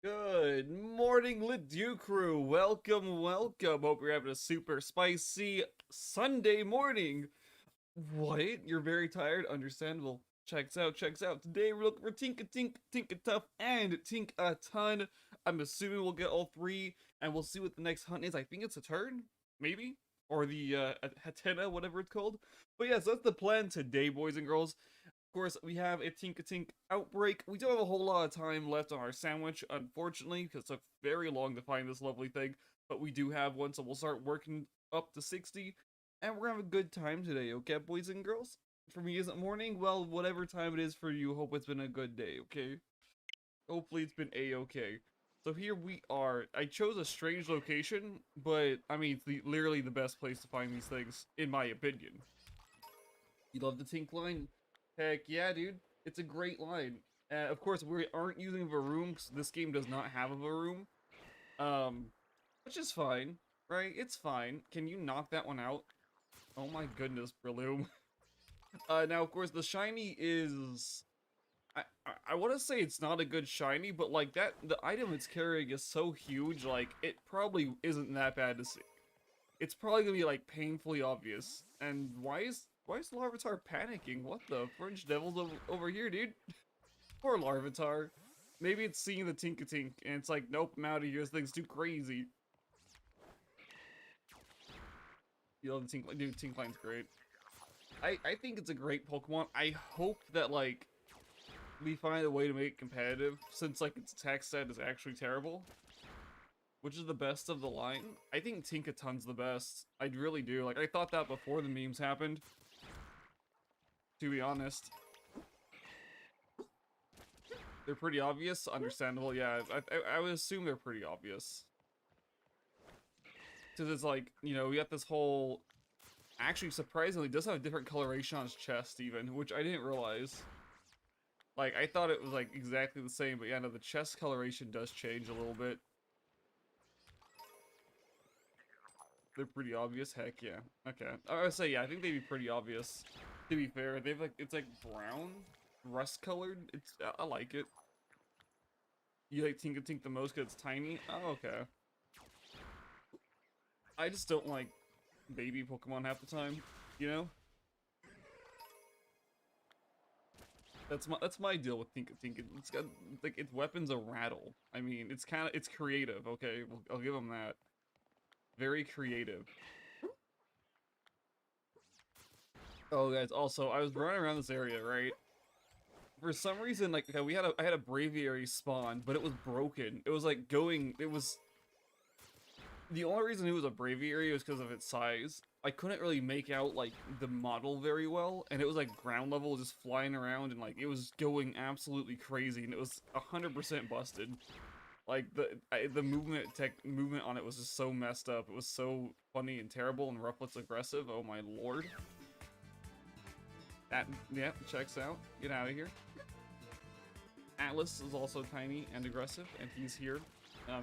Good morning, Lidu crew. Welcome, welcome. Hope you're having a super spicy Sunday morning. What? You're very tired? Understandable. Checks out, checks out. Today we're looking for Tinkatink, Tinkatuff, and Tink a ton. I'm assuming we'll get all three, and we'll see what the next hunt is. I think it's a turn, maybe? Or the Hatena, whatever it's called. But yes, that's the plan today, boys and girls. Of course, we have a Tinkatink outbreak. We don't have a whole lot of time left on our sandwich, unfortunately, because it took very long to find this lovely thing. But we do have one, so we'll start working up to 60. And we're gonna have a good time today, okay, boys and girls? For me, is it morning? Well, whatever time it is for you, hope it's been a good day, okay? Hopefully it's been a-okay. So here we are. I chose a strange location, but, I mean, it's literally the best place to find these things, in my opinion. You love the Tink line? Heck yeah, dude. It's a great line. Of course, we aren't using Varoom, because this game does not have a Varoom. Which is fine, right? It's fine. Can you knock that one out? Oh my goodness, Breloom. Now, of course, the shiny is... I want to say it's not a good shiny, but, like, the item it's carrying is so huge, like, it probably isn't that bad to see. It's probably gonna be, like, painfully obvious. And why is Larvitar panicking? What the French devil's over here, dude? Poor Larvitar. Maybe it's seeing the Tinkatink, and it's like, nope, I'm out of here, this thing's too crazy. You love the Tinkline? Dude, Tinkline's great. I think it's a great Pokemon. I hope that, like, we find a way to make it competitive, since, like, its attack set is actually terrible. Which is the best of the line? I think Tinkaton's the best. I really do. Like, I thought that before the memes happened. To be honest. They're pretty obvious? Understandable, yeah. I would assume they're pretty obvious. Because it's like, you know, we got this whole... Actually, surprisingly, it does have a different coloration on his chest, even, which I didn't realize. Like, I thought it was, like, exactly the same, but yeah, no, the chest coloration does change a little bit. They're pretty obvious? Heck yeah. Okay. I would say, yeah, I think they'd be pretty obvious. To be fair, they've, like, it's, like, brown? Rust-colored? I like it. You like Tinkatink the most because it's tiny? Oh, okay. I just don't like baby Pokemon half the time, you know? That's my deal with Tinkatink. It's got, like, its weapon's a rattle. I mean, it's creative, okay? I'll give them that. Very creative. Oh, guys, also, I was running around this area, right? For some reason, like, okay, I had a Braviary spawn, but it was broken. It was, like, the only reason it was a Braviary was because of its size. I couldn't really make out, like, the model very well, and it was, like, ground level, just flying around, and, like, it was going absolutely crazy, and it was 100% busted. Like, the movement on it was just so messed up. It was so funny and terrible, and Rufflet's aggressive. Oh my lord. Yeah, checks out. Get out of here. Atlas is also tiny and aggressive, and he's here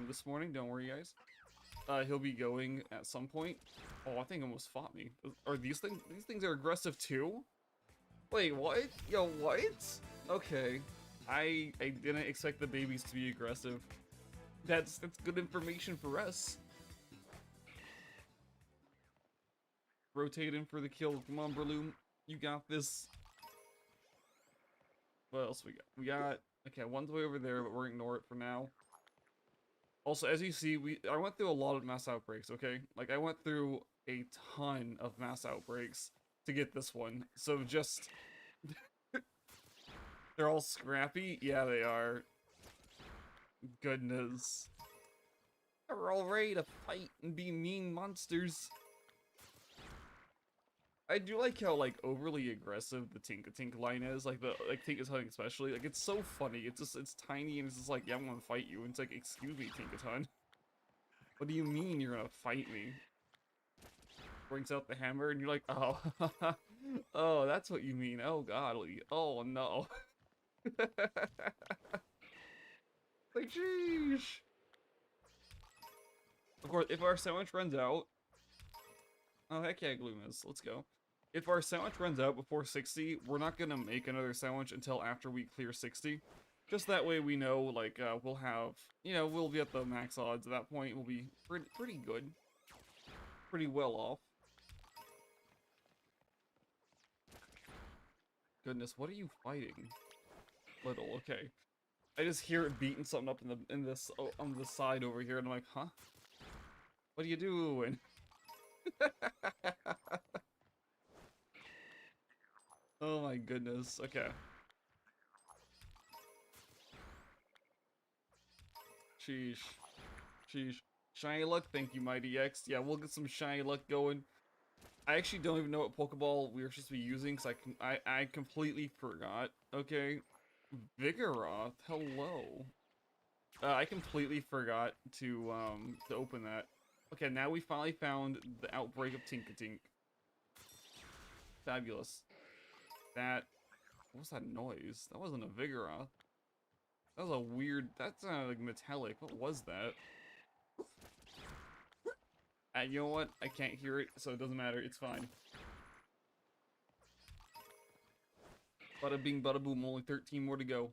this morning. Don't worry, guys. He'll be going at some point. Oh, I think he almost fought me. Are these things? These things are aggressive too? Wait, what? Yo, what? Okay. I didn't expect the babies to be aggressive. That's good information for us. Rotate in for the kill. Come on, Breloom. You got this. What else we got? We got... Okay, one's way over there, but we're gonna ignore it for now. Also, as you see, I went through a lot of mass outbreaks, okay? Like, I went through a ton of mass outbreaks to get this one. So just... They're all scrappy? Yeah, they are. Goodness. They're all ready to fight and be mean monsters. I do like how, like, overly aggressive the Tinkatink line is, like, Tinkaton especially, like, it's so funny, it's tiny, and it's just like, yeah, I'm gonna fight you, and it's like, excuse me, Tinkaton. What do you mean you're gonna fight me? Brings out the hammer, and you're like, oh, oh, that's what you mean, oh godly, oh no. Like, sheesh. Of course, if our sandwich runs out, oh, heck yeah, Gloomis, let's go. If our sandwich runs out before 60, we're not gonna make another sandwich until after we clear 60. Just that way we know, like, we'll have, we'll be at the max odds at that point. We'll be pretty good. Pretty well off. Goodness, what are you fighting? Little, okay. I just hear it beating something up on the side over here, and I'm like, huh? What are you doing? Oh my goodness, okay. Sheesh. Sheesh. Shiny luck, thank you, Mighty X. Yeah, we'll get some shiny luck going. I actually don't even know what Pokeball we were supposed to be using, because I completely forgot. Okay. Vigoroth, hello. I completely forgot to open that. Okay, now we finally found the outbreak of Tinkatink. Fabulous. What was that noise? That wasn't a Vigoroth. That was a weird, that sounded like metallic. What was that? You know what? I can't hear it, so it doesn't matter. It's fine. Bada bing, bada boom. Only 13 more to go.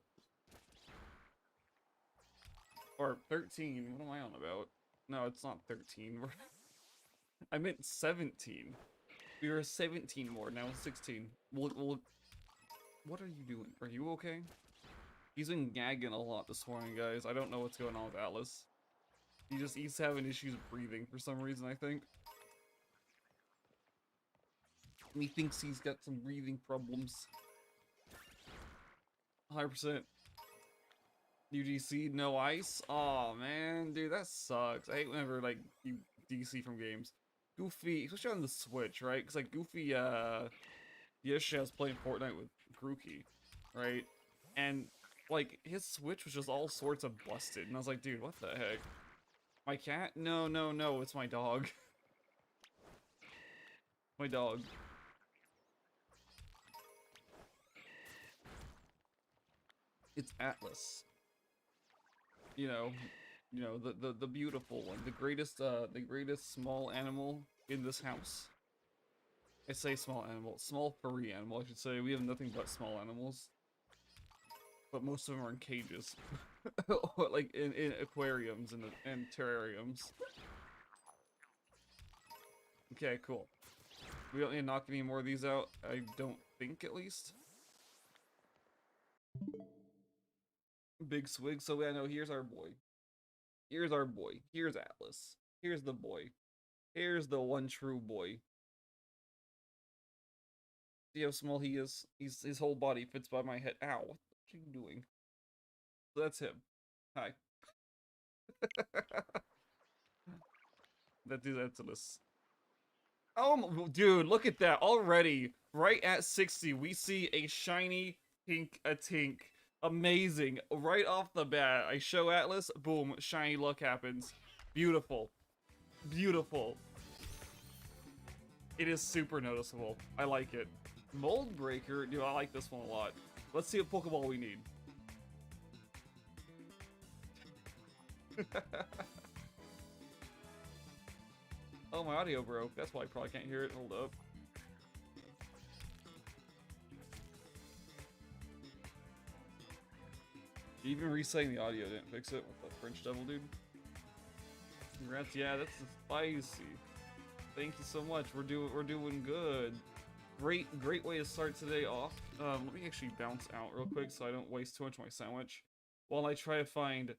Or 13. What am I on about? No, it's not 13. I meant 17. We were 17 more. Now it's 16. What are you doing? Are you okay? He's been gagging a lot this morning, guys. I don't know what's going on with Atlas. He's having issues breathing for some reason, I think. He thinks he's got some breathing problems. 100%. UGC, no ice? Aw, man. Dude, that sucks. I hate whenever, like, you DC from games. Goofy, especially on the Switch, right? Because, like, Goofy, yesterday I was playing Fortnite with Grookey, right? And, like, his Switch was just all sorts of busted. And I was like, dude, what the heck? My cat? No, no, no, it's my dog. My dog. It's Atlas. You know, the beautiful one, the greatest small animal in this house. I say small animal, small furry animal, I should say. We have nothing but small animals, but most of them are in cages, like in aquariums and terrariums. Okay, cool. We don't need to knock any more of these out. I don't think, at least. Big swig. So yeah, no. Here's our boy. Here's our boy. Here's Atlas. Here's the boy. Here's the one true boy. See how small he is? His whole body fits by my head. Ow, what are you doing? So that's him. Hi. That dude's Atlas. Oh, dude, look at that. Already, right at 60, we see a shiny Tinkatink. Amazing. Right off the bat, I show Atlas, boom, shiny luck happens. Beautiful. Beautiful. It is super noticeable. I like it. Mold Breaker, dude, I like this one a lot. Let's see what Pokeball we need. Oh, my audio broke. That's why I probably can't hear it. Hold up. Even resetting the audio didn't fix it. What the French devil, dude? Congrats. Yeah, that's spicy. Thank you so much. We're doing good. Great way to start today off. Let me actually bounce out real quick so I don't waste too much of my sandwich while I try to find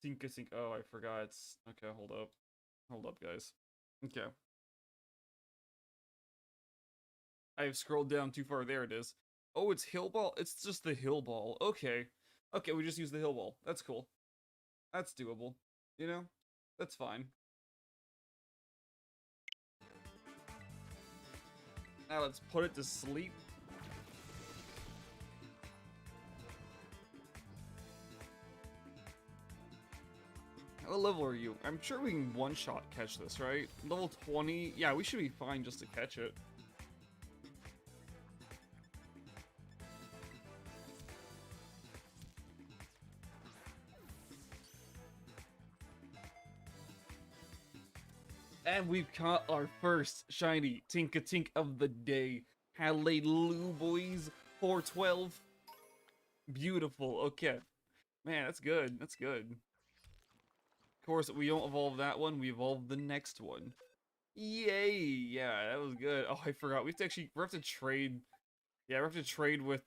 Tinkatink. Oh, I forgot. It's okay. Hold up, guys. Okay. I have scrolled down too far. There it is. Oh, it's Hill Ball. It's just the Hill Ball. Okay. Okay, we just use the Hill Ball. That's cool. That's doable. You know? That's fine. Now let's put it to sleep. What level are you? I'm sure we can one-shot catch this, right? Level 20? Yeah, we should be fine just to catch it. And we've caught our first shiny Tinkatink of the day. Hallelujah, boys. 412. Beautiful. Okay. Man, that's good. That's good. Of course, we don't evolve that one. We evolve the next one. Yay! Yeah, that was good. Oh, I forgot. We have to trade. Yeah, we have to trade with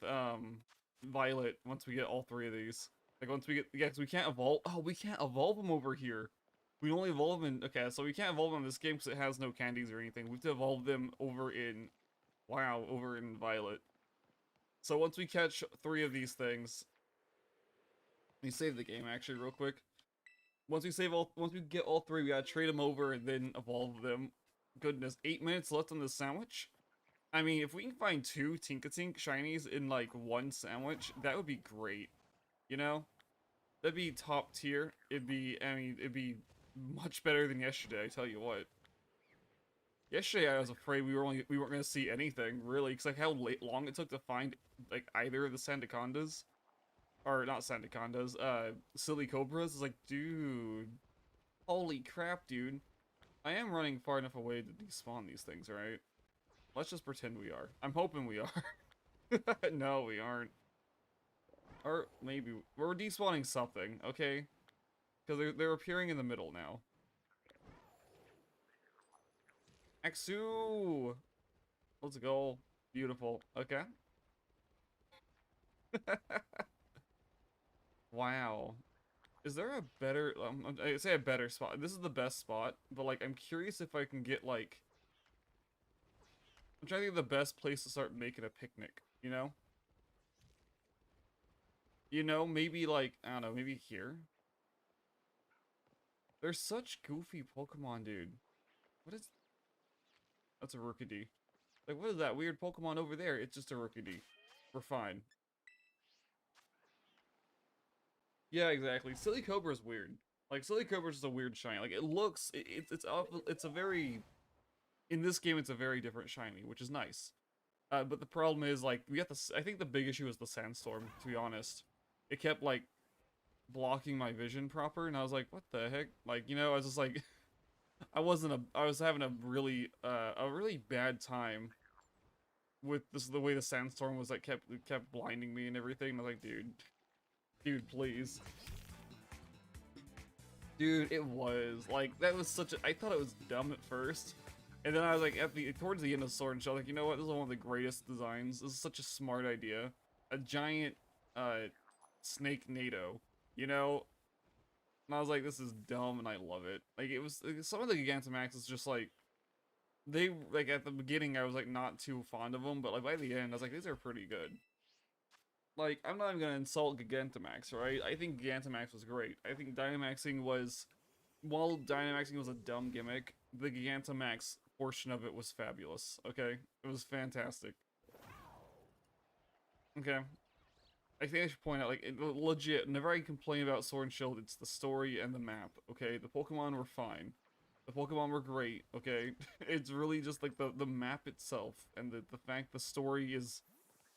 Violet once we get all three of these. Like once we get, yeah, because we can't evolve. Oh, we can't evolve them over here. We only evolve them in. Okay, so we can't evolve them in this game because it has no candies or anything. We have to evolve them over in. Wow, over in Violet. So once we catch three of these things, let me save the game actually real quick. Once we get all three, we gotta trade them over and then evolve them. Goodness, 8 minutes left on this sandwich. I mean, if we can find two Tinkatink shinies in like one sandwich, that would be great. You know, that'd be top tier. I mean, it'd be much better than yesterday. I tell you what. Yesterday, I was afraid we weren't gonna see anything really, because like how long it took to find like either of the Sandacondas. Or not Sandacondas, Silly Cobras. Is like, dude, holy crap, dude. I am running far enough away to despawn these things, right? Let's just pretend we are. I'm hoping we are. No, we aren't. Or maybe we're despawning something, okay? Because they're appearing in the middle now. Axu! Let's go. Beautiful. Okay. Wow. Is there a better, I say a better spot. This is the best spot, but like I'm curious if I can get like, I'm trying to think of the best place to start making a picnic, you know? You know, maybe like, I don't know, maybe here? They're such goofy Pokemon, dude. What is, that's a Rookidee. Like, what is that weird Pokemon over there? It's just a Rookidee. We're fine. Yeah, exactly. Silly Cobra is weird. Like, Silly Cobra is just a weird shiny. Like, it looks, it's a very, in this game, it's a very different shiny, which is nice. But the problem is, like, we got this, I think the big issue was the sandstorm, to be honest. It kept, like, blocking my vision proper, and I was like, what the heck? Like, you know, I was just like, I was having a really bad time with this, the way the sandstorm was, like, kept blinding me and everything. And I was like, dude, please. Dude, it was, like, that was such a, I thought it was dumb at first. And then I was like, towards the end of Sword and Shield, like, you know what, this is one of the greatest designs. This is such a smart idea. A giant, snake NATO, you know? And I was like, this is dumb, and I love it. Like, it was, like, some of the Gigantamax is just like, like, at the beginning, I was, like, not too fond of them, but, like, by the end, I was like, these are pretty good. Like, I'm not even gonna insult Gigantamax, right? I think Gigantamax was great. I think Dynamaxing was, while Dynamaxing was a dumb gimmick, the Gigantamax portion of it was fabulous, okay? It was fantastic. Okay. I think I should point out, like, legit, whenever I complain about Sword and Shield, it's the story and the map, okay? The Pokemon were fine. The Pokemon were great, okay? It's really just, like, the map itself, and the fact the story is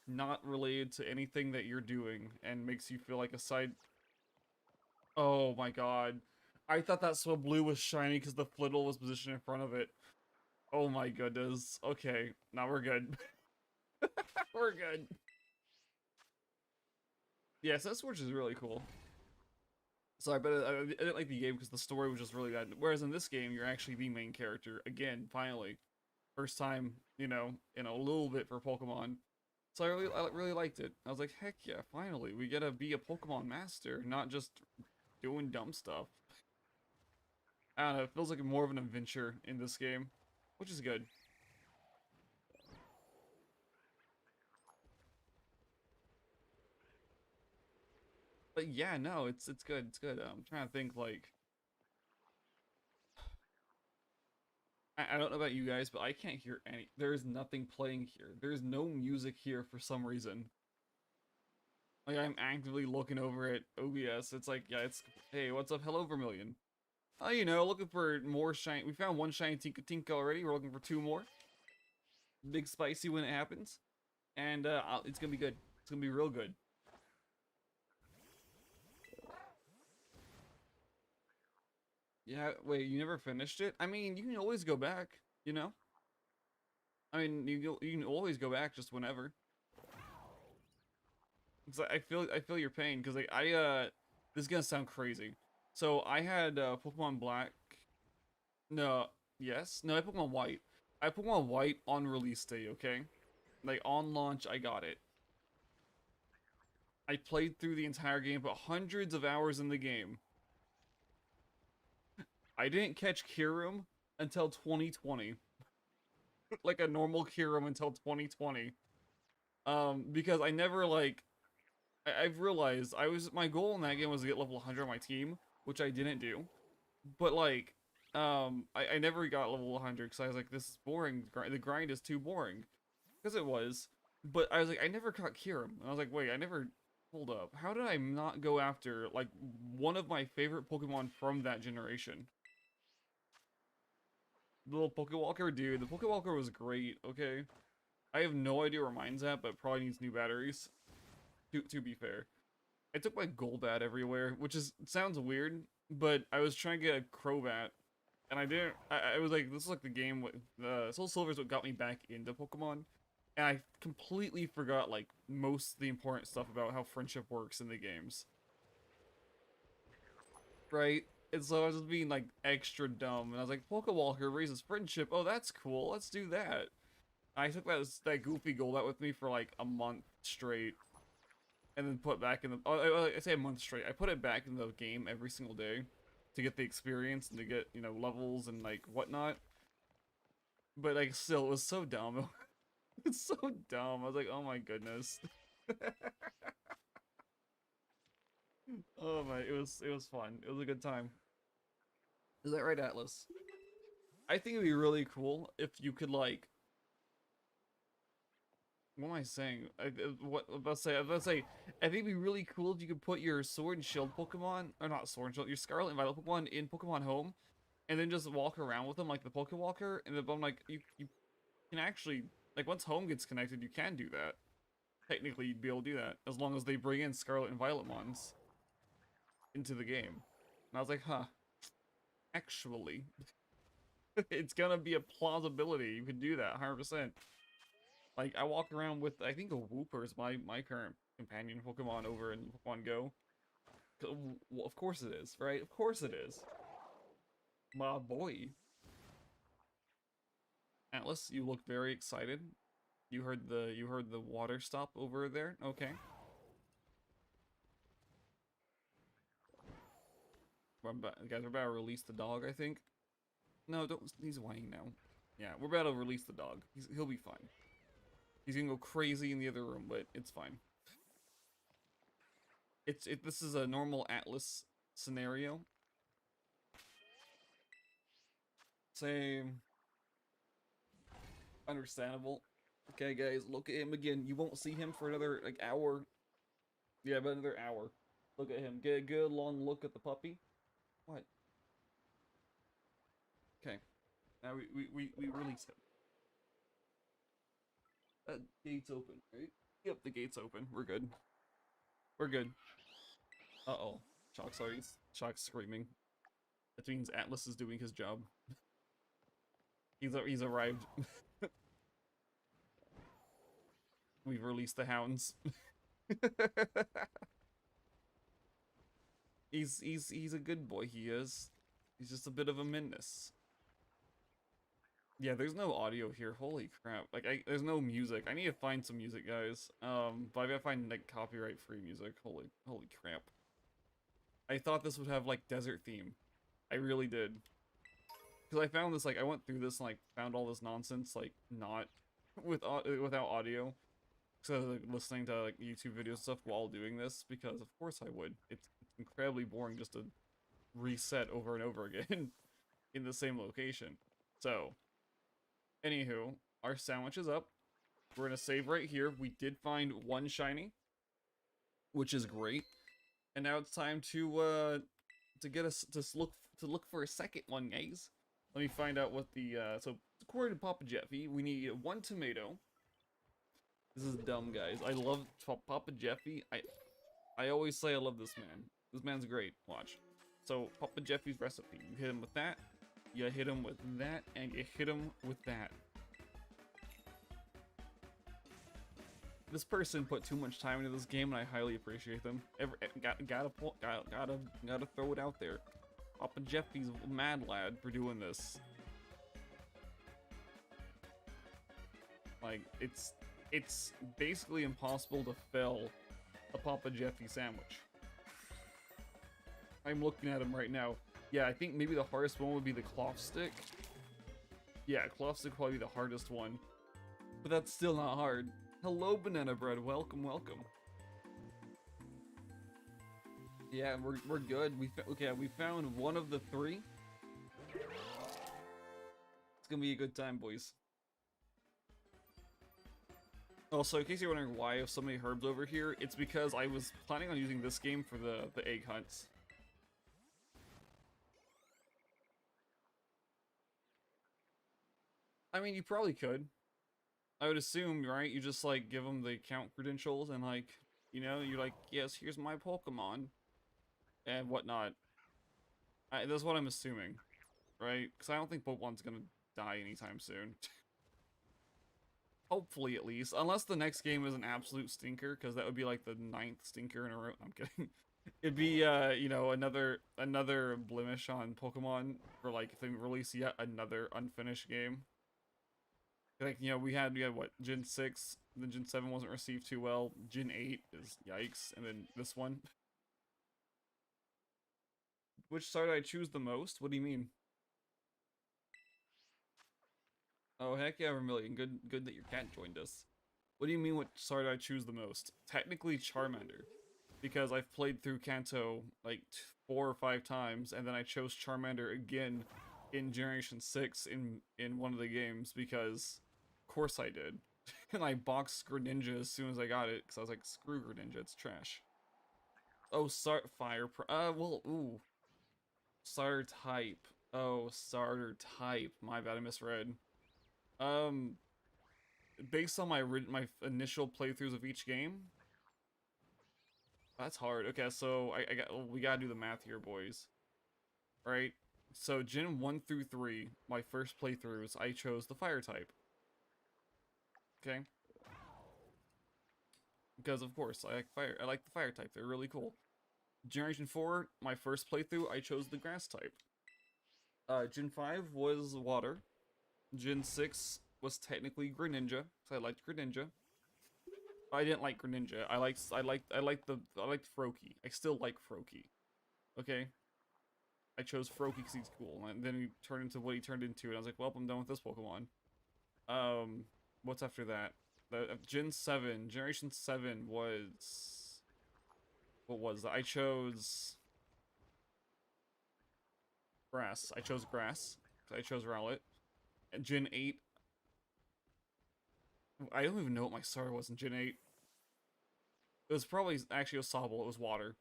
not related to anything that you're doing, and makes you feel like a side... Oh my god. I thought that Swablu was shiny because the Flittle was positioned in front of it. Oh my goodness. Okay, now we're good. We're good. Yeah, so Switch is really cool. Sorry, but I didn't like the game because the story was just really bad. Whereas in this game, you're actually the main character. Again, finally. First time, you know, in a little bit for Pokemon. So I really liked it. I was like, heck yeah, finally. We get to be a Pokemon master, not just doing dumb stuff. I don't know, it feels like more of an adventure in this game, which is good. But yeah, no, it's good, it's good. I'm trying to think, like, I don't know about you guys, but I can't hear any, there is nothing playing here. There's no music here for some reason. Like, I'm actively looking over at OBS, it's like, yeah, it's, hey, what's up, hello Vermilion. Oh, you know, looking for more shiny, we found one shiny Tinkatink already, we're looking for two more. Big spicy when it happens. And, it's gonna be good. It's gonna be real good. Yeah, wait, you never finished it? I mean, you can always go back, you know? I mean, you can always go back just whenever. It's like, I feel your pain, because like, This is gonna sound crazy. So I had Pokemon Black. No, yes, no, I had Pokemon White. I had Pokemon White on release day. Okay, like on launch, I got it. I played through the entire game, put hundreds of hours in the game. I didn't catch Kyurem until 2020. Like a normal Kyurem until 2020. Because I never like I've realized my goal in that game was to get level 100 on my team, which I didn't do. But like I never got level 100 because I was like, this is boring. The grind is too boring. Because it was. But I was like, I never caught Kyurem. And I was like, wait, I never... Hold up. How did I not go after, like, one of my favorite Pokemon from that generation? The little Pokewalker? Dude, the Pokewalker was great, okay? I have no idea where mine's at, but probably needs new batteries. To be fair. I took my Golbat everywhere, which sounds weird, but I was trying to get a Crobat. And I didn't... I was like, this is like the game with... Soul Silver is what got me back into Pokemon. And I completely forgot, like, most of the important stuff about how friendship works in the games. Right? And so I was just being, like, extra dumb. And I was like, Pokewalker raises friendship. Oh, that's cool. Let's do that. I took that goofy Golbat with me for, like, a month straight. And then put it back in the... Oh, I say a month straight. I put it back in the game every single day. To get the experience and to get, you know, levels and, like, whatnot. But, like, still, it was so dumb. It's so dumb. I was like, oh my goodness. Oh my, it was fun. It was a good time. Is that right, Atlas? I think it'd be really cool if you could, like... What am I saying? I was about to say, I think it'd be really cool if you could put your Sword and Shield Pokemon, or not Sword and Shield, your Scarlet and Violet Pokemon in Pokemon Home, and then just walk around with them like the Pokewalker, and then I'm like, you can actually, like, once Home gets connected, you can do that. Technically, you'd be able to do that, as long as they bring in Scarlet and Violet Mons into the game. And I was like, huh, actually, it's gonna be a plausibility. You could do that, 100%. Like, I walk around with, I think a Wooper is my current companion Pokemon over in Pokemon Go. Well, of course it is, right? Of course it is. My boy. Atlas, you look very excited. You heard the water stop over there? Okay. Guys, we're about to release the dog, I think. No, don't. He's whining now. Yeah, we're about to release the dog. He'll be fine. He's gonna go crazy in the other room, but it's fine. This is a normal Atlas scenario. Same. Understandable. Okay, guys, look at him again. You won't see him for another, like, hour. Yeah, about another hour. Look at him. Get a good long look at the puppy. What? Okay. Now we release him. That gate's open, right? Yep, the gate's open. We're good. We're good. Uh-oh. Shock's screaming. That means Atlas is doing his job. He's arrived. We've released the hounds. He's a good boy, he is. He's just a bit of a menace. Yeah, there's no audio here. Holy crap. Like, there's no music. I need to find some music, guys. But I gotta find, like, copyright-free music. Holy crap. I thought this would have, like, desert theme. I really did. Because I found this, like, I went through this and, like, found all this nonsense, like, not without audio. So, like, listening to, like, YouTube videos stuff while doing this, because of course I would. It's incredibly boring just to reset over and over again in the same location. So, anywho, our sandwich is up. We're gonna save right here. We did find one shiny, which is great. And now it's time to get us to look for a second one, guys. Let me find out what the so according to Papa Jeffy, we need 1 tomato. This is dumb, guys. I love Papa Jeffy. I always say I love this man. This man's great. Watch. So Papa Jeffy's recipe. You hit him with that. You hit him with that, and you hit him with that. This person put too much time into this game, and I highly appreciate them. Gotta throw it out there. Papa Jeffy's mad lad for doing this. Like, it's basically impossible to fill a Papa Jeffy sandwich. I'm looking at him right now. Yeah, I think maybe the hardest one would be the cloth stick. Yeah, cloth stick would probably be the hardest one. But that's still not hard. Hello, Banana Bread. Welcome, welcome. Yeah, we're good. We found one of the three. It's gonna be a good time, boys. Also, in case you're wondering why I have so many herbs over here, it's because I was planning on using this game for the egg hunts. I mean, you probably could. I would assume, right? You just, like, give them the account credentials and, like, you know, you're like, yes, here's my Pokemon. And whatnot. That's what I'm assuming, right? Because I don't think Pokemon's gonna die anytime soon. Hopefully, at least. Unless the next game is an absolute stinker, because that would be, like, the 9th stinker in a row. I'm kidding. It'd be, you know, another blemish on Pokemon for, like, if they release yet another unfinished game. Like, you know, we had what, Gen 6, then Gen 7 wasn't received too well, Gen 8 is yikes, and then this one. Which star did I choose the most? What do you mean? Oh, heck yeah, Vermilion, good that your cat joined us. What do you mean, what star did I choose the most? Technically Charmander, because I've played through Kanto, like, 4 or 5 times, and then I chose Charmander again in Generation 6 in one of the games, because of course I did. And I boxed Greninja as soon as I got it, because I was like, screw Greninja, it's trash. Oh, Fire, well, ooh. Starter type. Oh, starter type. My bad, I misread. Based on my initial playthroughs of each game, that's hard. Okay, so we gotta do the math here, boys. Right? So Gen 1 through 3, my first playthroughs, I chose the fire type. Okay? Because of course, I like fire. I like the fire type. They're really cool. Generation 4, my first playthrough, I chose the grass type. Gen 5 was water. Gen 6 was technically Greninja, because I liked Greninja. I didn't like Greninja. I liked Froakie. I still like Froakie. Okay? I chose Froakie because he's cool, and then he turned into what he turned into, and I was like, well, I'm done with this Pokemon. What's after that? Gen 7, Generation 7 was... What was that? I chose... Grass. I chose Grass. I chose Rowlet. And Gen 8... I don't even know what my starter was in Gen 8. It was probably actually a Sobble. It was water.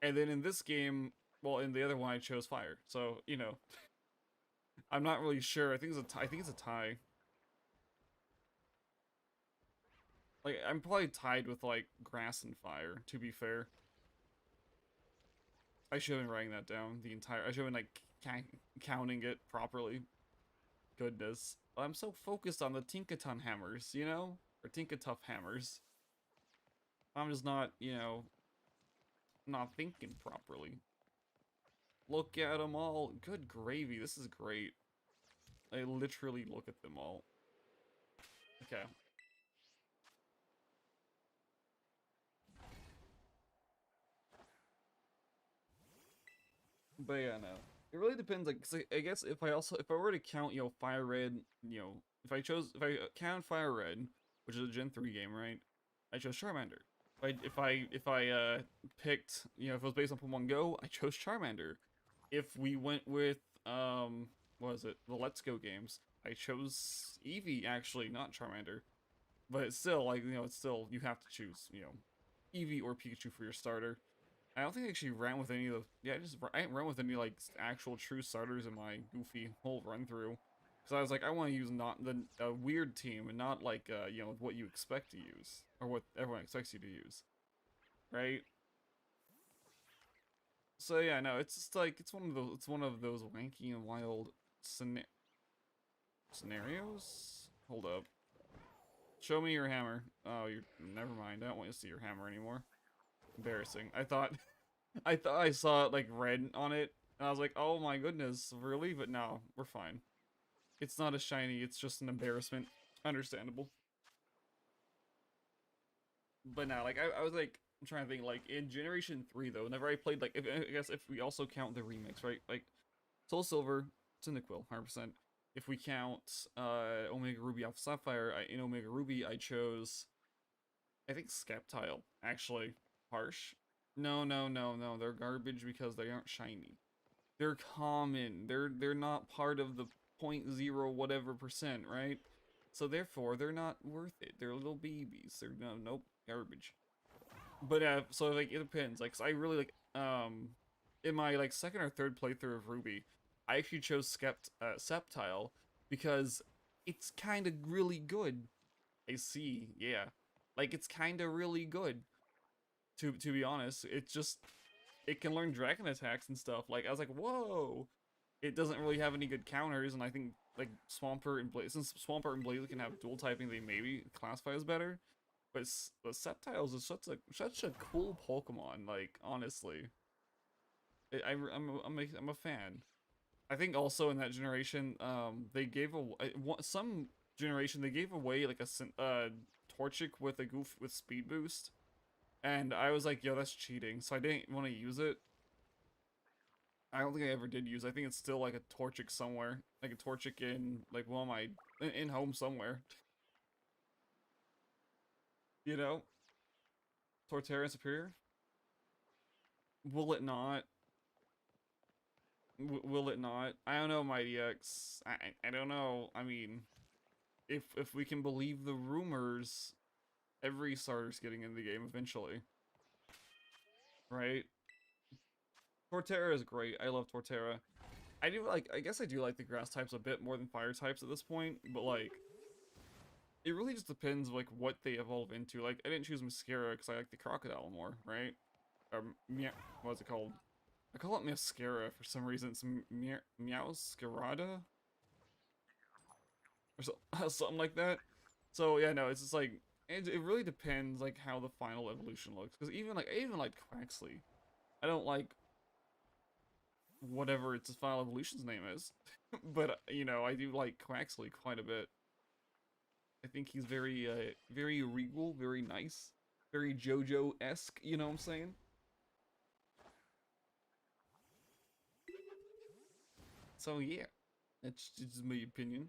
And then in this game... Well, in the other one, I chose Fire. So, you know... I'm not really sure. I think it's a tie. Like, I'm probably tied with, like, Grass and Fire, to be fair. I should have been writing that down the entire... I should have been, like, counting it properly. Goodness. I'm so focused on the Tinkaton hammers, you know? Or Tinkatuff hammers. I'm just not, you know... not thinking properly. Look at them all. Good gravy. This is great. I literally look at them all. Okay. But yeah, no. It really depends, like, 'cause I guess if I were to count, you know, Fire Red, you know, if I count Fire Red, which is a Gen 3 game, right? I chose Charmander. If I picked, you know, if it was based on Pokemon Go, I chose Charmander. If we went with, what was it? The Let's Go games, I chose Eevee, actually, not Charmander. But it's still, like, you know, it's still, you have to choose, you know, Eevee or Pikachu for your starter. I don't think I actually ran with any of the... Yeah, I didn't run with any, like, actual true starters in my goofy whole run-through. Because I was like, I want to use not a weird team and not, like, you know, what you expect to use. Or what everyone expects you to use. Right? So, yeah, no, it's just, like, it's one of those wanky and wild scenarios? Hold up. Show me your hammer. Oh, you're... Never mind. I don't want to see your hammer anymore. Embarrassing. I thought... I thought I saw, like, red on it. And I was like, oh my goodness, really? But no, we're fine. It's not a shiny, it's just an embarrassment. Understandable. But now, like, I was like, I'm trying to think, like, in Generation 3, though, whenever I played, like, I guess if we also count the remix, right? Like, Soul Silver, Cyndaquil, 100%. If we count Omega Ruby Alpha Sapphire, in Omega Ruby, I chose, I think, Sceptile, actually. Harsh. No, no, no, no, they're garbage because they aren't shiny. They're common. They're not part of the point zero whatever percent, right? So therefore, they're not worth it. They're little babies. They're no, nope, garbage. But so like it depends. Like, so I really like in my like second or third playthrough of Ruby, I actually chose Sceptile because it's kind of really good. I see, yeah, like it's kind of really good. To be honest, it's just it can learn dragon attacks and stuff. Like I was like, whoa. It doesn't really have any good counters, and I think like Swampert and Blaze, since Swampert and Blaze can have dual typing, they maybe classify as better. But the Sceptiles is such a cool Pokemon. Like honestly, I'm a fan. I think also in that generation, they gave some generation they gave away like a Torchic with a with speed boost, and I was like, yo, that's cheating. So I didn't want to use it. I don't think I ever did use. I think it's still like a Torchic somewhere, like a Torchic in like one of my in home somewhere. You know, Torterra Superior. Will it not? Will it not? I don't know, Mighty X. I don't know. I mean, if we can believe the rumors, every starter's getting in the game eventually, right? Torterra is great. I love Torterra. I do like. I guess I do like the grass types a bit more than fire types at this point, but like. It really just depends, like, what they evolve into. Like, I didn't choose Mascara because I like the crocodile more, right? What's it called? I call it Mascara for some reason. It's Meowscarada? Or so, something like that. So, yeah, no, it's just like, it really depends, like, how the final evolution looks. Because I even like Quaxley. I don't like whatever its final evolution's name is. But, you know, I do like Quaxley quite a bit. I think he's very regal, very nice, very JoJo-esque, you know what I'm saying? So yeah, that's just my opinion.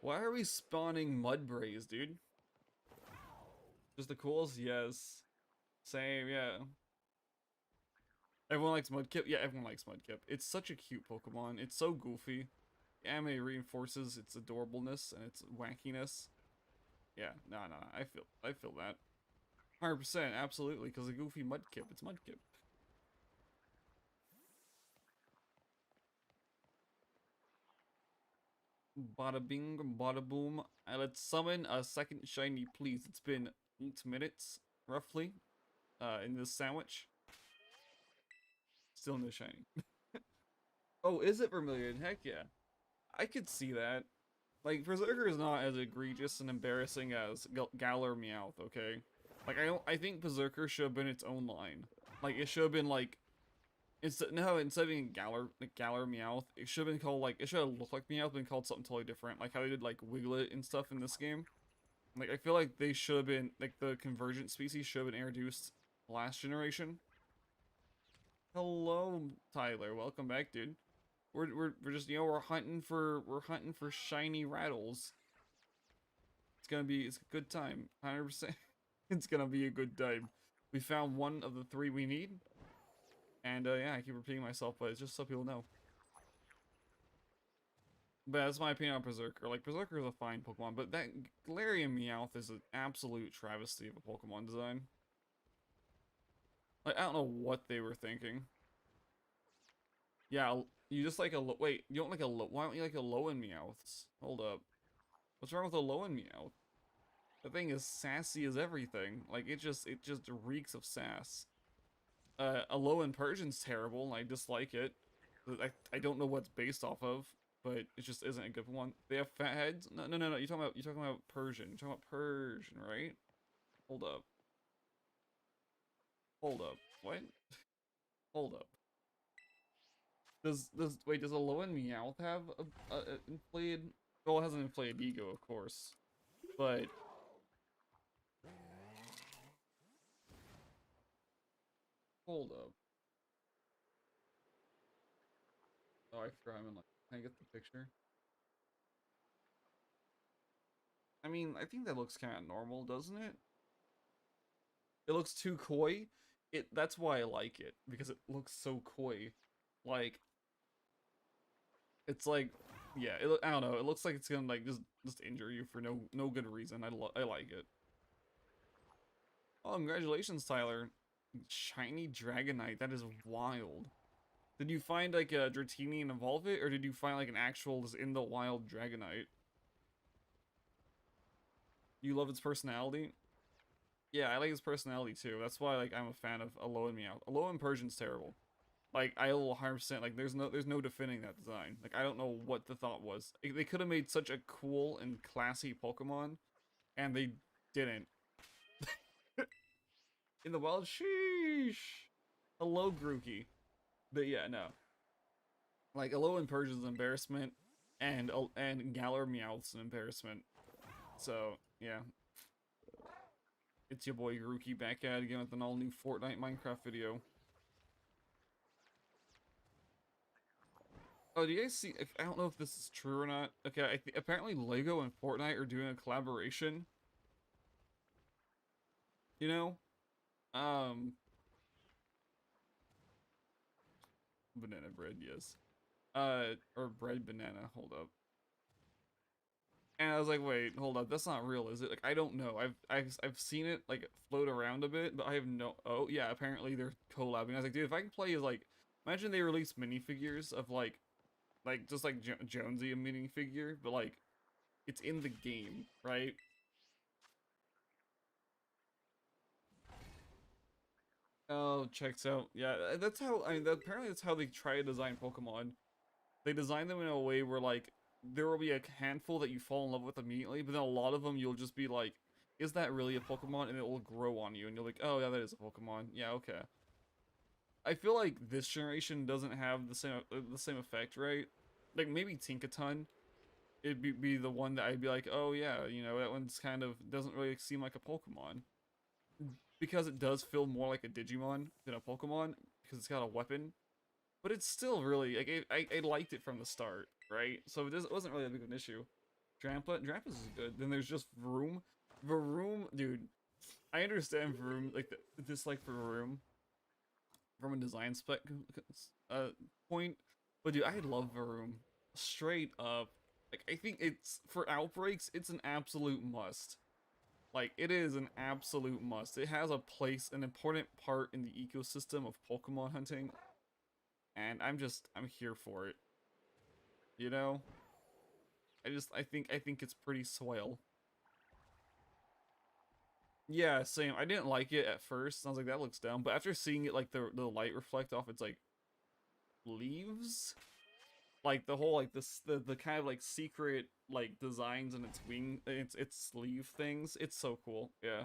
Why are we spawning Mudbrays, dude? Just the coolest? Yes. Same, yeah. Everyone likes Mudkip? Yeah, everyone likes Mudkip. It's such a cute Pokemon. It's so goofy. Anime reinforces its adorableness and its wackiness. Yeah, no, I feel that. 100%, absolutely, because a goofy Mudkip, it's Mudkip. Bada bing, bada boom. Let's summon a second shiny, please. It's been 8 minutes, roughly, in this sandwich. Still no shiny. Oh, is it Vermilion? Heck yeah. I could see that. Like, Berserker is not as egregious and embarrassing as Galar Meowth, okay? Like, I think Berserker should have been its own line. Like, it should have been, like, instead of being Galar Meowth, it should have been called, like, it should have looked like Meowth, been called something totally different. Like how they did, like, Wiglet and stuff in this game. Like, I feel like they should have been, like, the convergent species should have been introduced last generation. Hello, Tyler. Welcome back, dude. We're just, you know, we're hunting for shiny rattles. It's a good time. 100%. It's gonna be a good time. We found one of the 3 we need. And yeah, I keep repeating myself, but it's just so people know. But that's my opinion on Berserker. Like, Berserker is a fine Pokemon, but that Galarian Meowth is an absolute travesty of a Pokemon design. Like, I don't know what they were thinking. Yeah, you just like a wait, you don't like a why don't you like a Alolan Meowths? Hold up. What's wrong with a Alolan Meowth? The thing is sassy as everything. Like, it just reeks of sass. Alolan Persian's terrible, and I dislike it. I don't know what's based off of, but it just isn't a good one. They have fat heads. No, no, no, no. You're talking about Persian. You're talking about Persian, right? Hold up. Hold up. What? Hold up. Does a low end Meowth have a inflated? Well, it has an inflated ego, of course, but hold up. Oh, I forgot. I'm in like. Can I get the picture? I mean, I think that looks kind of normal, doesn't it? It looks too coy. That's why I like it because it looks so coy. Like it's like yeah, I don't know. It looks like it's gonna like just injure you for no good reason. I like it. Oh, congratulations, Tyler. Shiny Dragonite. That is wild. Did you find like a Dratini and evolve it, or did you find like an actual just in the wild Dragonite? You love its personality? Yeah, I like his personality too. That's why like I'm a fan of Alolan Meow. Alolan Persian's terrible. Like I will 100% like there's no defending that design. Like I don't know what the thought was. They could have made such a cool and classy Pokemon, and they didn't. In the wild, sheesh. Hello, Grookey. But yeah, no. Like Alolan Persian's an embarrassment, and Galar Meowth's an embarrassment. So yeah, it's your boy Grookey back at it again with an all new Fortnite Minecraft video. Oh, do you guys see? I don't know if this is true or not. Okay, apparently Lego and Fortnite are doing a collaboration. You know, um, banana bread, yes. Or bread banana. Hold up. And I was like, wait, hold up, that's not real, is it? Like, I don't know. I've seen it like float around a bit, but I have no. Oh yeah, apparently they're collabing. I was like, dude, if I can play as like, imagine they release minifigures of like just like Jonesy a minifigure, but like it's in the game, right? Oh, checks out. Yeah, that's how. I mean, apparently that's how they try to design Pokemon. They design them in a way where like there will be a handful that you fall in love with immediately, but then a lot of them you'll just be like, is that really a Pokemon? And it will grow on you, and you're like, oh yeah, that is a Pokemon. Yeah, okay. I feel like this generation doesn't have the same effect, right? Like maybe Tinkaton, it'd be the one that I'd be like, oh yeah, you know, that one's kind of doesn't really seem like a Pokemon because it does feel more like a Digimon than a Pokemon because it's got a weapon. But it's still really like I liked it from the start, right? So it wasn't really a big of an issue. Drampa is good. Then there's just Vroom. Vroom, dude. I understand Vroom like the dislike for Vroom from a design spec uh point, but dude, I love Vroom straight up. Like I think it's for outbreaks, it's an absolute must. Like it is an absolute must. It has a place, an important part in the ecosystem of Pokemon hunting, and I'm here for it. You know, I think it's pretty swell. Yeah, same. I didn't like it at first. I was like, that looks dumb. But after seeing it, like the light reflect off its like leaves, like the whole like this the kind of like secret like designs and its wing, its sleeve things. It's so cool. Yeah.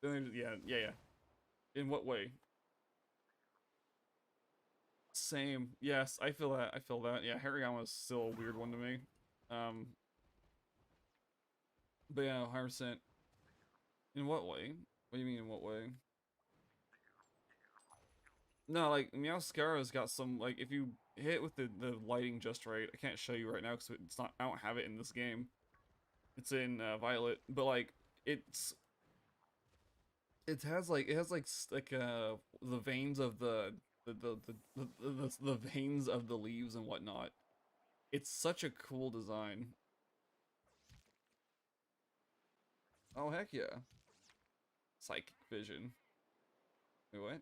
Then yeah. In what way? Same. Yes, I feel that. I feel that. Yeah, Hariyama's still a weird one to me. Um, but yeah, 100%. In what way? What do you mean in what way? No, like Meowscara's got some like if you hit with the lighting just right. I can't show you right now because it's not. I don't have it in this game. It's in Violet, but like it's it has like the veins of the veins of the leaves and whatnot. It's such a cool design. Oh heck yeah, psychic vision. Wait, what?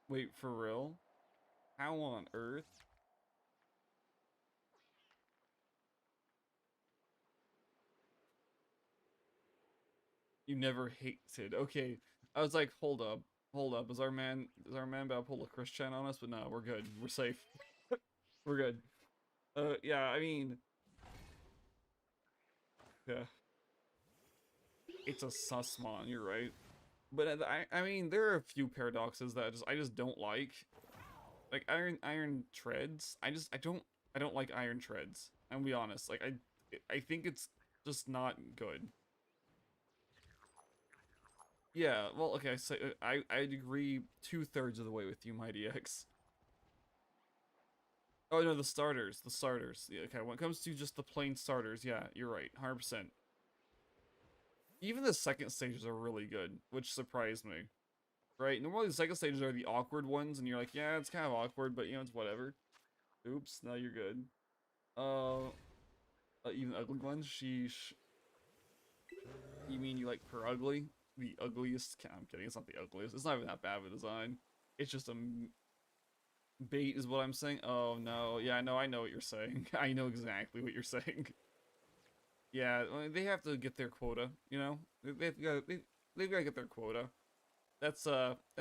Wait, for real? How on earth? You never hated? Okay, I was like, hold up. Hold up, is our man about to pull a Christian on us? But no, we're good. We're safe. We're good. Yeah, I mean, yeah, it's a Sussmon, you're right. But I mean, there are a few paradoxes that I just don't like. Like iron treads. I don't like iron treads. I'll be honest. Like I think it's just not good. Yeah, well, okay, so I'd agree 2/3 of the way with you, Mighty X. Oh no, the starters, Yeah, okay, when it comes to just the plain starters, yeah, you're right, 100%. Even the second stages are really good, which surprised me. Right? Normally the second stages are the awkward ones, and you're like, yeah, it's kind of awkward, but you know, it's whatever. Oops, now you're good. Even ugly ones? Sheesh. You mean you like her ugly? The ugliest? I'm kidding, it's not the ugliest. It's not even that bad of a design. It's just a bait is what I'm saying. Oh no, yeah, I know what you're saying. I know exactly what you're saying. Yeah, they have to get their quota, you know? They've got to get their quota. That's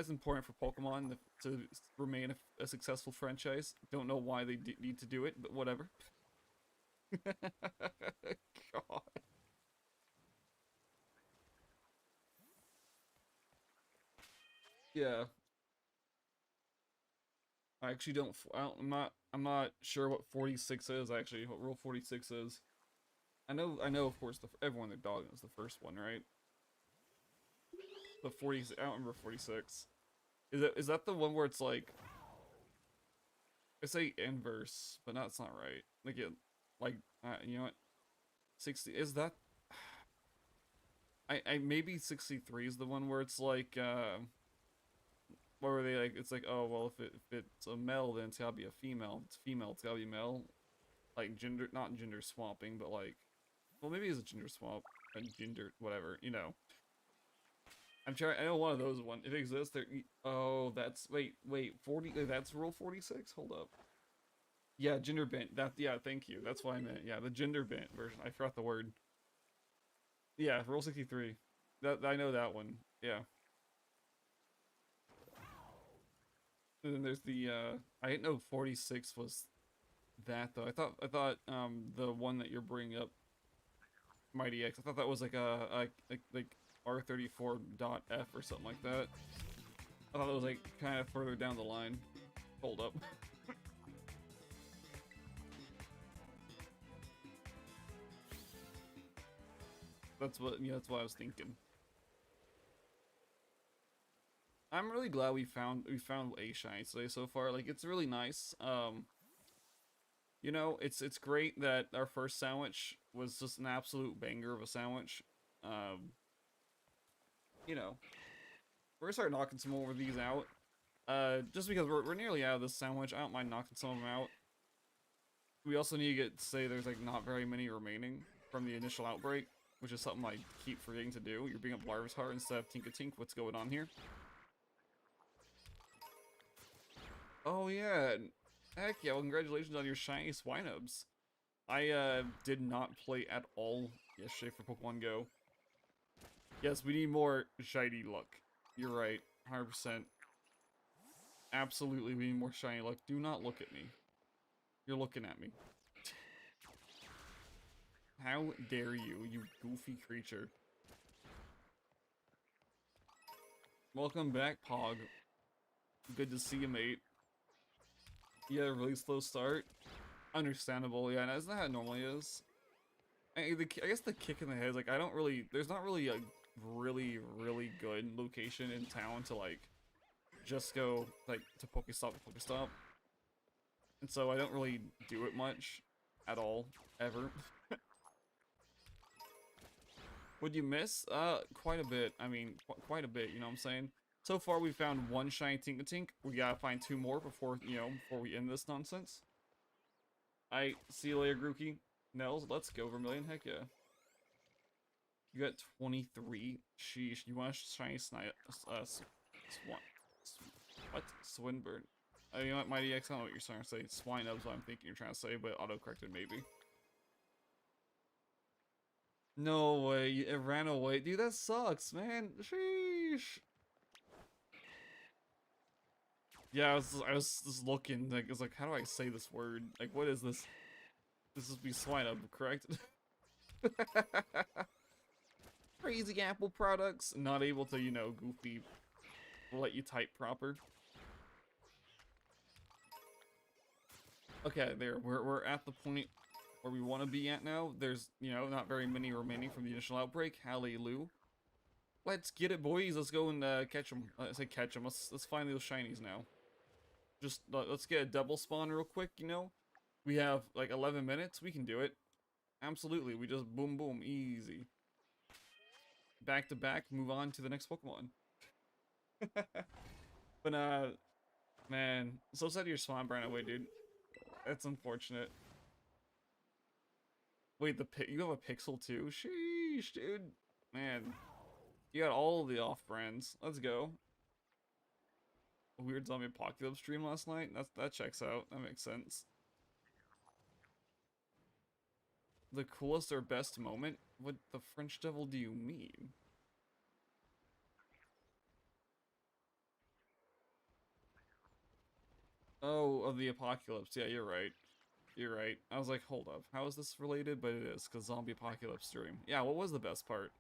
important for Pokemon to remain a successful franchise. Don't know why they need to do it, but whatever. God. Yeah. I actually don't. I'm not sure what 46 is actually. What Rule 46 is. I know. Of course, everyone their dog is the first one, right? The 40. I don't remember 46. Is that the one where it's like I say inverse, but no, it's not right. Like it, like you know what? 60 is that? I maybe 63 is the one where it's like where they like it's like, oh well, if it's a male then it's gotta be a female. If it's female, it's gotta be male. Like gender, not gender swapping, but like, well, maybe it's a gender swap and gender whatever, you know. I'm trying. I know one of those one. If it exists, there. Oh, that's wait 40. That's Rule 46. Hold up. Yeah, gender bent. That yeah. Thank you. That's what I meant. Yeah, the gender bent version. I forgot the word. Yeah, Rule 63. That I know that one. Yeah. And then there's the I didn't know 46 was that though. I thought the one that you're bringing up, Mighty X. I thought that was like like R34.F or something like that. I thought it was like kind of further down the line. Hold up. That's what I was thinking. I'm really glad we found a shiny today so far. Like it's really nice. You know, it's great that our first sandwich was just an absolute banger of a sandwich. Um, you know, we're gonna start knocking some more of these out. Just because we're nearly out of this sandwich, I don't mind knocking some of them out. We also need to say there's like not very many remaining from the initial outbreak, which is something I keep forgetting to do. You're being up Larvitar instead of Tinkatink. What's going on here? Oh yeah, heck yeah! Well, congratulations on your shiny Swinubs. I did not play at all yesterday for Pokemon Go. Yes, we need more shiny luck. You're right, 100%. Absolutely, we need more shiny luck. Do not look at me. You're looking at me. How dare you, you goofy creature. Welcome back, Pog. Good to see you, mate. Yeah, really slow start. Understandable, yeah, and isn't that how it normally is? I guess the kick in the head is like, I don't really, there's not really a really good location in town to like, just go, like, to Pokestop. And so I don't really do it much at all, ever. Would you miss? Quite a bit. I mean, quite a bit, you know what I'm saying? So far, we found one shiny Tinkatink. We gotta find two more before, you know, before we end this nonsense. I see you later, Grookey. Nels, let's go, Vermilion. Heck yeah. You got 23. Sheesh. You want a shiny what? Swinburne. You know what, Mighty X, I don't know what you're trying to say. Swine up's what I'm thinking you're trying to say, but auto-corrected maybe. No way, it ran away. Dude, that sucks, man. Sheesh. Yeah, I was just looking, like, I was like, how do I say this word? Like, what is this? This is be swine up, correct? Crazy Apple products, not able to, you know, Goofy let you type proper. Okay, there, we're at the point where we want to be at now. There's, you know, not very many remaining from the initial outbreak. Hallelujah. Let's get it, boys. Let's go and catch them. I say catch them. Let's find those shinies now. Just let's get a double spawn real quick. You know, we have like 11 minutes. We can do it. Absolutely. We just boom boom easy. Back to back. Move on to the next Pokemon. But man, so sad your spawn ran away, dude. That's unfortunate. Wait, you have a Pixel too? Sheesh, dude. Man, you got all the off-brands. Let's go. A weird zombie apocalypse stream last night. That checks out. That makes sense. The coolest or best moment? What the French devil do you mean? Oh, of the apocalypse. Yeah, you're right. You're right. I was like, hold up. How is this related? But it is, because zombie apocalypse stream. Yeah, what was the best part?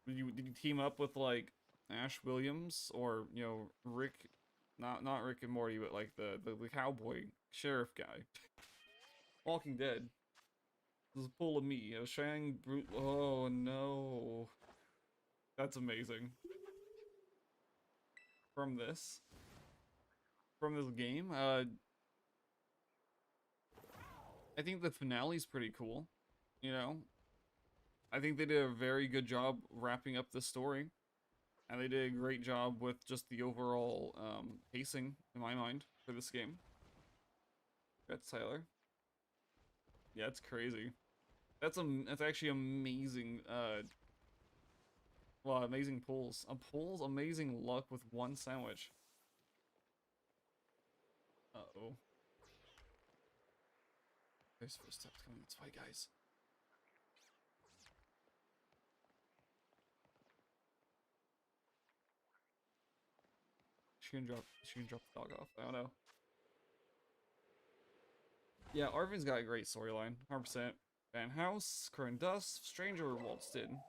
Did you team up with, like, Ash Williams? Or, you know, Rick... Not Rick and Morty, but, like, the cowboy sheriff guy. Walking Dead. This is full of me. A Shang brute. Oh, no. That's amazing. From this. From this game, I think the finale's pretty cool, you know? I think they did a very good job wrapping up the story, and they did a great job with just the overall pacing, in my mind, for this game. That's Tyler. Yeah, it's crazy. That's actually amazing, well, amazing pulls. Pulls, amazing luck with one sandwich. Uh-oh. There's footsteps coming this way, guys. She can drop the dog off. I don't know. Yeah, Arvin's got a great storyline. 100%. Van House, Current Dust, Stranger waltzed in.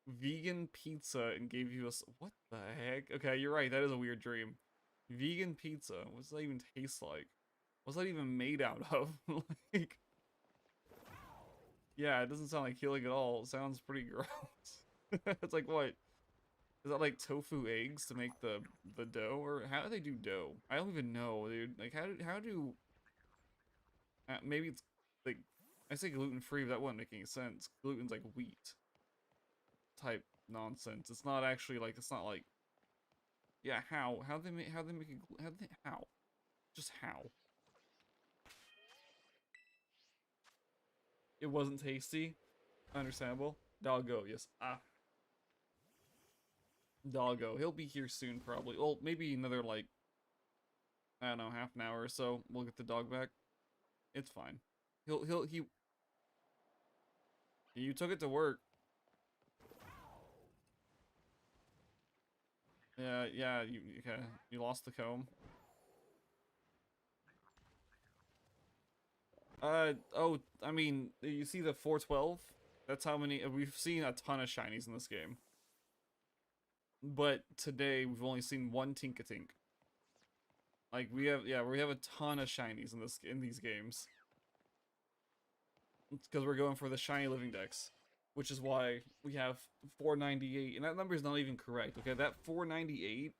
Vegan pizza and gave you a... What the heck? Okay, you're right. That is a weird dream. Vegan pizza. What does that even taste like? What's that even made out of? Like... Yeah, it doesn't sound like healing at all. It sounds pretty gross. It's like, what? Is that like tofu eggs to make the dough? Or how do they do dough? I don't even know, dude. Like, how do... maybe it's like... I say gluten-free, but that wouldn't make any sense. Gluten's like wheat type nonsense. It's not actually like... It's not like... Yeah, how? How they make it... How? Just how? It wasn't tasty. Understandable. Doggo, yes. Ah. Doggo. He'll be here soon, probably. Well, maybe another, like... I don't know, half an hour or so. We'll get the dog back. It's fine. He... You took it to work. Yeah, okay. You lost the comb. Oh, I mean, you see the 412? That's how many... We've seen a ton of shinies in this game. But today, we've only seen one Tinkatink. Like, we have a ton of shinies in these games. It's because we're going for the shiny living dex. Which is why we have 498. And that number is not even correct, okay? That 498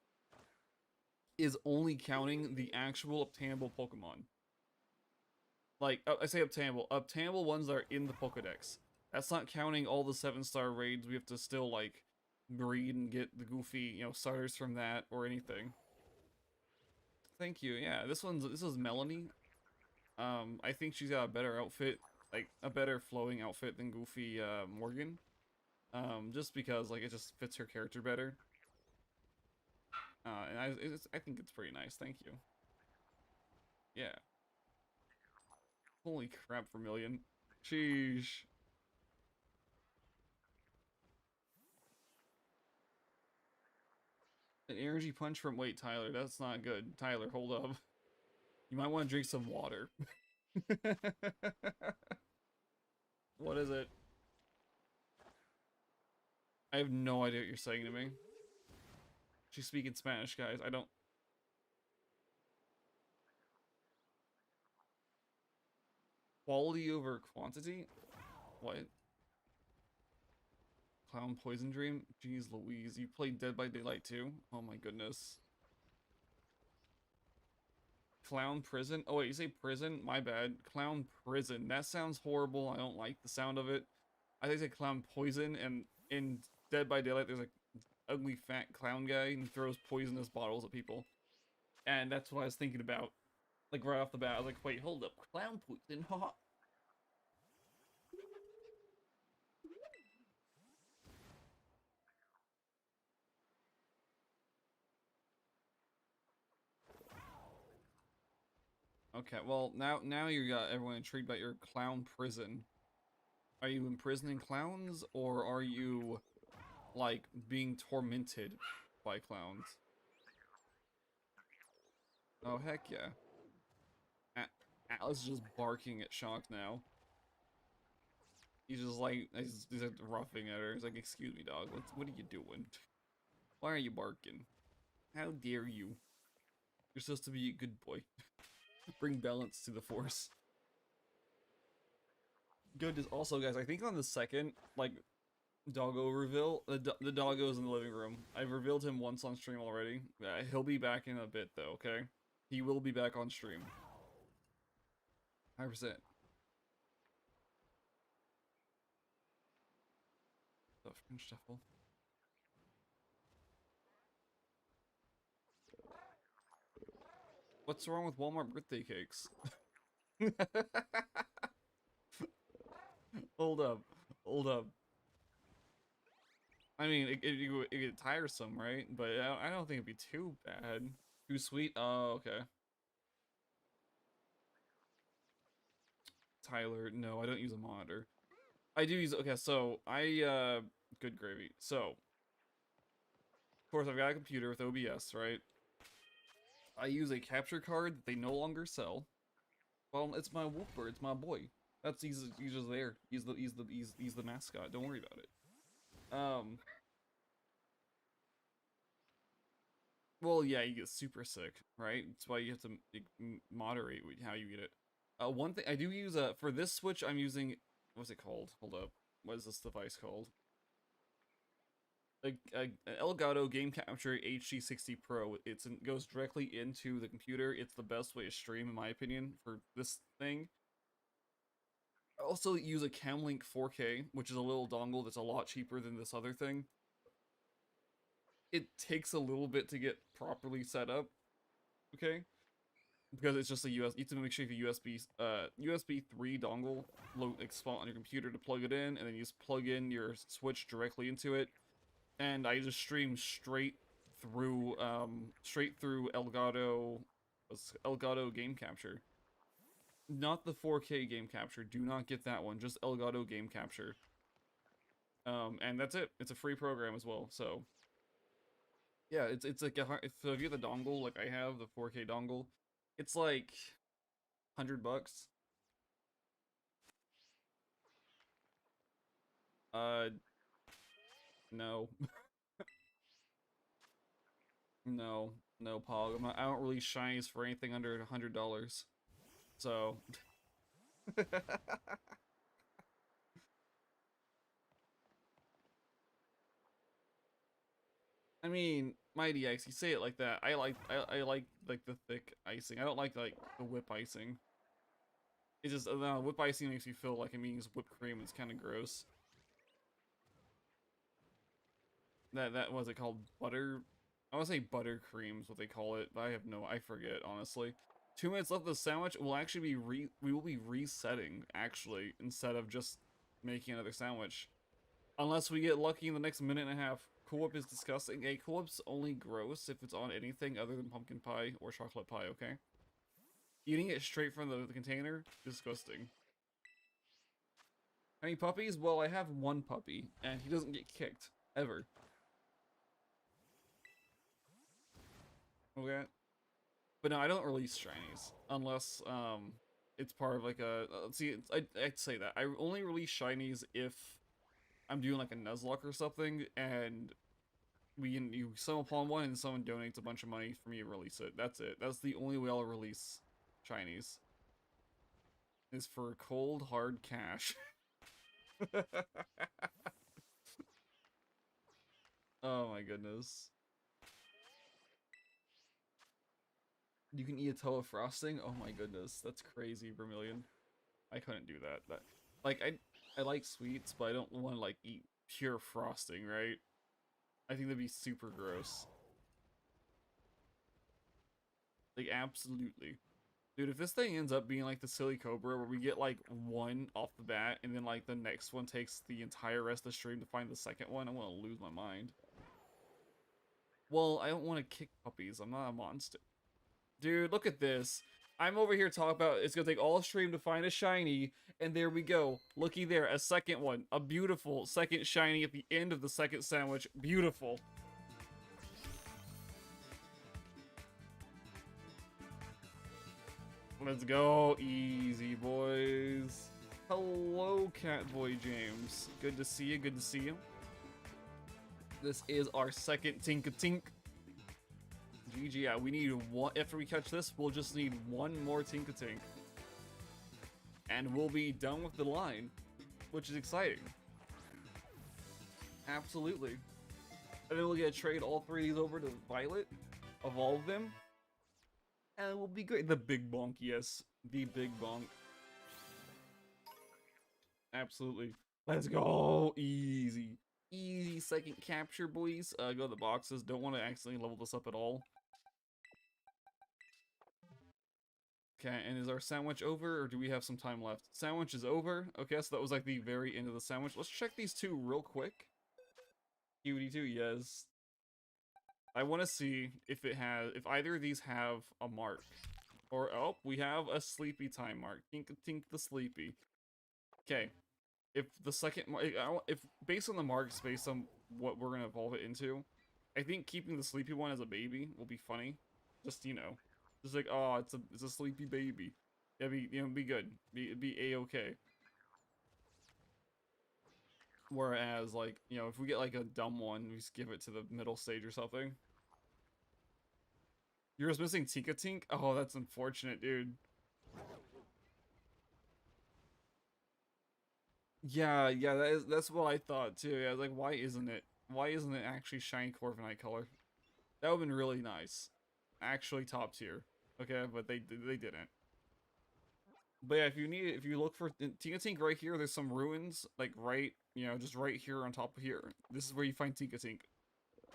is only counting the actual obtainable Pokemon. Like, I say obtainable. Obtainable ones that are in the Pokedex. That's not counting all the 7-star raids we have to still, like, breed and get the goofy, you know, starters from that or anything. Thank you. Yeah, this is Melanie. I think she's got a better outfit, like a better flowing outfit than Goofy Morgan. Just because like it just fits her character better. And I think it's pretty nice. Thank you. Yeah. Holy crap, Vermilion. Sheesh. An energy punch from... Wait, Tyler, that's not good. Tyler, hold up. You might want to drink some water. What is it? I have no idea what you're saying to me. She's speaking Spanish, guys. I don't... Quality over quantity? What? Clown Poison Dream? Jeez Louise, you played Dead by Daylight too? Oh my goodness. Clown Prison? Oh wait, you say prison? My bad. Clown Prison. That sounds horrible. I don't like the sound of it. I think it's Clown Poison, and in Dead by Daylight there's a ugly fat clown guy and he throws poisonous bottles at people. And that's what I was thinking about. Like right off the bat, I was like, wait, hold up. Clown Poison? Haha. Okay, well, now you got everyone intrigued about your clown prison. Are you imprisoning clowns, or are you, like, being tormented by clowns? Oh, heck yeah. Atlas is just barking at Shock now. He's just like, he's like roughing at her. He's like, excuse me, dog, what are you doing? Why are you barking? How dare you? You're supposed to be a good boy. Bring balance to the force. Good is also, guys, I think on the second, like, doggo reveal, the doggo's in the living room. I've revealed him once on stream already. He'll be back in a bit, though, okay? He will be back on stream. 100%. Shuffle. What's wrong with Walmart birthday cakes? Hold up. Hold up. I mean, it get tiresome, right? But I don't think it'd be too bad. Too sweet? Oh, okay. Tyler, no, I don't use a monitor. I do use... Okay, so, good gravy. So, of course, I've got a computer with OBS, right? I use a capture card that they no longer sell. Well, it's my Whooper, it's my boy. He's just there. He's the mascot. Don't worry about it. Well, yeah, you get super sick, right? That's why you have to moderate how you get it. One thing I do use for this Switch, I'm using, what's it called? Hold up, what is this device called? An Elgato Game Capture HD60 Pro. It goes directly into the computer. It's the best way to stream, in my opinion, for this thing. I also use a Camlink 4K, which is a little dongle that's a lot cheaper than this other thing. It takes a little bit to get properly set up, okay? Because it's just a you have to make sure you have a USB 3 dongle spawn on your computer to plug it in, and then you just plug in your Switch directly into it. And I just stream straight through Elgato Game Capture. Not the 4K Game Capture. Do not get that one. Just Elgato Game Capture. And that's it. It's a free program as well. So yeah, it's like so if you have the dongle, like I have the 4K dongle, it's like $100. No. No, Pog. I don't release shinies for anything under $100. So. I mean, Mighty X, you say it like that. I like the thick icing. I don't like the whip icing. It's just whip icing makes me feel like it means whipped cream. It's kind of gross. That was it called butter. I want to say buttercream is what they call it, but I forget honestly. 2 minutes left of the sandwich. Will actually be we will be resetting actually instead of just making another sandwich, unless we get lucky in the next minute and a half. Cool Whip is disgusting. Hey, Cool Whip's only gross if it's on anything other than pumpkin pie or chocolate pie. Okay, eating it straight from the container, disgusting. Any puppies? Well, I have one puppy, and he doesn't get kicked ever. Okay. But no, I don't release shinies unless it's part of like a see. I'd say that I only release shinies if I'm doing like a Nuzlocke or something, and you stumble upon one and someone donates a bunch of money for me to release it. That's it. That's the only way I'll release shinies. Is for cold hard cash. Oh my goodness. You can eat a toe of frosting? Oh my goodness, that's crazy, Vermilion. I couldn't do that. Like I like sweets, but I don't want to like eat pure frosting, right? I think that'd be super gross. Like absolutely. Dude, if this thing ends up being like the Silly Cobra where we get like one off the bat and then like the next one takes the entire rest of the stream to find the second one, I'm gonna lose my mind. Well, I don't want to kick puppies. I'm not a monster. Dude, look at this. I'm over here talking about it's gonna take all stream to find a shiny, and there we go. Looky there, a second one. A beautiful second shiny at the end of the second sandwich. Beautiful. Let's go. Easy, boys. Hello, Catboy James. Good to see you, good to see you. This is our second Tinkatink. GG, yeah, we need one. After we catch this, we'll just need one more Tinkatink. And we'll be done with the line, which is exciting. Absolutely. And then we'll get to trade all three of these over to Violet, evolve them, and we'll be great. The big bonk, yes. The big bonk. Absolutely. Let's go. Easy. Easy second capture, boys. Go to the boxes. Don't want to accidentally level this up at all. Okay, and is our sandwich over, or do we have some time left? Sandwich is over. Okay, so that was like the very end of the sandwich. Let's check these two real quick. QD2, yes. I want to see if either of these have a mark. Or, oh, we have a sleepy time mark. Tinkatink the sleepy. Okay. If the second, if based on the marks, based on what we're gonna evolve it into, I think keeping the sleepy one as a baby will be funny. Just, you know, just like, oh, it's a sleepy baby. Yeah, be good. Be a-okay. Whereas, like, you know, if we get like a dumb one, we just give it to the middle stage or something. You're just missing Tinkatink? Oh, that's unfortunate, dude. Yeah, that's what I thought too. Yeah, I was like, why isn't it? Why isn't it actually shiny Corviknight color? That would've been really nice. Actually top tier. Okay, but they didn't. But yeah, if you look for Tinkatink right here, there's some ruins, like right, you know, just right here on top of here. This is where you find Tinkatink.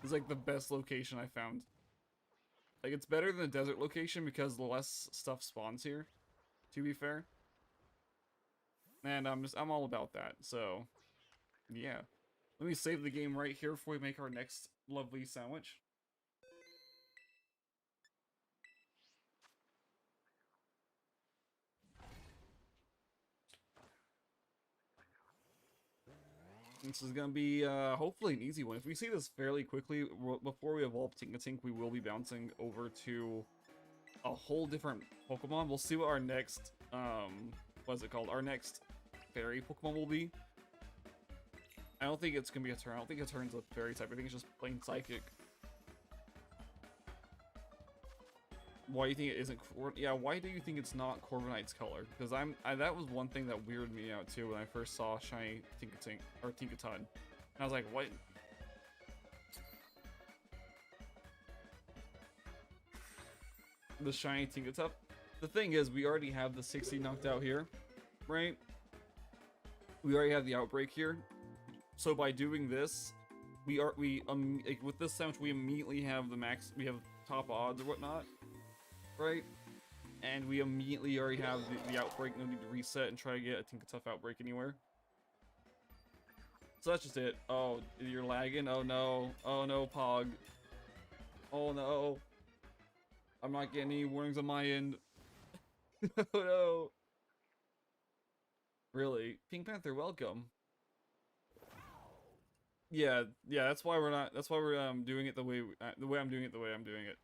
It's like the best location I found. Like, it's better than the desert location because less stuff spawns here, to be fair. And I'm all about that, so yeah. Let me save the game right here before we make our next lovely sandwich. This is gonna be hopefully an easy one. If we see this fairly quickly before we evolve Tinkatink, we will be bouncing over to a whole different Pokemon. We'll see what our next what is it called? Our next fairy Pokemon will be. I don't think it's gonna be a turn. I don't think a turn's a fairy type. I think it's just plain psychic. Why do you think it isn't? Yeah, why do you think it's not Corviknight's color? Because that was one thing that weirded me out too when I first saw shiny Tinkatink or Tinkaton, and I was like, what? The shiny Tinkatup. The thing is, we already have the 60 knocked out here, right? We already have the outbreak here, so by doing this, like, with this sandwich we immediately have the max. We have top odds or whatnot. Right? And we immediately already have the outbreak, no need to reset and try to get a Tinkatup outbreak anywhere. So that's just it. Oh, you're lagging? Oh no. Oh no, Pog. Oh no. I'm not getting any warnings on my end. Oh no. Really? Pink Panther, welcome. Yeah, that's why we're not, that's why we're doing it the way I'm doing it the way I'm doing it.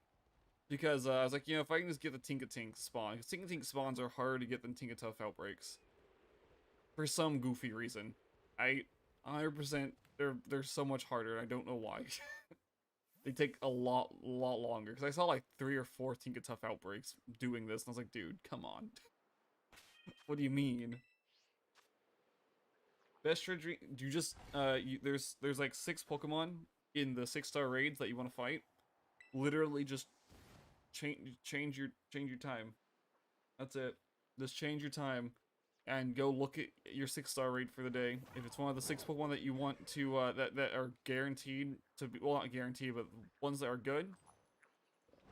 Because I was like, you know, if I can just get the Tinkatink spawn, because Tinkatink spawns are harder to get than Tinkatuff outbreaks. For some goofy reason. 100%, they're so much harder, and I don't know why. They take a lot longer, because I saw like 3 or 4 Tinkatuff outbreaks doing this, and I was like, dude, come on. What do you mean? Best strategy, do you just, there's like 6 Pokemon in the 6-star raids that you want to fight. Literally just change your time. That's it. Just change your time and go look at your 6-star raid for the day. If it's one of the 6 Pokemon that you want to that are guaranteed to be, well, not guaranteed, but ones that are good,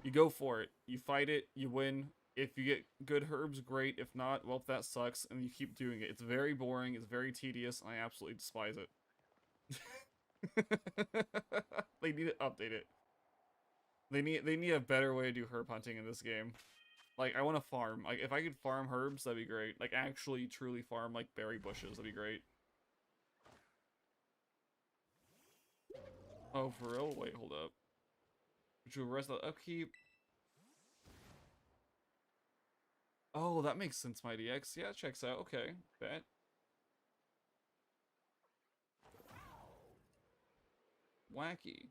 you go for it. You fight it, you win. If you get good herbs, great. If not, well, that sucks, and you keep doing it. It's very boring, it's very tedious, and I absolutely despise it. They need to update it. They need a better way to do herb hunting in this game. Like, I want to farm. Like, if I could farm herbs, that'd be great. Like, actually, truly farm, like, berry bushes. That'd be great. Oh, for real? Wait, hold up. Which will rest the upkeep. Oh, that makes sense, my DX. Yeah, checks out. Okay, bet. Wacky.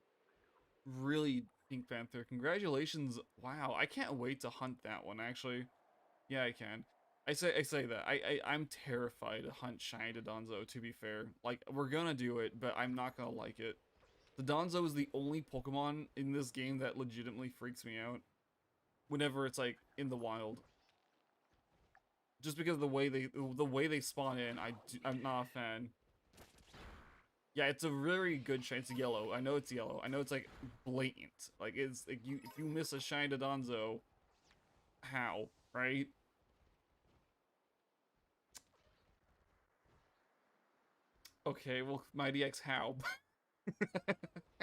Really, Pink Panther. Congratulations. Wow, I can't wait to hunt that one, actually. Yeah, I can. I say that. I'm terrified to hunt Shiny Donzo, to be fair. Like, we're gonna do it, but I'm not gonna like it. The Donzo is the only Pokemon in this game that legitimately freaks me out. Whenever it's, like, in the wild. Just because the way they spawn in, I'm not a fan. Yeah, it's a very good shiny. It's yellow. I know it's yellow. I know it's, like, blatant. Like, it's, like, if you miss a Shiny Donzo, how? Right? Okay, well, Mighty X, how?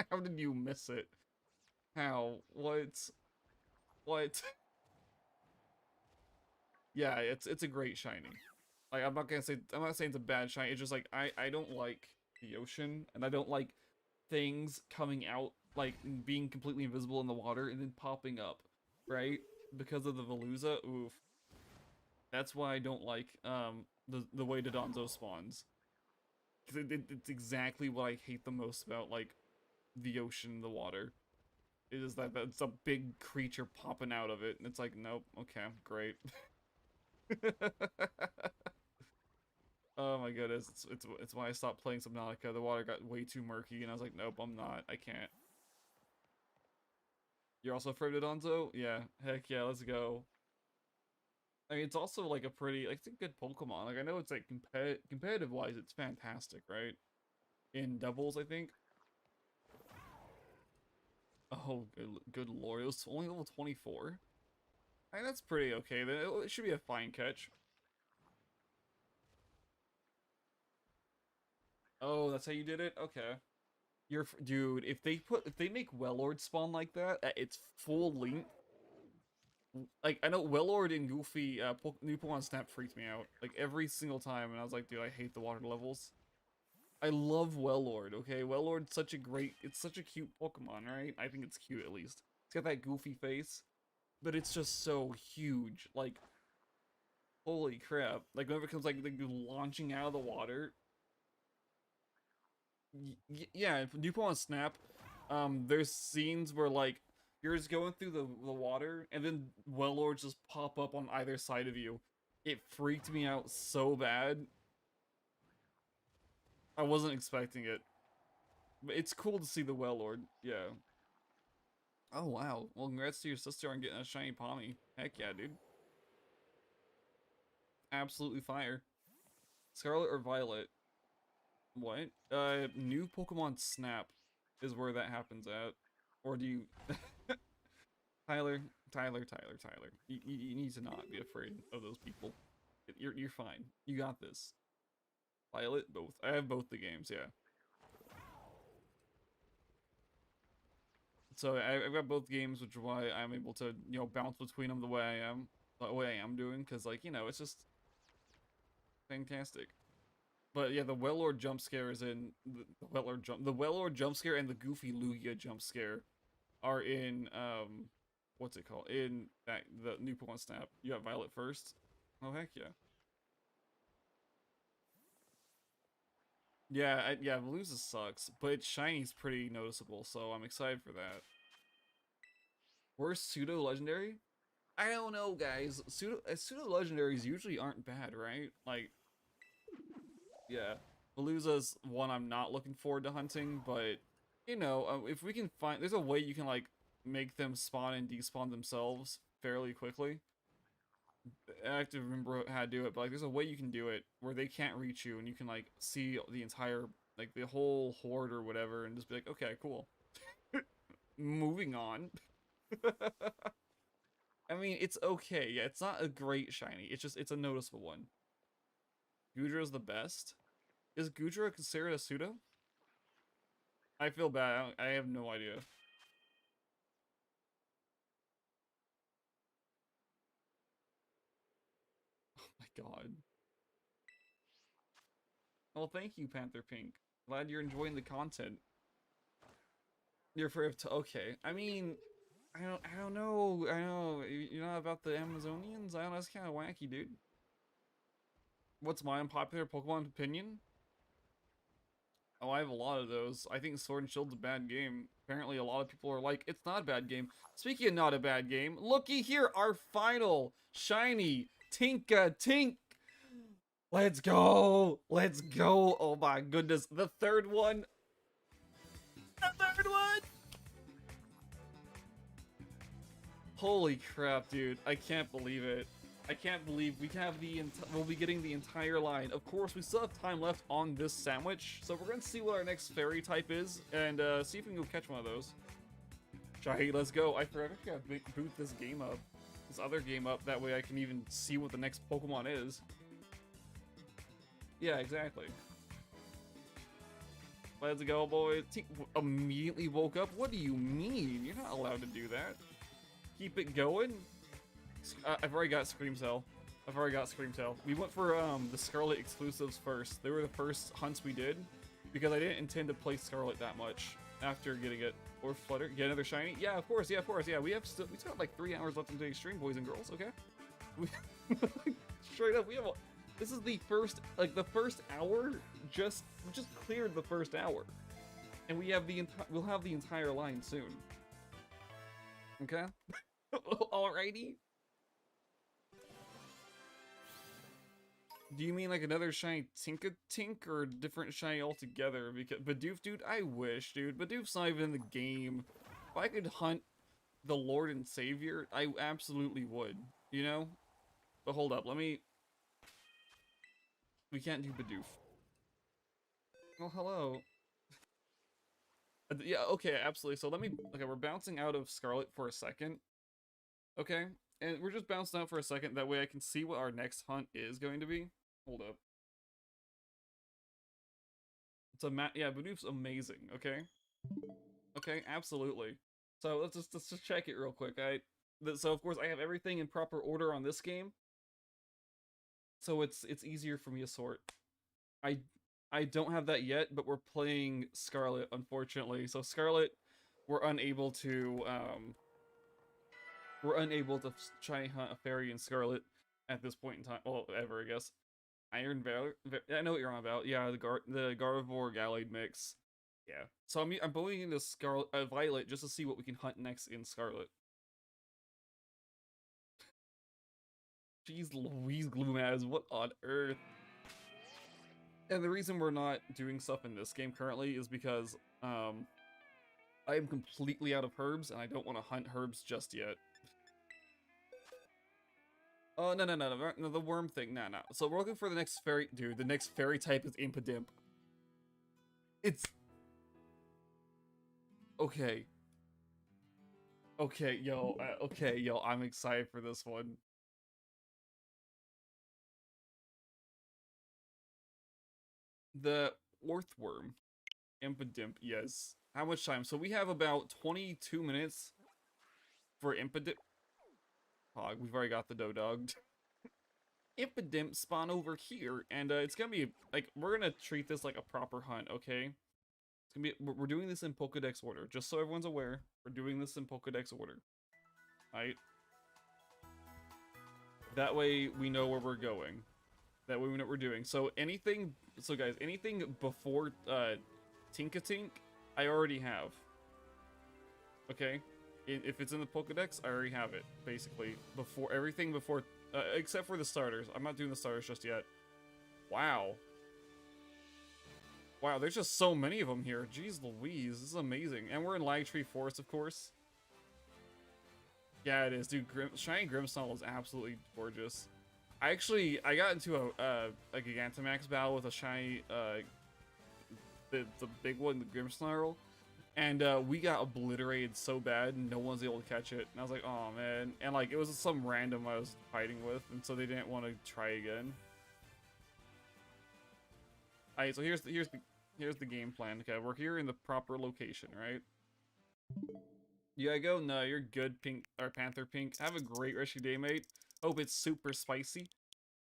How did you miss it? How? What? What? Yeah, it's a great shiny. Like, I'm not saying it's a bad shiny. It's just like I don't like the ocean, and I don't like things coming out, like being completely invisible in the water and then popping up, right? Because of the Veluza. Oof. That's why I don't like the way Dodonzo spawns. Because it's exactly what I hate the most about, like, the ocean, the water. It is that it's a big creature popping out of it, and it's like, nope, okay, great. Oh my goodness, it's why I stopped playing Subnautica. The water got way too murky, and I was like, nope, I'm not. I can't. You're also afraid of Donzo? Yeah, heck yeah, let's go. I mean, it's also like a pretty, like, it's a good Pokemon. Like, I know it's like competitive wise, it's fantastic, right? In doubles, I think. Oh, good lord, it was only level 24. I mean, that's pretty okay. Then it should be a fine catch. Oh, that's how you did it? Okay. Dude, if they make Wellord spawn like that at its full length, like, I know Wellord and Goofy new Pokemon Snap freaked me out like every single time, and I was like, dude, I hate the water levels. I love Wellord, okay? Wellord's it's such a cute Pokemon, right? I think it's cute, at least. It's got that goofy face, but it's just so huge. Like, holy crap. Like, whenever it comes, like launching out of the water. Yeah, if new Pokemon Snap, there's scenes where, like, you're just going through the water, and then Wellords just pop up on either side of you. It freaked me out so bad. I wasn't expecting it. But it's cool to see the Wellord, yeah. Oh, wow. Well, congrats to your sister on getting a shiny Palmy. Heck yeah, dude. Absolutely fire. Scarlet or Violet? What? New Pokemon Snap is where that happens at. Or do you... Tyler. You need to not be afraid of those people. You're fine. You got this. Violet, both. I have both the games, yeah. So I've got both games, which is why I'm able to, you know, bounce between them the way I am doing, because, like, you know, it's just fantastic. But yeah, the Wellord jump scare is in the Wellord jump scare and the Goofy Lugia jump scare are in what's it called? In the new Pokemon Snap, you got Violet first. Oh heck yeah. Yeah, Veluza sucks, but its shiny's pretty noticeable, so I'm excited for that. Worst pseudo legendary? I don't know, guys. Pseudo legendaries usually aren't bad, right? Like, yeah, Veluza's one I'm not looking forward to hunting, but you know, if we can find, there's a way you can like make them spawn and despawn themselves fairly quickly. I have to remember how to do it, but like, there's a way you can do it where they can't reach you, and you can like see the entire, like the whole horde or whatever, and just be like, okay, cool. Moving on. I mean, it's okay. Yeah, it's not a great shiny. It's a noticeable one. Gudra's the best. Is Gudra considered a pseudo? I feel bad. I have no idea. Oh my god. Well, thank you, Panther Pink. Glad you're enjoying the content. You're for okay. I mean, I don't know. I know you're not about the Amazonians. I don't know. That's kind of wacky, dude. What's my unpopular Pokemon opinion? Oh, I have a lot of those. I think Sword and Shield's a bad game. Apparently, a lot of people are like, it's not a bad game. Speaking of not a bad game, looky here, our final shiny Tinkatink. Let's go. Let's go. Oh my goodness. The third one. The third one. Holy crap, dude. I can't believe it. I can't believe we have we'll be getting the entire line. Of course, we still have time left on this sandwich, so we're gonna see what our next fairy type is, and see if we can go catch one of those. Shai, let's go. I forgot to boot this game up, this other game up, that way I can even see what the next Pokemon is. Yeah, exactly. Let's go, boys. Immediately woke up? What do you mean? You're not allowed to do that. Keep it going? I've already got Scream Cell. We went for the Scarlet exclusives first. They were the first hunts we did, because I didn't intend to play Scarlet that much after getting it. Or Flutter, get another shiny. Yeah, of course. Yeah, we still got like 3 hours left in today's stream, boys and girls. Okay. Straight up, we have. This is the first, like the first hour. We just cleared the first hour, and we have we'll have the entire line soon. Okay. Alrighty. Do you mean like another shiny Tinkatink or a different shiny altogether? Because Bidoof, dude, I wish, dude. Bidoof's not even in the game. If I could hunt the Lord and Savior, I absolutely would, you know? But hold up, we can't do Bidoof. Oh, hello. Yeah, okay, absolutely. So okay, we're bouncing out of Scarlet for a second. Okay? And we're just bouncing out for a second, that way I can see what our next hunt is going to be. Hold up. It's yeah, Bidoof's amazing, okay? Okay, absolutely. So let's just check it real quick. So of course I have everything in proper order on this game. So it's easier for me to sort. I don't have that yet, but we're playing Scarlet, unfortunately. So Scarlet, we're unable to try and hunt a fairy in Scarlet at this point in time. Well, ever, I guess. Iron Valor. I know what you're on about. Yeah, the Gardevoir Gallade mix. Yeah. So I'm going into Violet just to see what we can hunt next in Scarlet. Jeez Louise, Gloomaz, what on earth? And the reason we're not doing stuff in this game currently is because I am completely out of herbs, and I don't want to hunt herbs just yet. Oh, no, the worm thing, no. So we're looking for the next fairy, dude, the next fairy type is Impidimp. It's... Okay. Okay, yo, I'm excited for this one. The Orthworm. Impidimp, yes. How much time? So we have about 22 minutes for Impidimp. Oh, we've already got the Dodog. Impidimp spawn over here, and it's gonna be like, we're gonna treat this like a proper hunt, okay? It's gonna be, we're doing this in Pokedex order, just so everyone's aware. We're doing this in Pokedex order. right? That way we know where we're going. That way we know what we're doing. So anything, so guys, anything before Tinkatink, I already have. Okay? If it's in the Pokedex, I already have it, basically. Before, everything before, except for the starters. I'm not doing the starters just yet. Wow. Wow, there's just so many of them here. Jeez Louise, this is amazing. And we're in Lagtree Forest, of course. Yeah, it is, dude. Shiny Grimmsnarl is absolutely gorgeous. I got into a Gigantamax battle with a shiny, the big one, the Grimmsnarl, and we got obliterated so bad, no one's able to catch it. And I was like, oh man, and like it was some random I was fighting with, and so they didn't want to try again. Alright, so here's the game plan. Okay, we're here in the proper location, right? You gotta go? No, you're good, Pink or Panther Pink. Have a great rest of your day, mate. Hope it's super spicy.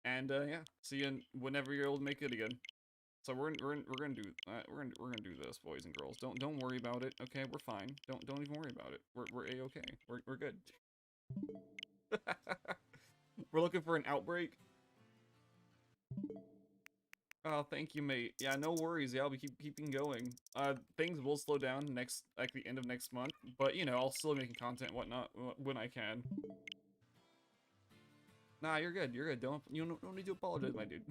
And yeah, see you whenever you're able to make it again. So we're gonna do this, boys and girls. Don't worry about it. Okay, we're fine. Don't even worry about it. We're a-okay. We're good. We're looking for an outbreak. Oh, thank you, mate. Yeah, no worries. Yeah, I'll be keeping going. Things will slow down like the end of next month, but you know, I'll still be making content and whatnot when I can. Nah, you're good. You're good. You don't need to apologize, my dude.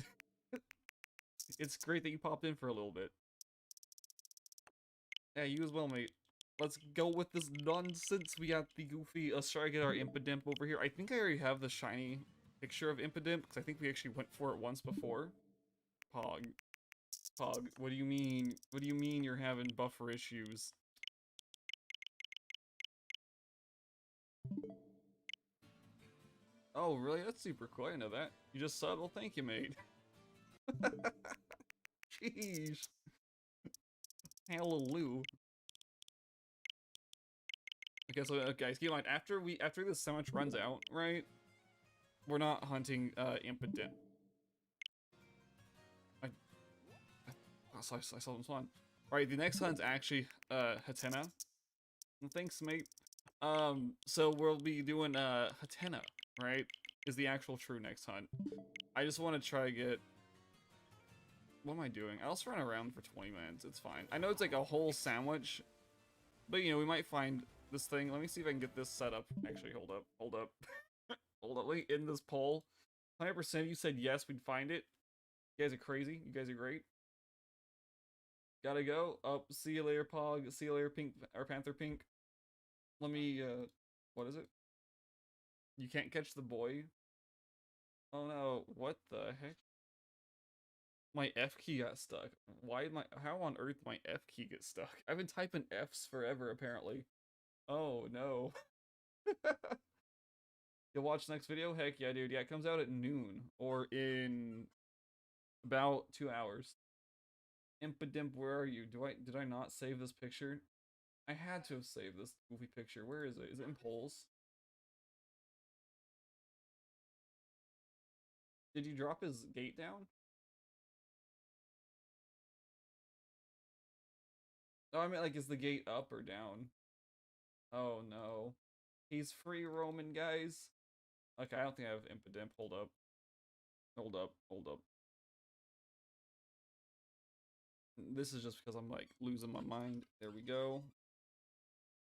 It's great that you popped in for a little bit. Yeah, you as well, mate. Let's go with this nonsense. We got the Goofy. Let's try to get our Impidimp over here. I think I already have the shiny picture of Impidimp, because I think we actually went for it once before. Pog. Pog, what do you mean? What do you mean you're having buffer issues? Oh, really? That's super cool. I know that. You just subbed? Well, thank you, mate. Jeez. Hallelujah. Okay, so guys, keep in mind, after this sandwich runs out, right? We're not hunting Impidimp. I saw them spawn. Alright, the next hunt's actually Hatena. Thanks, mate. So we'll be doing Hatena, right? Is the actual true next hunt. I just want to try to get... What am I doing? I'll just run around for 20 minutes. It's fine. I know it's like a whole sandwich, but you know, we might find this thing. Let me see if I can get this set up. Actually, hold up. Hold up. Hold up. Let me end this poll. 100% of you said yes, we'd find it. You guys are crazy. You guys are great. Gotta go. Up. See you later, Pog. See you later, Pink or Panther Pink. Let me. What is it? You can't catch the boy. Oh no! What the heck? My F key got stuck. Why my? How on earth my F key get stuck? I've been typing Fs forever, apparently. Oh no. You'll watch the next video? Heck yeah, dude. Yeah, it comes out at noon or in about 2 hours. Impidimp, where are you? Did I not save this picture? I had to have saved this goofy picture. Where is it? Is it in polls? Did you drop his gate down? Oh, I mean, like, is the gate up or down? Oh no. He's free roaming, guys. Okay, I don't think I have Impidimp. Hold up. Hold up. Hold up. This is just because I'm, like, losing my mind. There we go.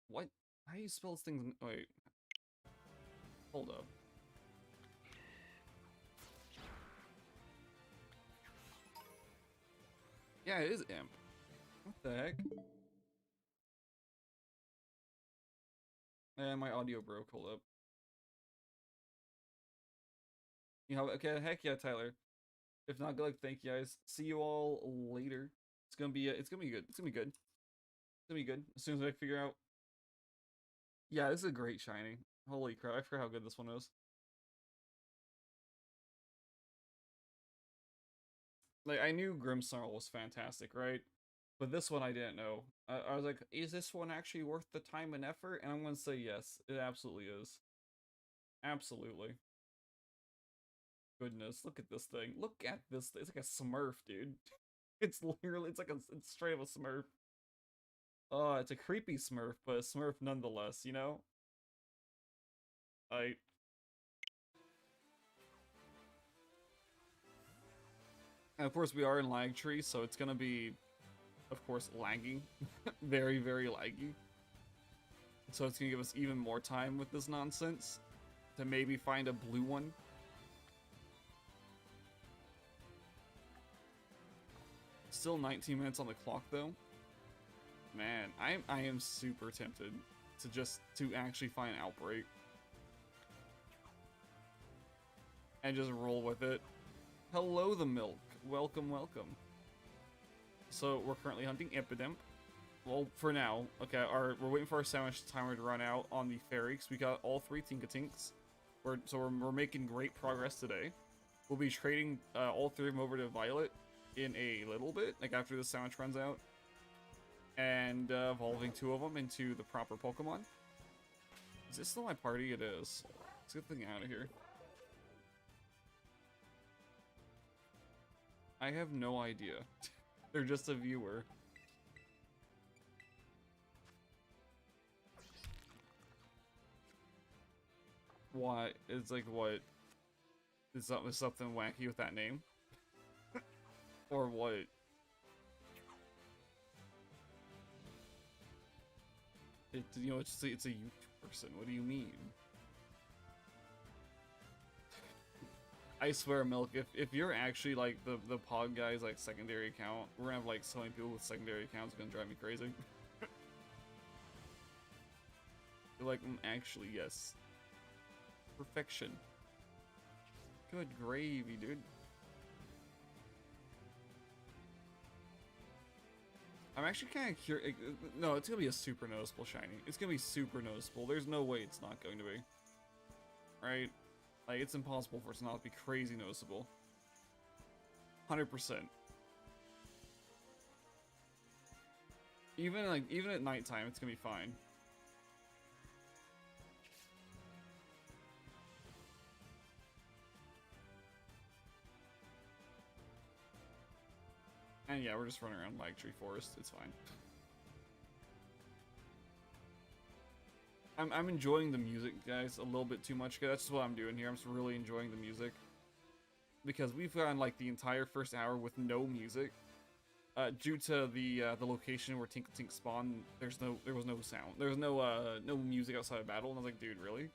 What? How do you spell this thing? Wait. Hold up. Yeah, it is Imp. What the heck? And my audio broke. Hold up. You know, okay, heck yeah, Tyler. If not, good luck. Thank you guys. See you all later. It's gonna be good. It's gonna be good. It's gonna be good. As soon as I figure out. Yeah, this is a great shiny. Holy crap! I forgot how good this one is. Like, I knew Grimmsnarl was fantastic, right? But this one I didn't know. I was like, is this one actually worth the time and effort? And I'm gonna say yes, it absolutely is. Absolutely. Goodness, look at this thing. Look at this thing. It's like a Smurf, dude. It's literally, it's straight up a Smurf. Oh, it's a creepy Smurf, but a Smurf nonetheless, you know? I... And of course, we are in lag tree, so it's gonna be, of course, laggy. Very, very laggy. So it's gonna give us even more time with this nonsense to maybe find a blue one. Still 19 minutes on the clock, though. Man, I am super tempted to actually find Outbreak and just roll with it. Hello, the milk. Welcome, welcome. So we're currently hunting Impidimp. Well, for now. Okay, we're waiting for our sandwich timer to run out on the ferry because we got all 3 Tinkatinks. So we're making great progress today. We'll be trading all 3 of them over to Violet in a little bit, like after the sandwich runs out. And evolving 2 of them into the proper Pokemon. Is this still my party? It is. Let's get the thing out of here. I have no idea. They're just a viewer. What? It's like what? Is something wacky with that name? Or what? You know, it's a YouTube person. What do you mean? I swear, Milk, if you're actually like the pod guy's like secondary account, we're gonna have like so many people with secondary accounts. It's gonna drive me crazy. You're like, actually, yes. Perfection. Good gravy, dude. I'm actually kind of curious. No, it's gonna be a super noticeable shiny. It's gonna be super noticeable. There's no way it's not going to be. Right? Like, it's impossible for it to not be crazy noticeable. 100%. Even at nighttime, it's gonna be fine. And yeah, we're just running around Lag Tree Forest. It's fine. I'm enjoying the music, guys, a little bit too much. That's just what I'm doing here. I'm just really enjoying the music. Because we've gone like the entire first hour with no music. Due to the location where Tinkatink spawned, there was no sound. There was no music outside of battle, and I was like, dude, really?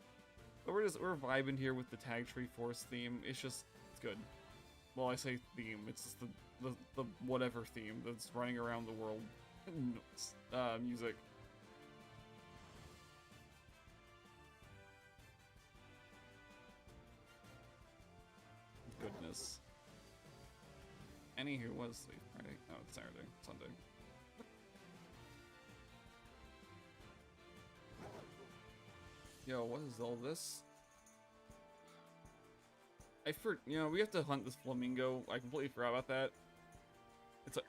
But we're vibing here with the Tag Tree Forest theme. It's good. Well, I say theme, it's just the whatever theme that's running around the world. Music. Goodness. Anywho, what is it? Friday? No, it's Saturday. Sunday. Yo, what is all this? You know, we have to hunt this flamingo. I completely forgot about that. It's a...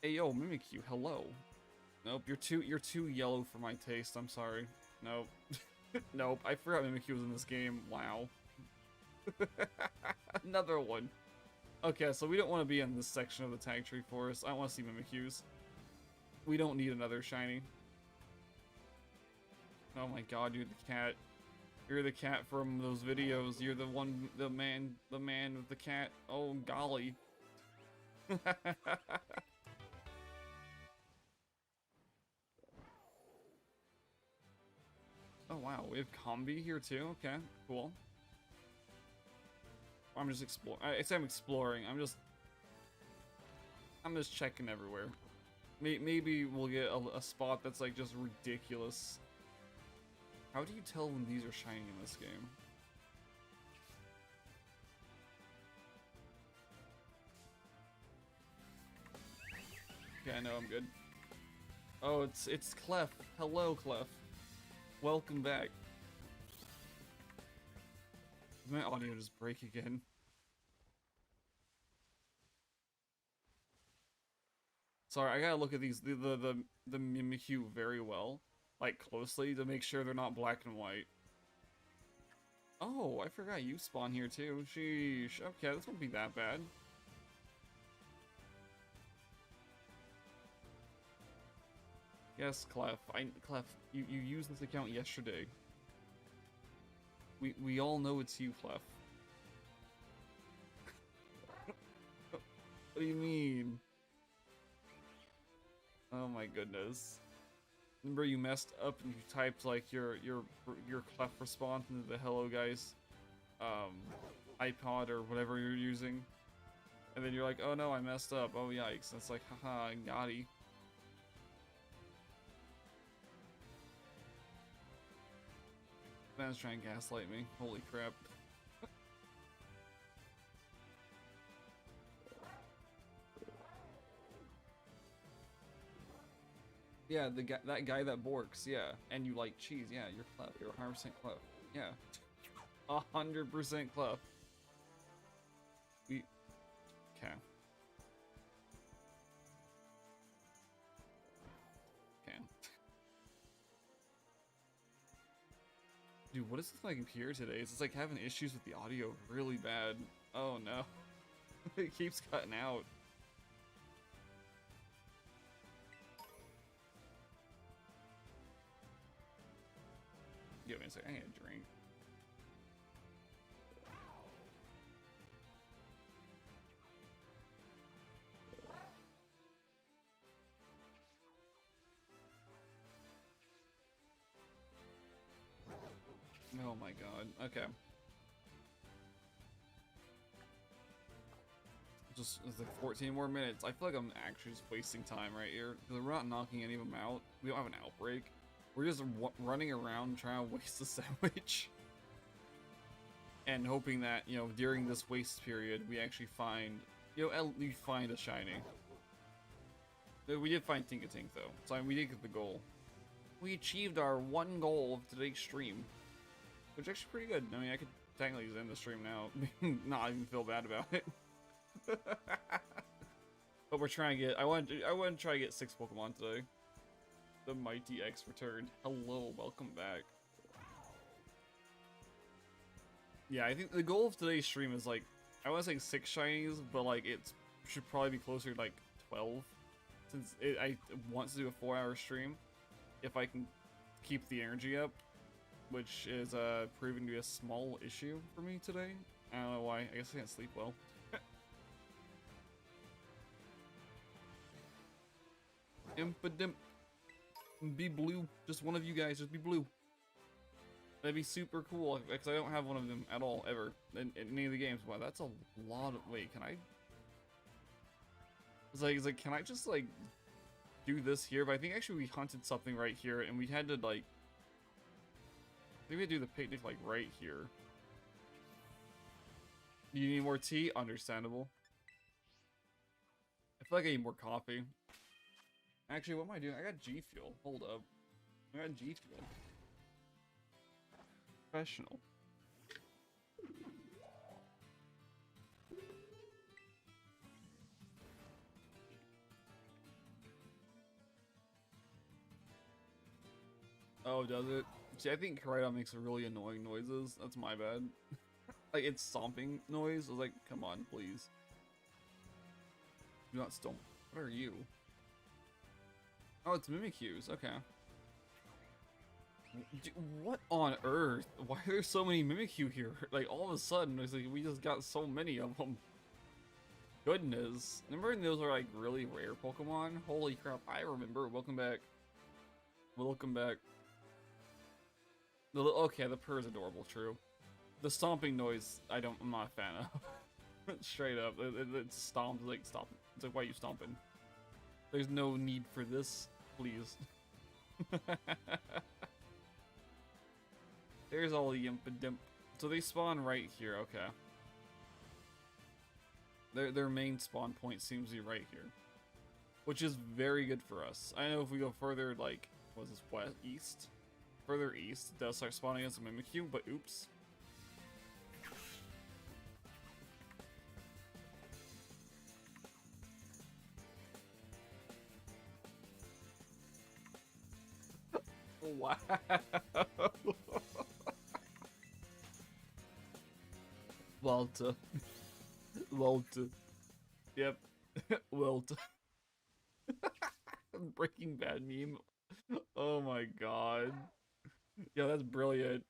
Hey, yo, Mimikyu, hello. Nope, you're too yellow for my taste. I'm sorry. Nope. Nope, I forgot Mimikyu was in this game. Wow. Another one. Okay, so we don't want to be in this section of the Tag Tree Forest. I don't want to see Mimikyus. We don't need another shiny. Oh my god, you're the cat. You're the cat from those videos. You're the man with the cat. Oh, golly. Oh wow, we have Combi here too. Okay, cool. I'm just exploring. I say I'm exploring. I'm just checking everywhere. Maybe we'll get a spot that's like just ridiculous. How do you tell when these are shiny in this game? Okay, I know I'm good. Oh, it's Clef. Hello, Clef. Welcome back. Did my audio just break again? Sorry, I gotta look at these the Mimikyu very well, like closely, to make sure they're not black and white. Oh, I forgot you spawn here too. Sheesh. Okay, this won't be that bad. Yes, Clef. Clef, you used this account yesterday. We all know it's you, Clef. What do you mean? Oh my goodness. Remember you messed up and you typed like your Clef response into the hello guys iPod or whatever you're using. And then you're like, oh no, I messed up. Oh yikes. And it's like, haha, naughty. Man's trying to gaslight me. Holy crap. Yeah, that guy that borks, yeah. And you like cheese, yeah, you're Clef. You're 100% Clef. Yeah. 100% Clef. We... Okay. Okay. Dude, what is this my computer today? It's like having issues with the audio really bad. Oh no. It keeps cutting out. Give me a second, I need a drink. Oh my god, okay. Just, it's like 14 more minutes. I feel like I'm actually just wasting time right here. Because we're not knocking any of them out. We don't have an outbreak. We're just running around trying to waste the sandwich. And hoping that, you know, during this waste period, we actually find, you know, at least find a shiny. We did find Tinkatink though. So I mean, we did get the goal. We achieved our one goal of today's stream. Which is actually pretty good. I mean, I could technically end the stream now. Not even feel bad about it. But we're trying to get, I want to try to get 6 Pokemon today. The Mighty X returned. Hello, welcome back. Yeah, I think the goal of today's stream is like, I want to say 6 shinies, but like it should probably be closer to like 12. Since I want to do a 4-hour stream. If I can keep the energy up. Which is proving to be a small issue for me today. I don't know why. I guess I can't sleep well. Impadimp. Be blue. Just one of you guys. Just be blue. That'd be super cool. Because I don't have one of them at all, ever. In any of the games. Wow, that's a lot of... Wait, can I... It's like, can I just, like... do this here? But I think actually we hunted something right here. And we had to, like... Maybe I do the picnic like right here. You need more tea? Understandable. I feel like I need more coffee. Actually, what am I doing? I got G Fuel. Hold up. I got G Fuel. Professional. Oh, does it? See, I think Koraidon makes really annoying noises. That's my bad. Like, it's stomping noise. I was like, come on, please. Do not stomp. What are you? Oh, it's Mimikyus. Okay. What on earth? Why are there so many Mimikyu here? Like, all of a sudden, it's like we just got so many of them. Goodness. Remember when those are, like, really rare Pokemon? Holy crap, I remember. Welcome back. Welcome back. Okay, the purr is adorable, true. The stomping noise, I'm not a fan of. Straight up, it stomps, like, stop. It's like, why are you stomping? There's no need for this, please. There's all the Impadimp. So they spawn right here, okay. Their main spawn point seems to be right here. Which is very good for us. I know if we go further, like, what is this, west, east? Further east, it does start spawning as a Mimikyu, but oops. Wow. Walter. Walter. Yep. Walter. Breaking Bad meme. Oh my god. Yeah, that's brilliant.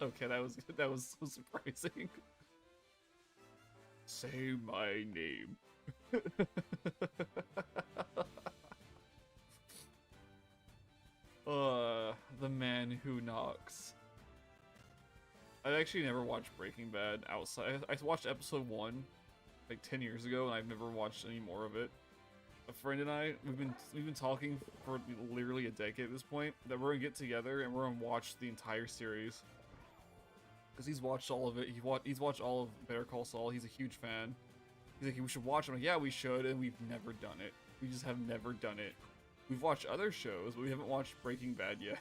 Okay, that was so surprising. Say my name. The man who knocks. I actually never watched Breaking Bad outside. I watched episode 1 like 10 years ago, and I've never watched any more of it. A friend and I, we've been talking for literally a decade at this point that we're gonna get together and we're gonna watch the entire series. Because he's watched all of it. He's watched all of Better Call Saul. He's a huge fan. He's like, we should watch it. I'm like, yeah, we should, and we've never done it. We just have never done it. We've watched other shows, but we haven't watched Breaking Bad yet.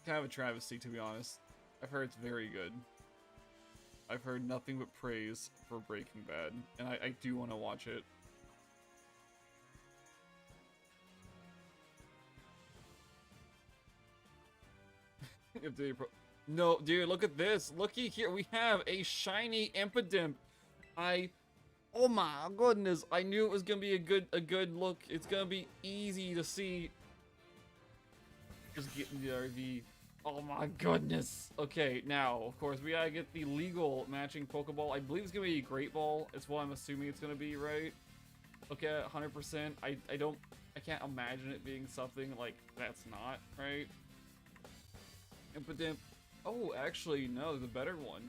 Kind of a travesty, to be honest. I've heard it's very good. I've heard nothing but praise for Breaking Bad, and I do want to watch it. No, dude, look at this. Looky here, we have a shiny Impidimp. Oh my goodness, I knew it was gonna be a good look. It's gonna be easy to see. Just getting the RV. Oh my goodness. Okay, now, of course, we gotta get the legal matching Pokeball. I believe it's gonna be a Great Ball. It's what I'm assuming it's gonna be, right? Okay, 100%. I can't imagine it being something like that's not, right? Impidimp. Oh, actually, no, the better one.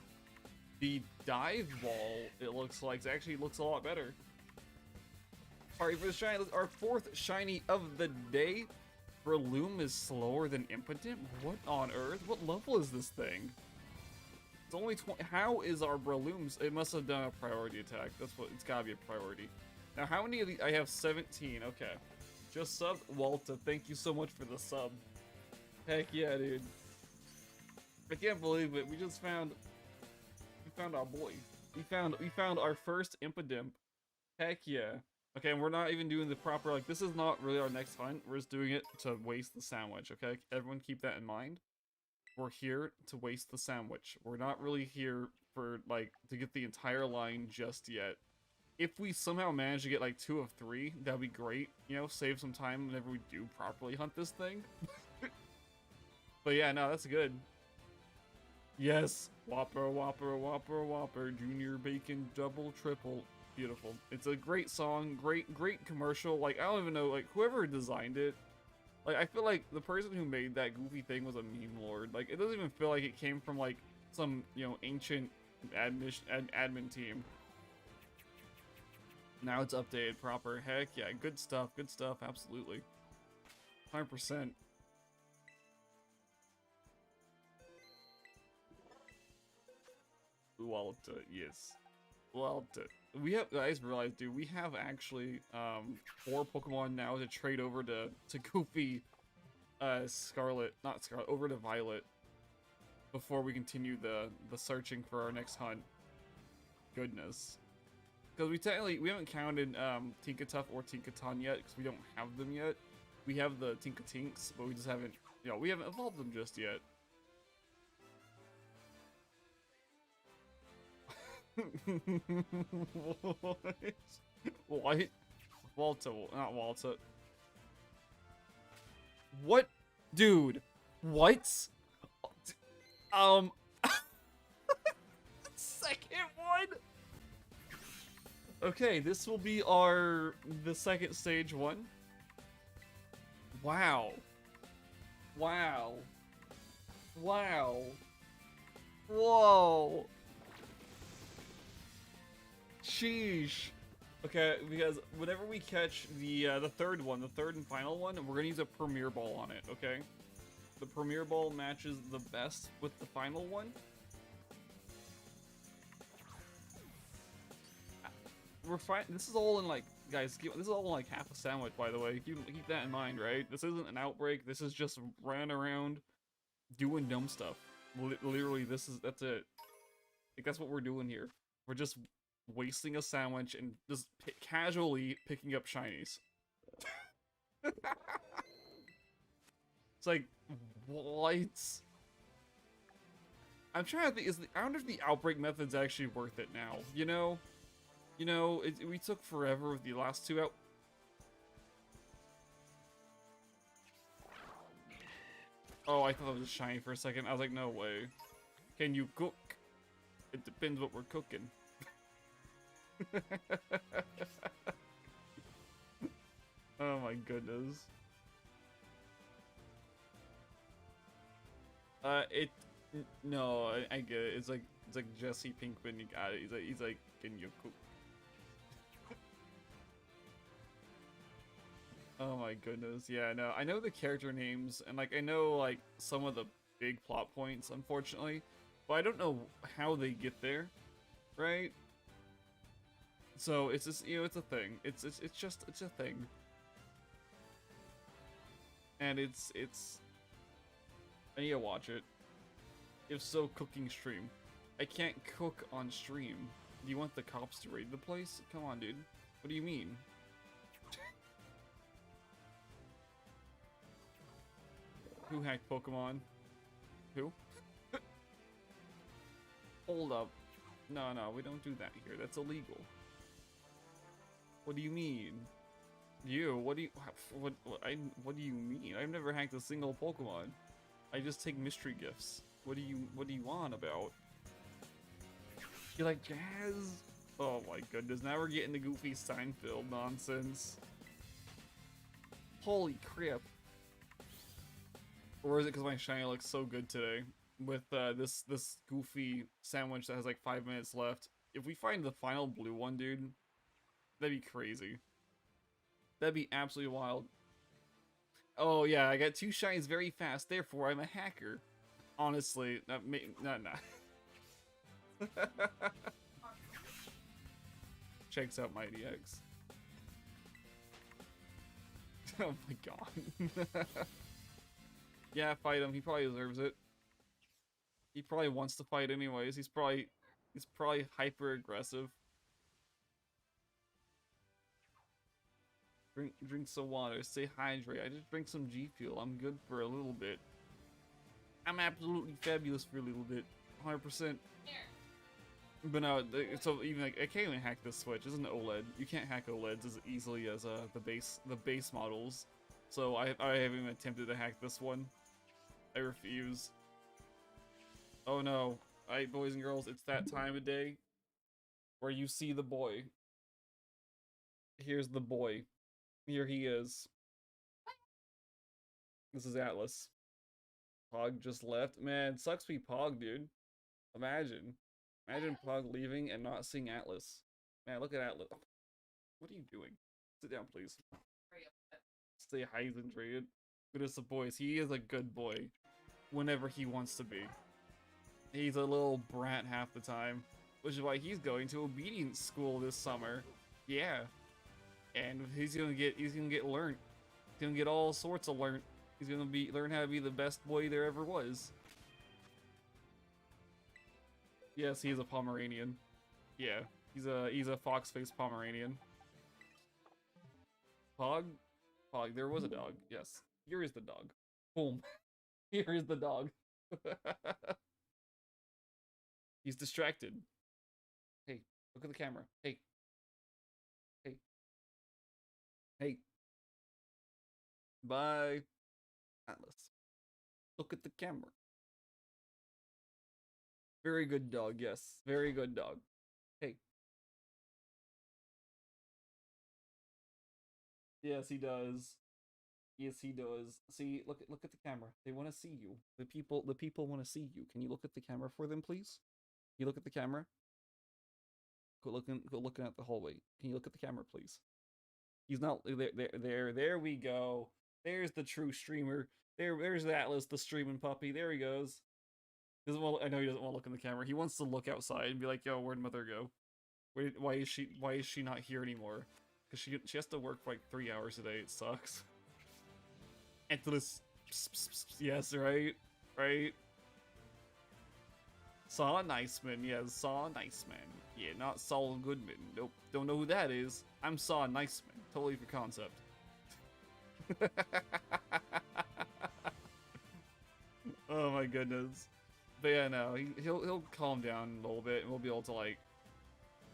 The Dive Ball, it looks like, actually looks a lot better. Sorry for the shiny. Our 4th shiny of the day. Breloom is slower than Impidimp? What on earth? What level is this thing? It's only 20. How is our Breloom? It must have done a priority attack. That's what, it's gotta be a priority. Now, how many of these? I have 17. Okay. Just sub. Walter, thank you so much for the sub. Heck yeah, dude. I can't believe it. We found our boy. We found our first Impidimp. Heck yeah. Okay, and we're not even doing the proper, like, this is not really our next hunt. We're just doing it to waste the sandwich, okay? Everyone keep that in mind. We're here to waste the sandwich. We're not really here for, like, to get the entire line just yet. If we somehow manage to get, like, 2 of 3, that'd be great. You know, save some time whenever we do properly hunt this thing. But yeah, no, that's good. Yes. Whopper, Whopper, Whopper, Whopper. Junior Bacon, double, triple. Beautiful. It's a great song, great commercial. Like, I don't even know, like, whoever designed it, like, I feel like the person who made that goofy thing was a meme lord. Like, it doesn't even feel like it came from, like, some, you know, ancient admin team. Now it's updated proper. Heck yeah, good stuff, absolutely. 100%. Walter, yes. Walter. We have, guys, realized, dude, we have actually 4 Pokemon now to trade over to Goofy, Scarlet, not Scarlet, over to Violet before we continue the searching for our next hunt. Goodness. Because we haven't counted Tinkatuff or Tinkaton yet because we don't have them yet. We have the Tinkatinks, but we just haven't, you know, we haven't evolved them just yet. What? Walter, not Walter. What? Dude. What? Second one? Okay, this will be the second stage one. Wow. Wow. Wow. Whoa. Sheesh. Okay, because whenever we catch the third one, the third and final one, we're gonna use a Premier Ball on it, okay? The Premier Ball matches the best with the final one. We're fine. This is all in, like, guys, this is all in, like, half a sandwich, by the way. Keep that in mind, right? This isn't an outbreak. This is just running around doing dumb stuff. Literally, that's it. Like, that's what we're doing here. We're just wasting a sandwich and just casually picking up shinies. It's like, what? I'm trying to think, I wonder if the outbreak method's actually worth it now, you know? You know, we took forever with the last two out. Oh, I thought it was shiny for a second. I was like, no way. Can you cook? It depends what we're cooking. Oh my goodness. No, I get it. It's like Jesse Pinkman. You got it. He's like, can you cook? Oh my goodness. Yeah, no, I know the character names and like I know like some of the big plot points, unfortunately, but I don't know how they get there, right? So it's just, you know, it's a thing. It's a thing, and it's I need to watch it. If so, cooking stream. I can't cook on stream. Do you want the cops to raid the place? Come on, dude. What do you mean? Who hacked Pokemon? Who? Hold up. No, we don't do that here. That's illegal. What do you mean? You? What do you? What do you mean? I've never hacked a single Pokemon. I just take mystery gifts. What do you want about? You like jazz? Oh my goodness! Now we're getting the Goofy Steinfeld nonsense. Holy crap! Or is it because my shiny looks so good today with this Goofy sandwich that has like 5 minutes left? If we find the final blue one, dude, that'd be crazy. That'd be absolutely wild. Oh yeah, I got 2 shinies very fast. Therefore, I'm a hacker. Honestly, not. Checks out Mighty X. Oh my god. Yeah, fight him. He probably deserves it. He probably wants to fight anyways. He's probably hyper aggressive. Drink some water. Stay hydrated. I just drink some G Fuel. I'm good for a little bit. I'm absolutely fabulous for a little bit. 100%. But no, so even like I can't even hack this Switch. This is an OLED. You can't hack OLEDs as easily as the base models. So I haven't even attempted to hack this one. I refuse. Oh no. Alright, boys and girls, it's that time of day where you see the boy. Here's the boy. Here he is. This is Atlas. Pog just left. Man, sucks to be Pog, dude. Imagine. Imagine Pog leaving and not seeing Atlas. Man, look at Atlas. What are you doing? Sit down, please. Stay hydrated. Good as the boys. He is a good boy. Whenever he wants to be. He's a little brat half the time. Which is why he's going to obedience school this summer. Yeah. And he's gonna get learnt. He's gonna get all sorts of learnt. He's gonna learn how to be the best boy there ever was. Yes, he is a Pomeranian. Yeah, he's a fox-faced Pomeranian. Pog? Pog, there was a dog. Yes. Here is the dog. Boom. Here is the dog. He's distracted. Hey, look at the camera. Hey. Hey. Hey. Bye. Atlas. Look at the camera. Very good dog, yes. Very good dog. Hey. Yes, he does. Yes, he does. See, look at the camera. They want to see you. The people want to see you. Can you look at the camera for them, please? Can you look at the camera? Go looking at the hallway. Can you look at the camera, please? He's not there we go. There's the true streamer. There's Atlas, the streaming puppy. There he goes. I know he doesn't want to look in the camera. He wants to look outside and be like, "Yo, where'd Mother go? Why is she not here anymore? Because she has to work for like 3 hours a day. It sucks." Atlas, yes, right. Saw Niceman, yes, Saw Niceman. Yeah, not Saul Goodman. Nope, don't know who that is. I'm Saw Niceman. Totally for concept. Oh my goodness. But yeah, no, he'll calm down a little bit, and we'll be able to like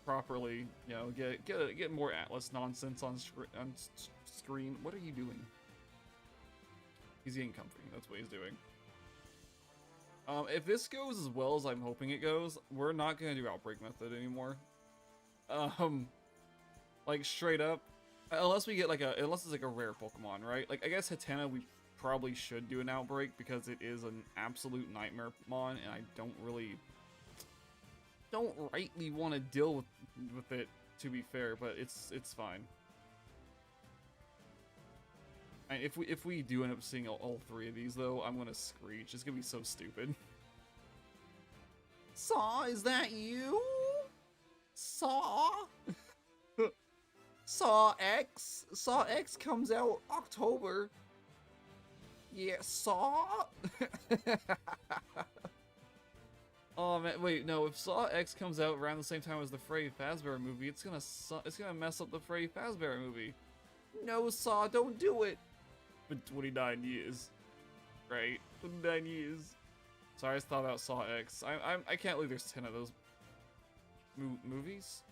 properly, you know, get more Atlas nonsense on screen. What are you doing? He's getting comfy. That's what he's doing. If this goes as well as I'm hoping it goes, we're not gonna do Outbreak Method anymore. Like straight up, unless we get like unless it's like a rare Pokemon, right? Like I guess Hatena we probably should do an Outbreak because it is an absolute nightmare Mon, and I don't rightly want to deal with it, to be fair, but it's fine. And if we do end up seeing all three of these though, I'm gonna screech. It's gonna be so stupid. Saw, is that you? Saw? Saw X? Saw X comes out October. Yeah, Saw? Oh man, wait, no, if Saw X comes out around the same time as the Freddy Fazbear movie, it's gonna mess up the Freddy Fazbear movie. No, Saw, don't do it. Been 29 years. Right? 29 years. Sorry, I just thought about Saw X. I can't believe there's 10 of those movies.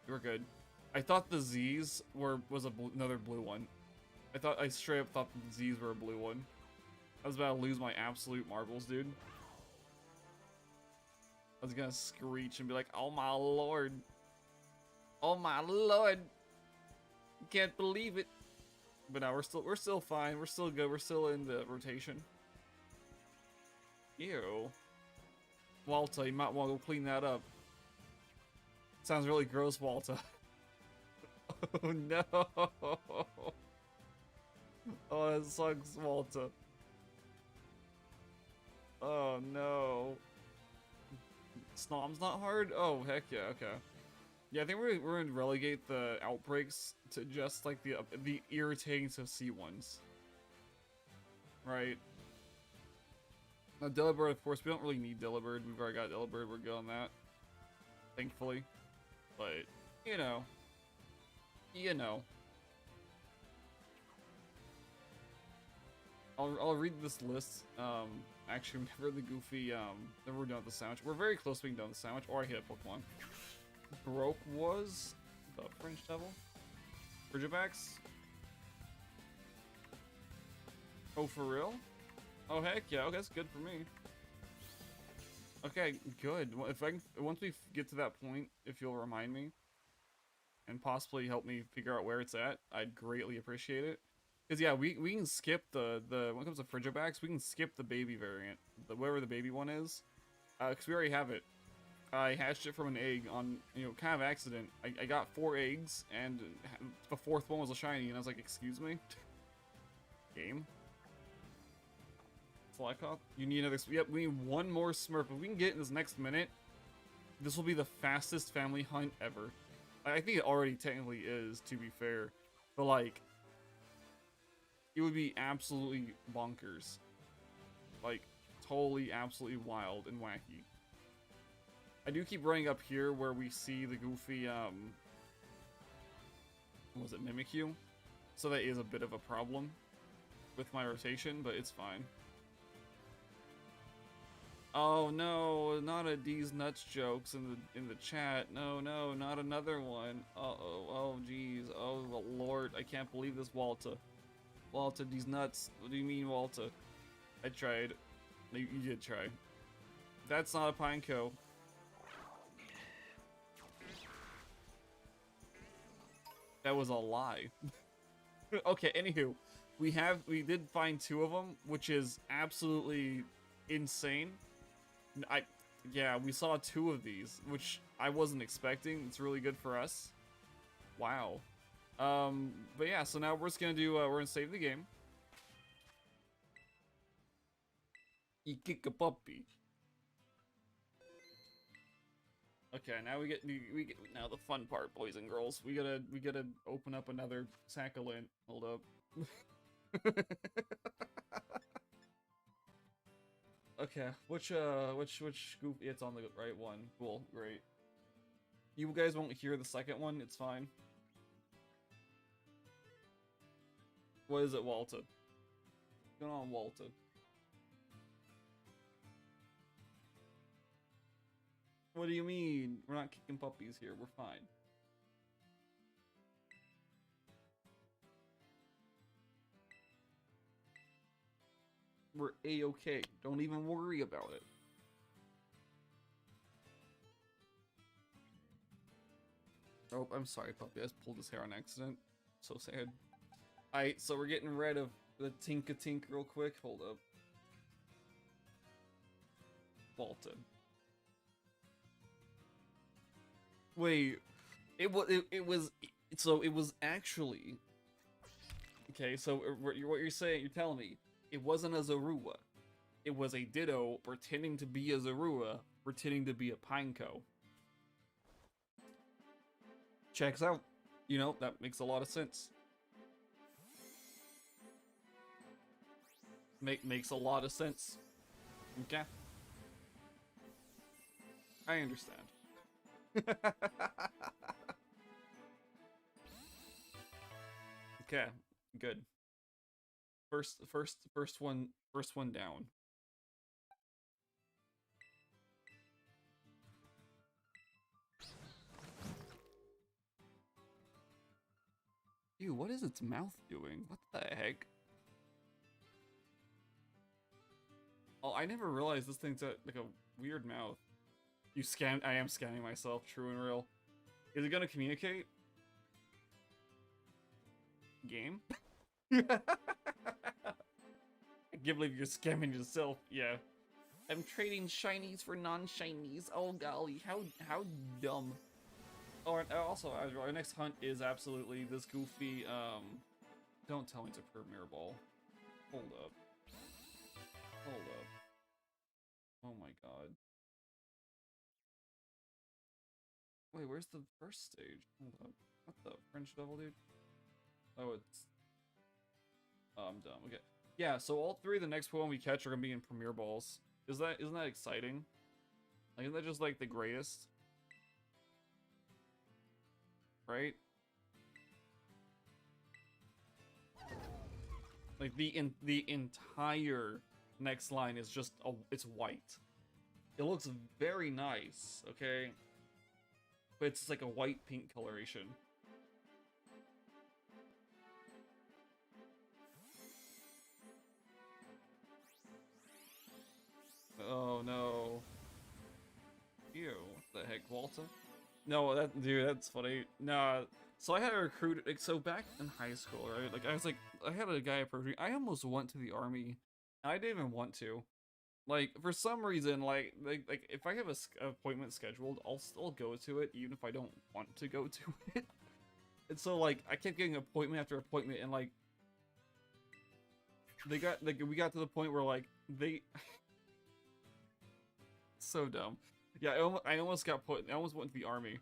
We're good. I thought the Z's was another blue one. I straight up thought the Z's were a blue one. I was about to lose my absolute marbles, dude. I was gonna screech and be like, "Oh my lord! Oh my lord! Can't believe it!" But now we're still fine. We're still good. We're still in the rotation. Ew. Walter, you might want to go clean that up. Sounds really gross, Walter. Oh no! Oh, that sucks, Walter. Oh no. Snom's not hard? Oh, heck yeah, okay. Yeah, I think we're gonna relegate the outbreaks to just like the irritating to see ones. Right. Now Delibird, of course, we don't really need Delibird. We've already got Delibird, we're good on that. Thankfully. But, you know. You know. I'll read this list. Actually, whenever the goofy, then we're done with the sandwich. We're very close to being done with the sandwich, or I hit a Pokemon. Broke was the French Devil. Frigibax. Oh, for real? Oh, heck yeah. Okay, that's good for me. Okay, good. If I can, once we get to that point, if you'll remind me, and possibly help me figure out where it's at, I'd greatly appreciate it. Because yeah, we can skip the when it comes to Frigibax, we can skip the baby variant, whatever the baby one is, because we already have it. I hatched it from an egg on, you know, kind of accident. I got 4 eggs, and the 4th one was a shiny, and I was like, excuse me? Game? Flycop? You need another... Yep, we need one more Smurf. If we can get in this next minute, this will be the fastest family hunt ever. I think it already technically is, to be fair. But, like, it would be absolutely bonkers. Like, totally, absolutely wild and wacky. I do keep running up here where we see the goofy, what was it, Mimikyu? So that is a bit of a problem with my rotation, but it's fine. Oh no, not a D's nuts jokes in the chat. No, not another one. Uh-oh, oh jeez, oh lord, I can't believe this, Walter. Walter, D's nuts. What do you mean, Walter? I tried. You did try. That's not a Pineco. That was a lie. Okay, anywho, we did find 2 of them, which is absolutely insane. Yeah, we saw 2 of these, which I wasn't expecting. It's really good for us. Wow. But yeah, so now we're just gonna do, we're gonna save the game. You kick a puppy. Okay, now we get now the fun part, boys and girls. We gotta open up another sack of lint. Hold up. Okay, which goof? It's on the right one. Cool, great. You guys won't hear the second one. It's fine. What is it, Walter? What's going on, Walter? What do you mean? We're not kicking puppies here. We're fine. We're A-okay. Don't even worry about it. Oh, I'm sorry, puppy. I just pulled his hair on accident. So sad. Alright, so we're getting rid of the Tinkatink real quick. Hold up. Vaulted. Wait. It was actually... Okay, so what you're saying, you're telling me, it wasn't a Zorua. It was a Ditto pretending to be a Zorua, pretending to be a Pineco. Checks out. You know, that makes a lot of sense. Makes a lot of sense. Okay. I understand. Okay, good. First one down. Ew, what is its mouth doing? What the heck? Oh, I never realized this thing's got like a weird mouth. You scan? I am scanning myself, true and real. Is it gonna communicate? Game? I can't believe you're scamming yourself. Yeah. I'm trading shinies for non-shinies. Oh golly, how dumb. Oh, and also, our next hunt is absolutely this goofy, don't tell me it's a Premier Ball. Hold up. Hold up. Oh my god. Wait, where's the first stage? Hold up. What the French Devil, dude? Oh, it's... Oh, I'm dumb. Okay. Yeah, so all three of the next Pokemon we catch are gonna be in Premier Balls. Isn't that exciting? Like, isn't that just, like, the greatest? Right? Like, the entire next line is just, it's white. It looks very nice, okay? But it's like a white-pink coloration. Oh no. Ew, what the heck, Walter? No, dude, that's funny. Nah, so I had a recruit, like, so back in high school, right? Like, I had a guy approach me. I almost went to the army. I didn't even want to. Like, for some reason, like if I have a appointment scheduled, I'll still go to it, even if I don't want to go to it. And so, like, I kept getting appointment after appointment, and, like, we got to the point where, like, so dumb. Yeah, I almost went to the army,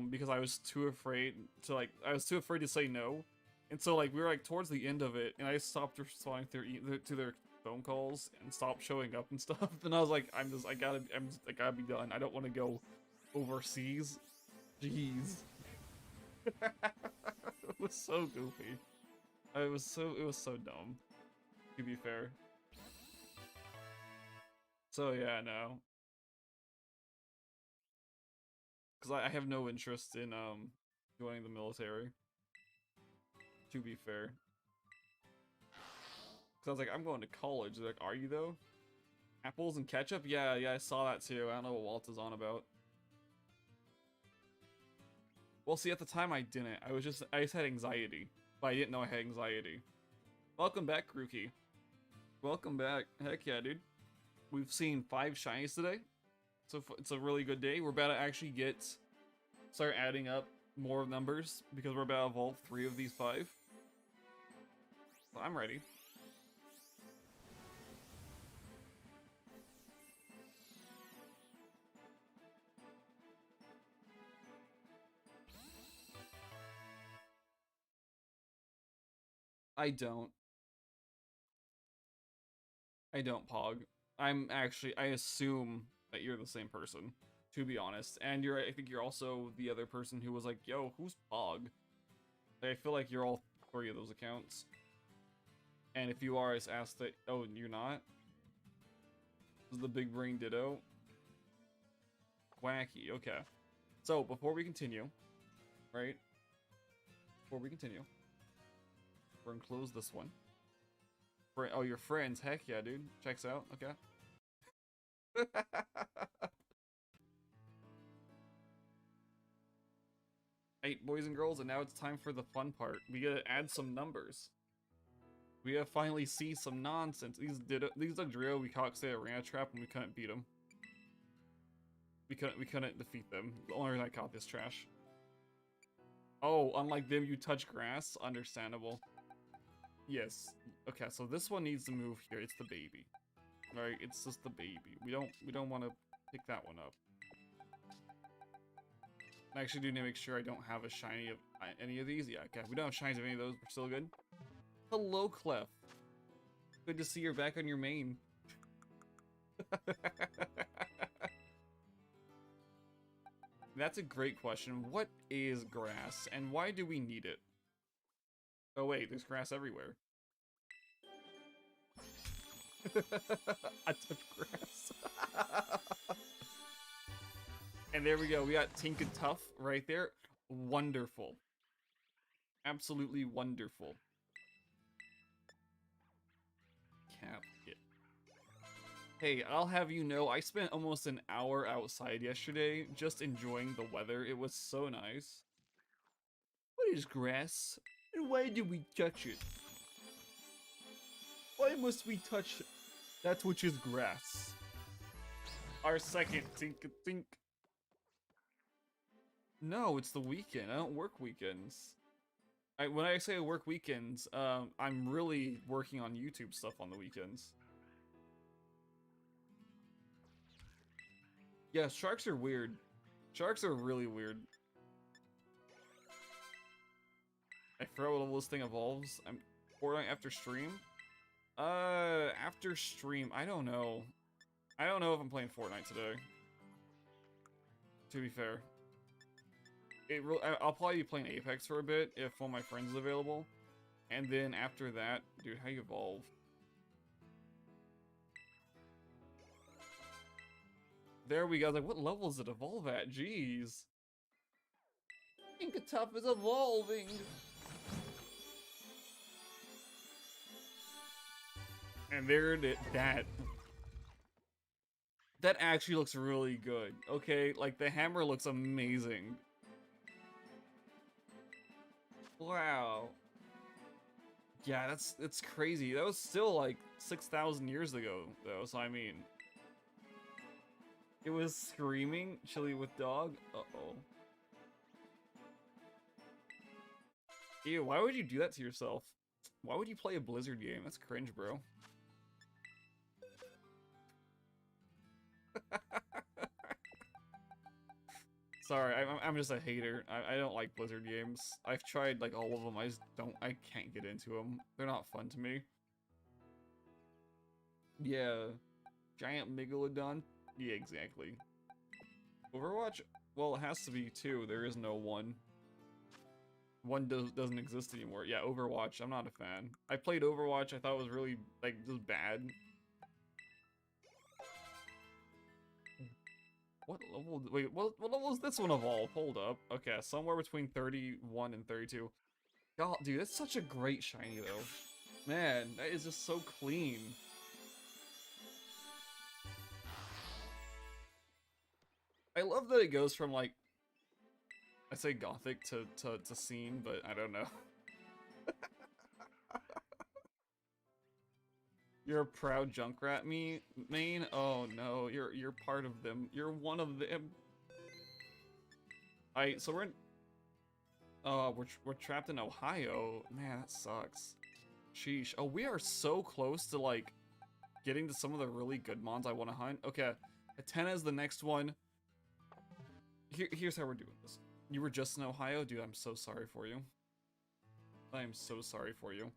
because I was too afraid to say no, and so, like, we were, like, towards the end of it, and I stopped responding to their phone calls and stopped showing up and stuff, and I was like, I gotta be done. I don't want to go overseas. Jeez. It was so goofy. It was so dumb, to be fair. So yeah, no. Because I have no interest in joining the military, to be fair. Because I was like, I'm going to college. They're like, are you though? Apples and ketchup? Yeah, I saw that too. I don't know what Walt is on about. Well, see, at the time I didn't. I just had anxiety. But I didn't know I had anxiety. Welcome back, Rookie. Welcome back. Heck yeah, dude. We've seen 5 shinies today. So it's a really good day. We're about to actually start adding up more numbers because we're about to evolve 3 of these 5. So I'm ready. I don't, Pog. I assume that you're the same person, to be honest. And I think you're also the other person who was like, yo, who's Pog? I feel like you're all 3 of those accounts. And if you are, it's asked that, oh, you're not? This is the Big Brain Ditto. Quacky, okay. So, before we continue, right? Before we continue, we're gonna close this one. Oh, your friends, heck yeah, dude. Checks out, okay. Eight boys and girls, and now it's time for the fun part. We gotta add some numbers. We gotta finally see some nonsense. These Dugdrio we caught they ran a trap and we couldn't beat them. We couldn't defeat them. The only reason I caught this trash. Oh, unlike them, you touch grass. Understandable. Yes. Okay, so this one needs to move here. It's the baby. Right? It's just the baby. We don't want to pick that one up. I actually do need to make sure I don't have a shiny of any of these. Yeah, okay. We don't have shinies of any of those. We're still good. Hello, Clef. Good to see you're back on your main. That's a great question. What is grass, and why do we need it? Oh wait, there's grass everywhere. I touch grass. And there we go. We got Tinkatink right there. Wonderful. Absolutely wonderful. Cap it. Hey, I'll have you know, I spent almost an hour outside yesterday just enjoying the weather. It was so nice. What is grass? And why do we touch it? Why must we touch that which is grass? Our second Tinkatink. No, it's the weekend. I don't work weekends. When I say I work weekends, I'm really working on YouTube stuff on the weekends. Yeah, sharks are weird. Sharks are really weird. I forgot what level this thing evolves. I'm Fortnite after stream. After stream, I don't know. I don't know if I'm playing Fortnite today. To be fair, I'll probably be playing Apex for a bit if one of my friends is available, and then after that, dude, how you evolve? There we go. Like, what level does it evolve at? Jeez. Tinkatink is evolving. And there it is. That actually looks really good. Okay, like the hammer looks amazing. Wow. Yeah, that's crazy. That was still like 6,000 years ago, though. So I mean, it was screaming, chilly with dog. Uh-oh. Ew, why would you do that to yourself? Why would you play a Blizzard game? That's cringe, bro. Sorry, I'm just a hater. I don't like Blizzard games. I've tried like all of them. I can't get into them. They're not fun to me. Yeah, giant megalodon. Yeah, exactly. Overwatch? Well, it has to be two. There is no one. One doesn't exist anymore. Yeah, Overwatch. I'm not a fan. I played Overwatch. I thought it was really like just bad. What level? Wait, what level is this one evolve? Hold up. Okay, somewhere between 31 and 32. God, dude, that's such a great shiny, though. Man, that is just so clean. I love that it goes from, like, I say gothic to scene, but I don't know. You're a proud Junkrat main? Oh no, you're part of them. You're one of them. So we're in... we're trapped in Ohio. Man, that sucks. Sheesh. Oh, we are so close to, like, getting to some of the really good mons I want to hunt. Okay, Atena is the next one. Here's how we're doing this. You were just in Ohio? Dude, I'm so sorry for you. I am so sorry for you.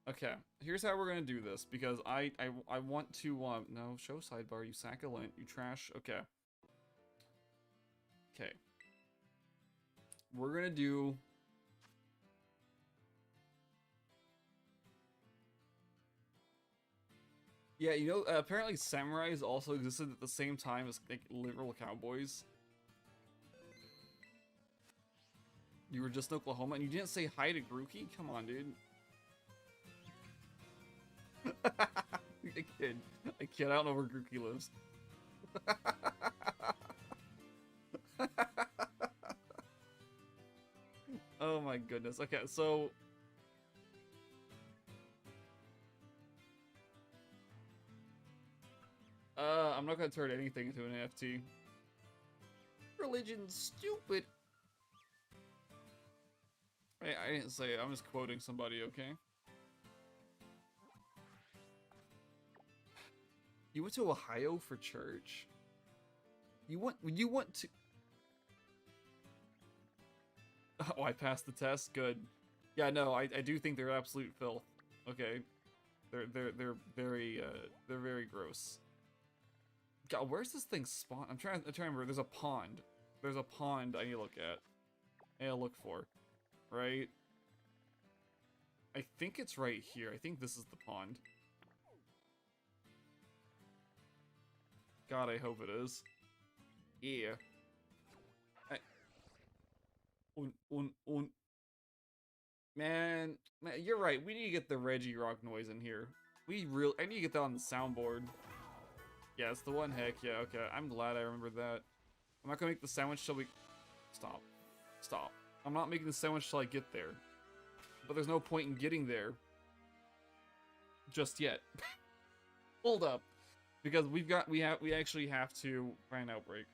Okay, here's how we're gonna do this, because I want to, no, show sidebar, you sack of lint, you trash, okay. Okay. We're gonna do... Yeah, you know, apparently samurais also existed at the same time as like literal cowboys. You were just in Oklahoma and you didn't say hi to Grookey? Come on, dude. I kid. I don't know where Grookey lives. Oh my goodness. Okay, so I'm not gonna turn anything into an NFT. Religion's stupid. I didn't say it. I'm just quoting somebody, okay? You went to Ohio for church? You want to... Oh, I passed the test? Good. Yeah, no, I do think they're absolute filth. Okay. They're very gross. God, where's this thing spawn? I'm trying to remember. There's a pond. There's a pond I need to look at. I need to look for. Right? I think it's right here. I think this is the pond. God, I hope it is. Yeah. Man, you're right. We need to get the Reggie Rock noise in here. I need to get that on the soundboard. Yeah, it's the one. Heck yeah. Okay, I'm glad I remembered that. I'm not gonna make the sandwich till we... Stop. Stop. I'm not making the sandwich till I get there. But there's no point in getting there just yet. Hold up. Because we actually have to find an outbreak.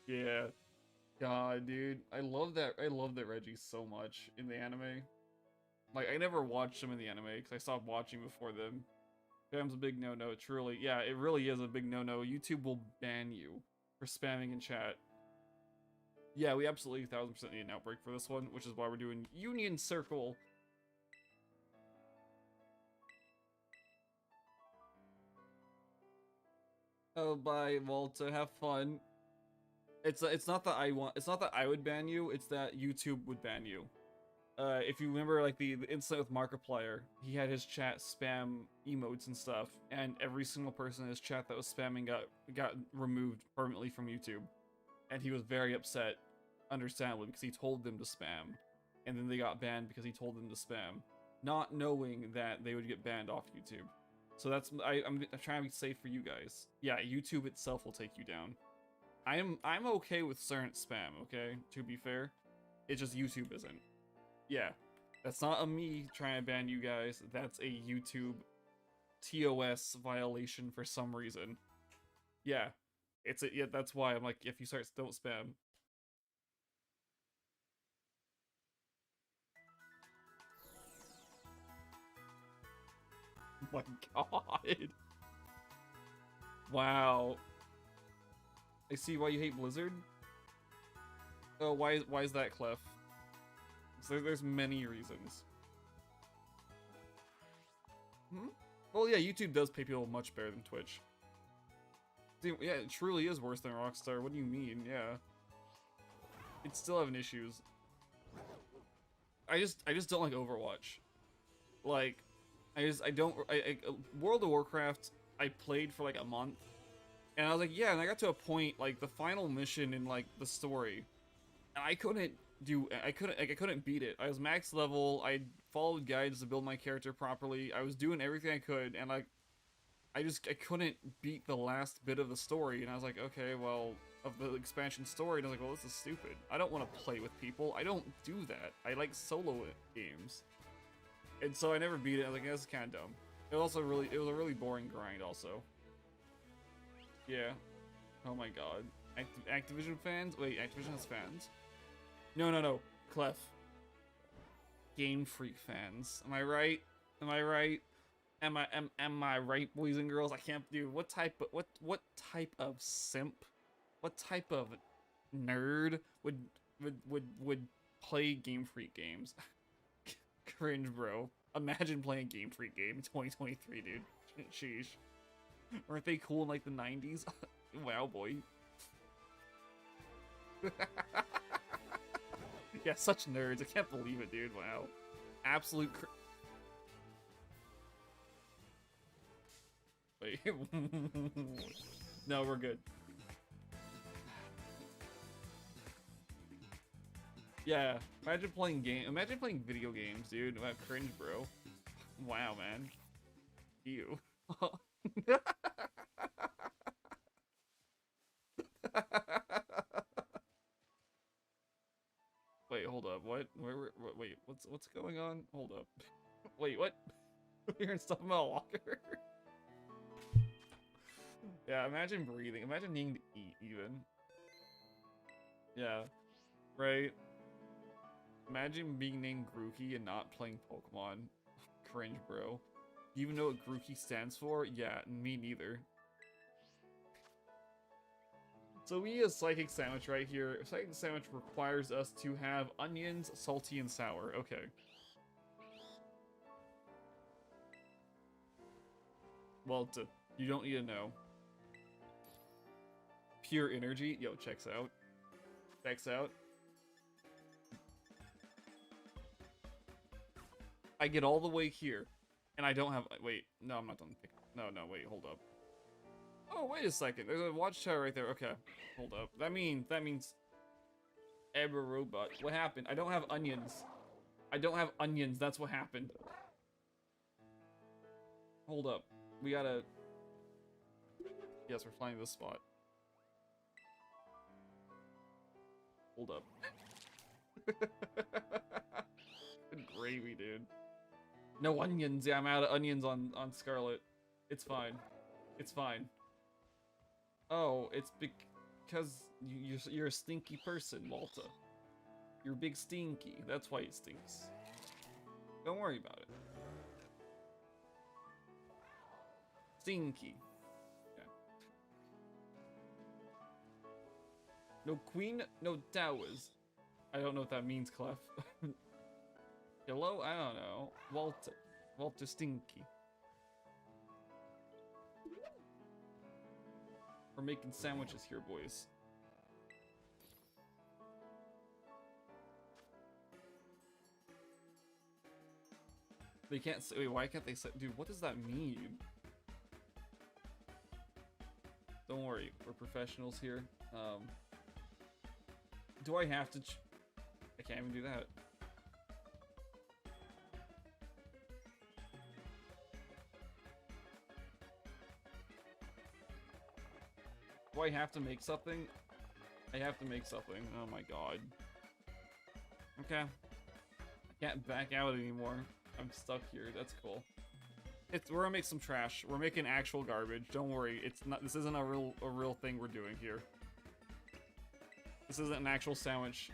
Yeah. God, dude. I love that Reggie so much in the anime. Like, I never watched him in the anime because I stopped watching before then. Spam's a big no-no, truly. Yeah, it really is a big no-no. YouTube will ban you for spamming in chat. Yeah, we absolutely 1000% need an outbreak for this one, which is why we're doing Union Circle. Oh, bye, Volta. Have fun. It's not that I would ban you. It's that YouTube would ban you. If you remember, like the incident with Markiplier, he had his chat spam emotes and stuff, and every single person in his chat that was spamming got removed permanently from YouTube, and he was very upset, understandably, because he told them to spam, and then they got banned because he told them to spam, not knowing that they would get banned off YouTube. So I'm trying to be safe for you guys. Yeah, YouTube itself will take you down. I'm okay with certain spam, okay? To be fair, it's just YouTube isn't. Yeah, that's not a me trying to ban you guys. That's a YouTube TOS violation for some reason. Yeah, yeah. That's why I'm like, if you don't spam. Oh my God. Wow. I see why you hate Blizzard. Oh, why is that, Clef? So there's many reasons. Well, yeah, YouTube does pay people much better than Twitch. Dude, yeah, it truly is worse than Rockstar. What do you mean? Yeah. It's still having issues. I just don't like Overwatch. Like, World of Warcraft, I played for like a month. And I was like, yeah, and I got to a point, like, the final mission in, like, the story. And I couldn't beat it. I was max level, I followed guides to build my character properly, I was doing everything I could, and like, I couldn't beat the last bit of the story, and I was like, okay, well, of the expansion story, and I was like, well, this is stupid. I don't want to play with people, I don't do that. I like solo games. And so I never beat it, I was like, this is kind of dumb. It was a really boring grind also. Yeah. Oh my god. Activision fans? Wait, Activision has fans? No. Clef. Game Freak fans. Am I right? Am I right? Am I right, boys and girls? I can't do what type of simp? What type of nerd would play Game Freak games? Cringe, bro. Imagine playing Game Freak game in 2023, dude. Sheesh. Weren't they cool in like the 90s? Wow, boy. Yeah, such nerds. I can't believe it, dude. Wow. Absolute Wait. No, we're good. Yeah, imagine playing video games, dude. Wow, cringe, bro. Wow, man. Ew. Wait, hold up. What? Wait, what's going on? Hold up. Wait, what? You're hearing stuff about a walker? Yeah, imagine breathing. Imagine needing to eat, even. Yeah, right? Imagine being named Grookey and not playing Pokemon. Cringe, bro. You even know what Grookey stands for? Yeah, me neither. So we need a psychic sandwich right here. A psychic sandwich requires us to have onions, salty, and sour. Okay. Well, you don't need to know. Pure energy. Yo, checks out. Checks out. I get all the way here, and I don't have... Wait, no, I'm not done. No, wait, hold up. Oh, wait a second. There's a watchtower right there. Okay, hold up. That means... Ever robot. What happened? I don't have onions. I don't have onions. That's what happened. Hold up. We gotta... Yes, we're flying this spot. Hold up. Good gravy, dude. No onions. Yeah, I'm out of onions on Scarlet. It's fine. It's fine. Oh, it's because you're a stinky person, Walter. You're big stinky. That's why it stinks. Don't worry about it. Stinky. Yeah. No queen, no towers. I don't know what that means, Clef. Hello? I don't know. Walter Stinky. We're making sandwiches here, boys. They can't say... Wait, why can't they say... Dude, what does that mean? Don't worry. We're professionals here. Do I have to... I can't even do that. Do I have to make something? I have to make something. Oh my god. Okay. I can't back out anymore. I'm stuck here. That's cool. We're gonna make some trash. We're making actual garbage. Don't worry. It's not. This isn't a real thing we're doing here. This isn't an actual sandwich.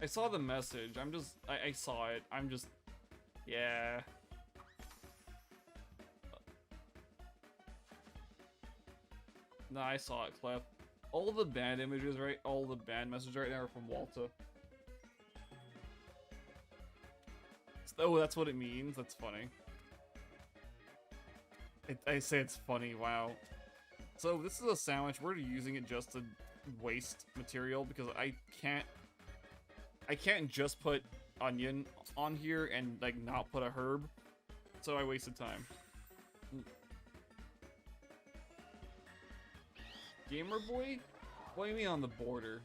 I saw the message. I saw it. I'm just... Yeah. No, I saw it, Clef. All the bad images, right? All the bad messages right now are from Walter. Oh, that's what it means? That's funny. I say it's funny, wow. So this is a sandwich. We're using it just to waste material because I can't just put onion on here and like not put a herb. So I wasted time. Gamer boy? What do you mean on the border?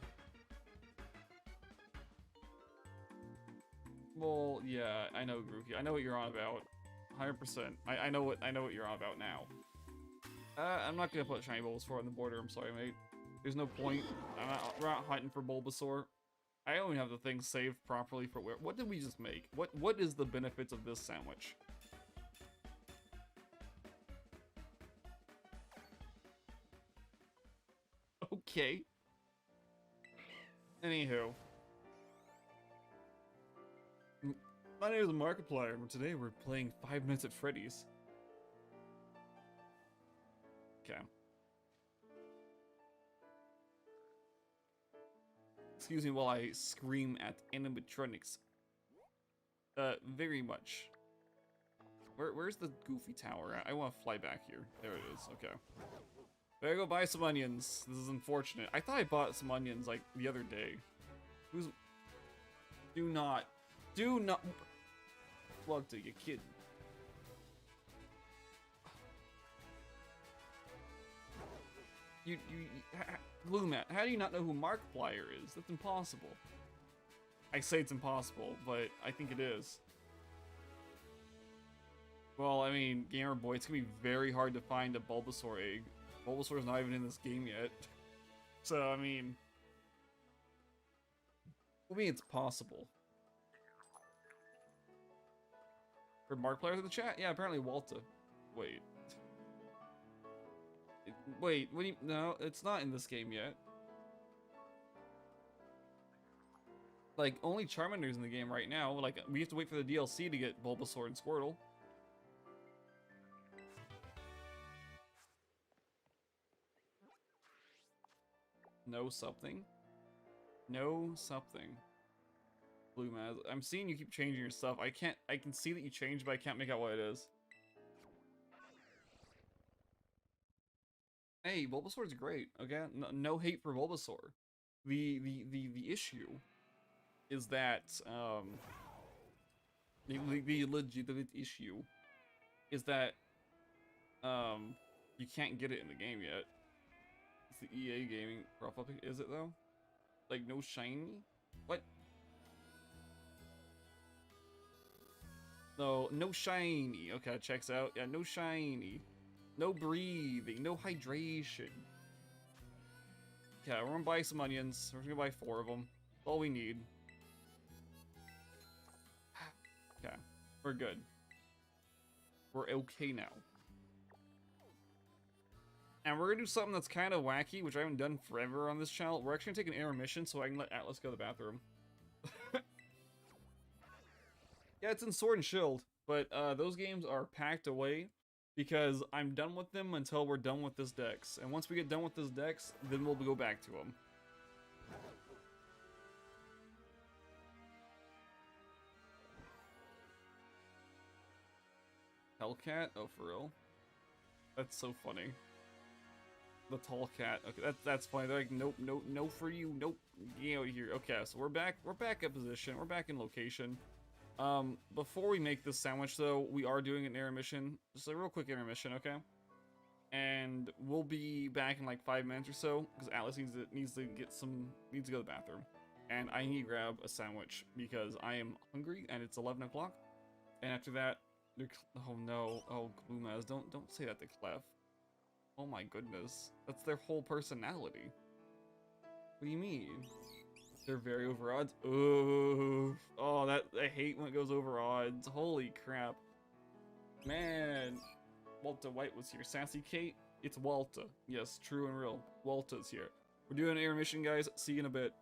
Well, yeah, I know, Grookey. I know what you're on about. 100%. I know what you're on about now. I'm not gonna put shiny Bulbasaur on the border. I'm sorry, mate. There's no point. We're not hunting for Bulbasaur. I don't even have the thing saved properly for where. What did we just make? What is the benefits of this sandwich? Okay. Anywho. My name is Markiplier, and today we're playing 5 Nights at Freddy's. Okay. Excuse me while I scream at animatronics. Very much. Where's the Goofy Tower at? I want to fly back here. There it is, okay. Better go buy some onions. This is unfortunate. I thought I bought some onions, like, the other day. Do not. What are you kidding? Blue Matt, how do you not know who Markiplier is? That's impossible. I say it's impossible, but I think it is. Well, I mean, Gamer Boy, it's gonna be very hard to find a Bulbasaur egg. Bulbasaur's not even in this game yet. So, I mean... it's possible. For Markiplier in the chat? Yeah, apparently Walta. Wait. Wait, what do you... No, it's not in this game yet. Like, only Charmander's in the game right now. Like, we have to wait for the DLC to get Bulbasaur and Squirtle. No something. No something. Blue Maz. I'm seeing you keep changing your stuff. I can see that you changed, but I can't make out what it is. Hey, Bulbasaur's great, okay? No hate for Bulbasaur. The issue is that, the legitimate issue is that, you can't get it in the game yet. It's the EA gaming profile pic. Is it though? Like, no shiny? What? No shiny. Okay, checks out. Yeah, no shiny. No breathing. No hydration. Okay, we're gonna buy some onions. We're gonna buy 4 of them. That's all we need. Okay, we're good. We're okay now. And we're gonna do something that's kind of wacky, which I haven't done forever on this channel. We're actually gonna take an intermission so I can let Atlas go to the bathroom. Yeah, it's in Sword and Shield, but those games are packed away because I'm done with them until we're done with this Dex. And once we get done with this Dex, then we'll go back to them. Hellcat? Oh, for real? That's so funny. The tall cat. Okay, that's funny. They're like, nope, nope, no for you, nope. Get out of here. Okay, so we're back in position. We're back in location. Before we make this sandwich, though, we are doing an intermission. Just a real quick intermission, okay? And we'll be back in like 5 minutes or so because Atlas needs to go to the bathroom, and I need to grab a sandwich because I am hungry and it's 11 o'clock. And after that, oh no, oh Glumaz, don't say that to Clef. Oh my goodness, that's their whole personality. What do you mean? They're very over odds. Oh, I hate when it goes over odds. Holy crap, man. Walta White was here. Sassy Kate, it's Walta. Yes, true and real. Walta's here. We're doing an intermission, guys. See you in a bit.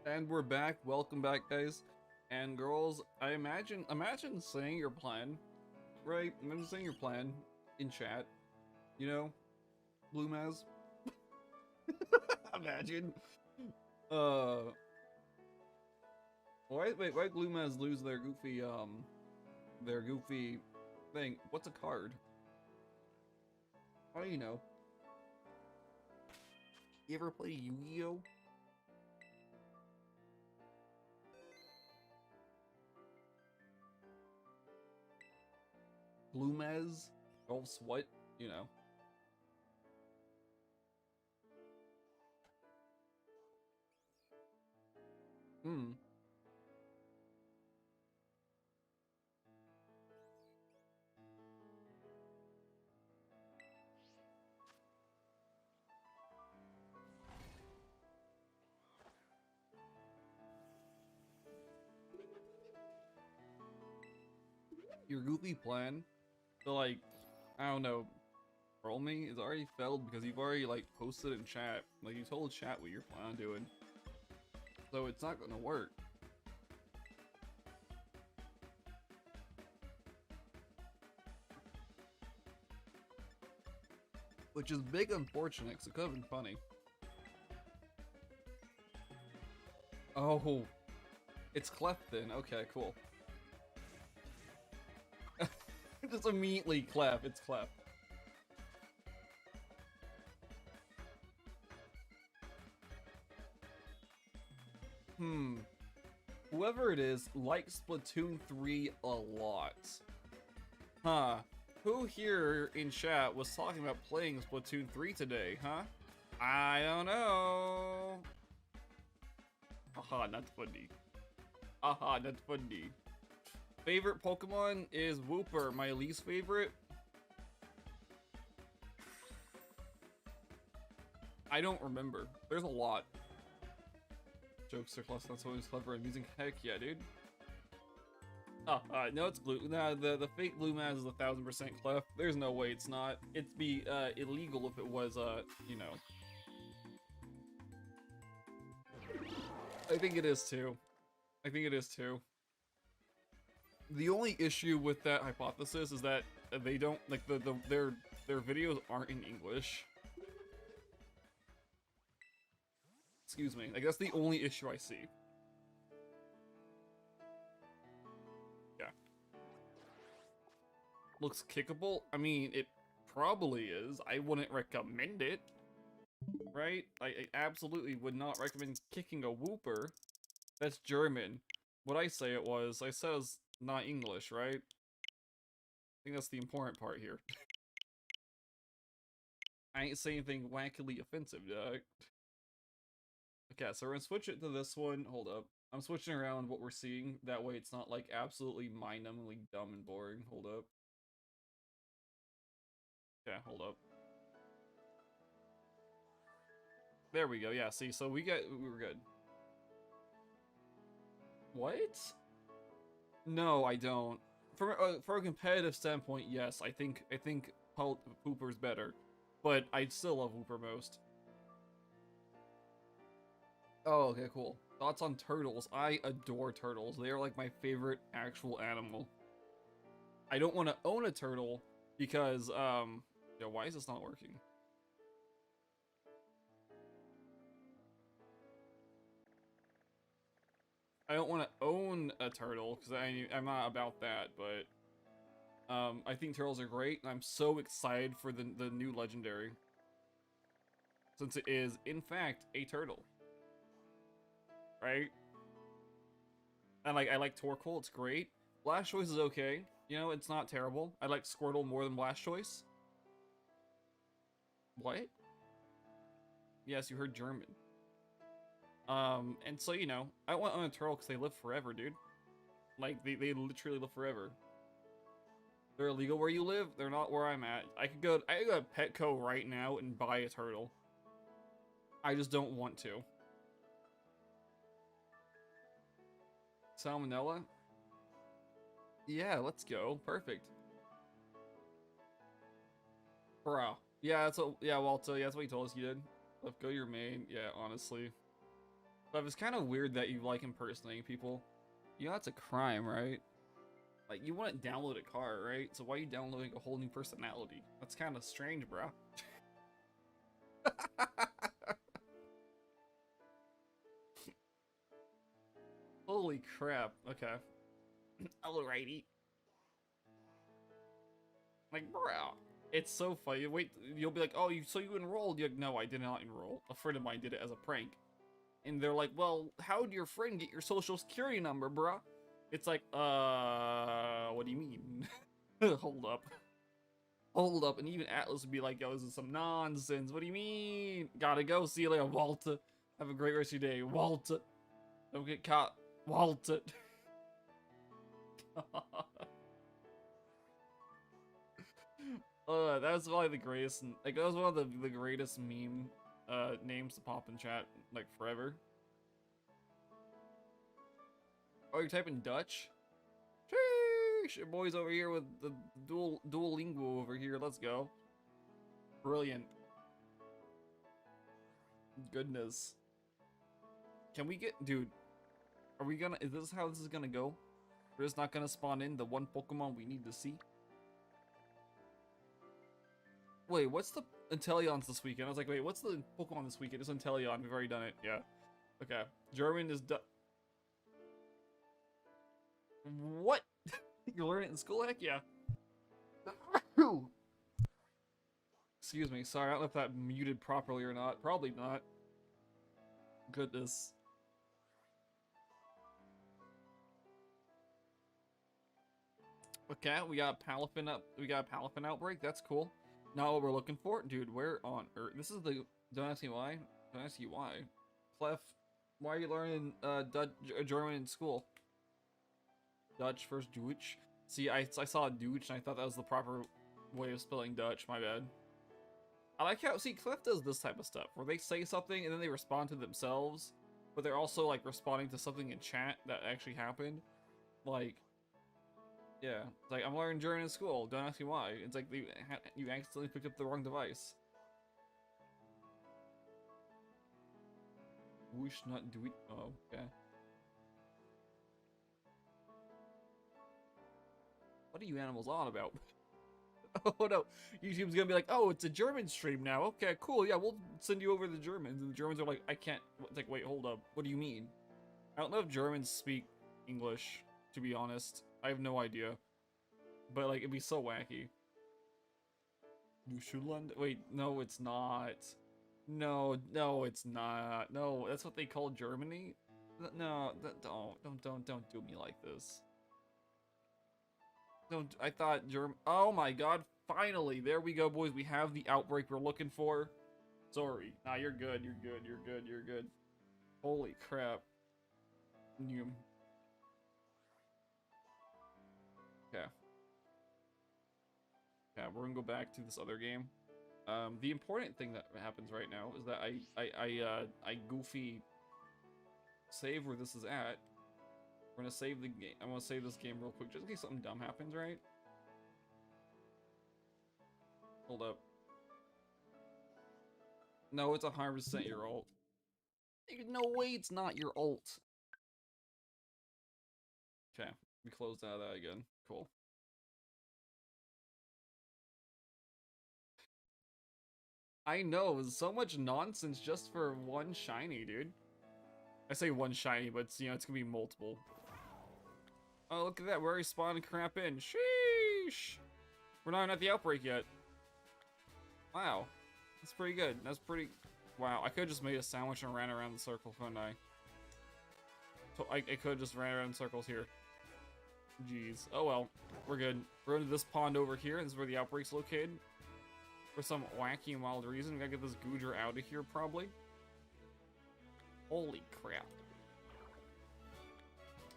And we're back. Welcome back, guys and girls. Imagine saying your plan, right? Imagine saying your plan in chat. You know, Bloomaz. Imagine. Why Bloomaz lose their goofy thing? What's a card? How do you know? You ever play Yu-Gi-Oh? Bloomez? Golf's what? You know. Your goofy plan to, like, I don't know, troll me is already failed because you've already, like, posted in chat. Like, you told chat what you're planning on doing. So it's not gonna work. Which is big unfortunate, because it could have been funny. Oh, it's Clef then. Okay, cool. Just immediately Clef. It's Clef. Whoever it is likes Splatoon 3 a lot. Huh. Who here in chat was talking about playing Splatoon 3 today, huh? I don't know. Haha, not funny. Haha, not funny. Favorite Pokemon is Wooper. My least favorite? I don't remember. There's a lot. Jokes are close, that's always clever and amusing. Heck yeah, dude. No, it's Glue. Nah, the fake Gloomaz is 1000% Clef. There's no way it's not. It'd be illegal if it was you know. I think it is too. I think it is too. The only issue with that hypothesis is that they don't like their videos aren't in English. Excuse me. Like, that's the only issue I see. Yeah. Looks kickable? I mean, it probably is. I wouldn't recommend it. Right? I absolutely would not recommend kicking a Wooper. That's German. What I say it was, I said it's not English, right? I think that's the important part here. I ain't saying anything wackily offensive, dog. Okay, so we're gonna switch it to this one. Hold up. I'm switching around what we're seeing. That way it's not, like, absolutely mind-numbingly dumb and boring. Hold up. Yeah, hold up. There we go. Yeah, see, so we were good. What? No, I don't. For a competitive standpoint, yes, I think Pooper's better, but I still love Wooper most. Oh, okay, cool. Thoughts on turtles? I adore turtles. They are, like, my favorite actual animal. I don't want to own a turtle because yeah, why is this not working? I don't want to own a turtle because I'm not about that, but I think turtles are great, and I'm so excited for the new legendary, since it is in fact a turtle, right? And I like Torkoal, it's great. Blastoise is okay, you know, it's not terrible. I like Squirtle more than Blastoise. What? Yes, you heard German. And so, you know, I want to own a turtle because they live forever, dude. Like, they literally live forever. They're illegal where you live. They're not where I'm at. I could go to Petco right now and buy a turtle. I just don't want to. Salmonella? Yeah, let's go. Perfect. Bro. Yeah, that's what, yeah, Walter, yeah, that's what he told us you did. Let go your main. Yeah, honestly. But it's kind of weird that you like impersonating people. You know, that's a crime, right? Like, you wouldn't download a car, right? So why are you downloading a whole new personality? That's kind of strange, bro. Holy crap. Okay. Alrighty. Like, bro. It's so funny. Wait, you'll be like, oh, so you enrolled? You're like, no, I did not enroll. A friend of mine did it as a prank. And they're like, well, how did your friend get your social security number, bruh? It's like, what do you mean? Hold up. Hold up. And even Atlas would be like, yo, this is some nonsense. What do you mean? Gotta go. See you later, Walter. Have a great rest of your day, Walter. Don't get caught, Walter. That's probably the greatest, like, that was one of the greatest meme names to pop in chat, like, forever. Oh, you're typing Dutch? Sheesh, your boy's over here with the Duolingo over here, let's go. Brilliant. Goodness. Can we get, dude, are we gonna, is this how this is gonna go? We're just not gonna spawn in the one Pokemon we need to see? Wait, what's the Inteleons this weekend? I was like, wait, what's the Pokemon this weekend? It's Inteleon. We've already done it. Yeah. Okay. German is done. What? You're learning it in school? Heck yeah. Excuse me. Sorry, I don't know if that muted properly or not. Probably not. Goodness. Okay, we got Palafin up. We got a Palafin outbreak. That's cool. Not what we're looking for, dude. Where on earth? This is the. Don't ask me why. Don't ask you why. Clef, why are you learning Dutch, German in school? Dutch versus Deutsch. See, I saw Deutsch and I thought that was the proper way of spelling Dutch. My bad. I like how, see, Clef does this type of stuff where they say something and then they respond to themselves, but they're also like responding to something in chat that actually happened. Like, yeah, it's like, I'm learning German in school. Don't ask me why. It's like you accidentally picked up the wrong device. Whoosh, not do it. Oh, okay. What are you animals on about? Oh no, YouTube's gonna be like, oh, it's a German stream now. Okay, cool. Yeah, we'll send you over the Germans. And the Germans are like, I can't. It's like, wait, hold up. What do you mean? I don't know if Germans speak English, to be honest. I have no idea. But like, it'd be so wacky. You should learn. Wait, no, it's not. No, no, it's not. No, that's what they call Germany. No, don't do me like this. Don't. I thought Oh my God! Finally, there we go, boys. We have the outbreak we're looking for. Sorry. Nah, you're good. You're good. You're good. You're good. Holy crap. You. Okay. Yeah, we're gonna go back to this other game. The important thing that happens right now is that I goofy save where this is at. We're gonna save the game. I'm gonna save this game real quick just in case something dumb happens, right? Hold up. No, it's 100% your ult. No way, it's not your ult. Okay, we closed out of that again. Cool. I know, so much nonsense just for one shiny, dude. I say one shiny, but it's, you know, it's gonna be multiple. Oh, look at that, we're already spawning crap in. Sheesh! We're not even at the outbreak yet. Wow. That's pretty good. That's pretty... Wow, I could've just made a sandwich and ran around the circle, couldn't I? So I could've just ran around in circles here. Jeez. Oh well. We're good. We're into this pond over here. This is where the outbreak's located. For some wacky and wild reason. We gotta get this Goodra out of here, probably. Holy crap.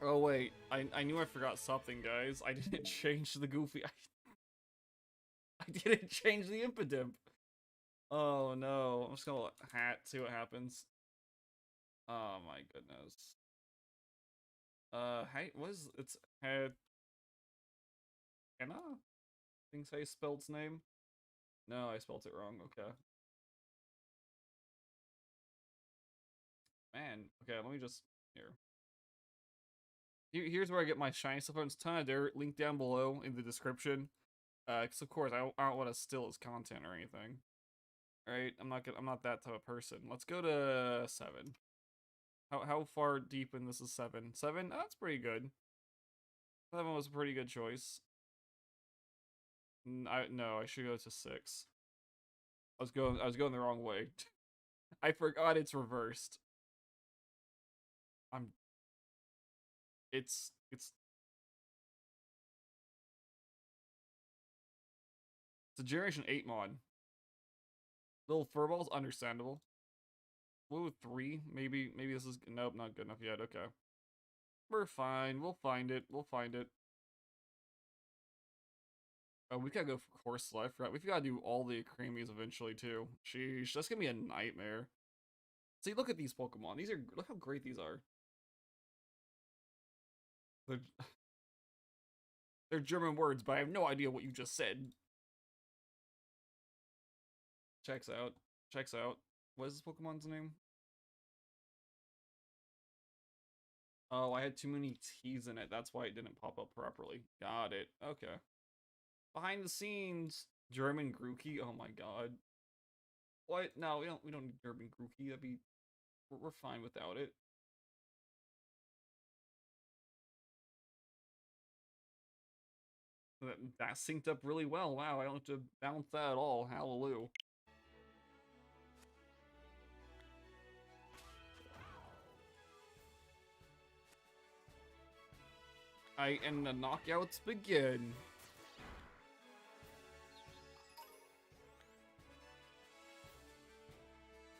Oh wait, I knew I forgot something, guys. I didn't change the Goofy. I didn't change the Impidimp. Oh no, I'm just gonna see what happens. Oh my goodness. Hey, what is it's head? Anna? I think I spelled its name. No, I spelled it wrong. Okay. Man, okay, let me just here. Here's where I get my shiny stuff. It's ton of dirt. Link down below in the description. Because of course I don't want to steal his content or anything. All right, I'm not that type of person. Let's go to 7. How far deep in this is 7? 7? Oh, that's pretty good. 7 was a pretty good choice. No, I should go to 6. I was going the wrong way. I forgot it's reversed. It's a Generation 8 mod. Little furballs, understandable. Woo, 3? Maybe this is nope, not good enough yet. Okay. We're fine. We'll find it. We'll find it. Oh, we gotta go for course life, right? We've gotta do all the creamies eventually too. Sheesh, that's gonna be a nightmare. See, look at these Pokemon. Look how great these are. They're, they're German words, but I have no idea what you just said. Checks out. Checks out. What is this Pokemon's name? Oh, I had too many T's in it. That's why it didn't pop up properly. Got it. Okay. Behind the scenes, German Grookey. Oh my god. What? No, we don't need German Grookey. That'd be we're fine without it. That synced up really well. Wow, I don't have to balance that at all. Hallelujah. And the knockouts begin.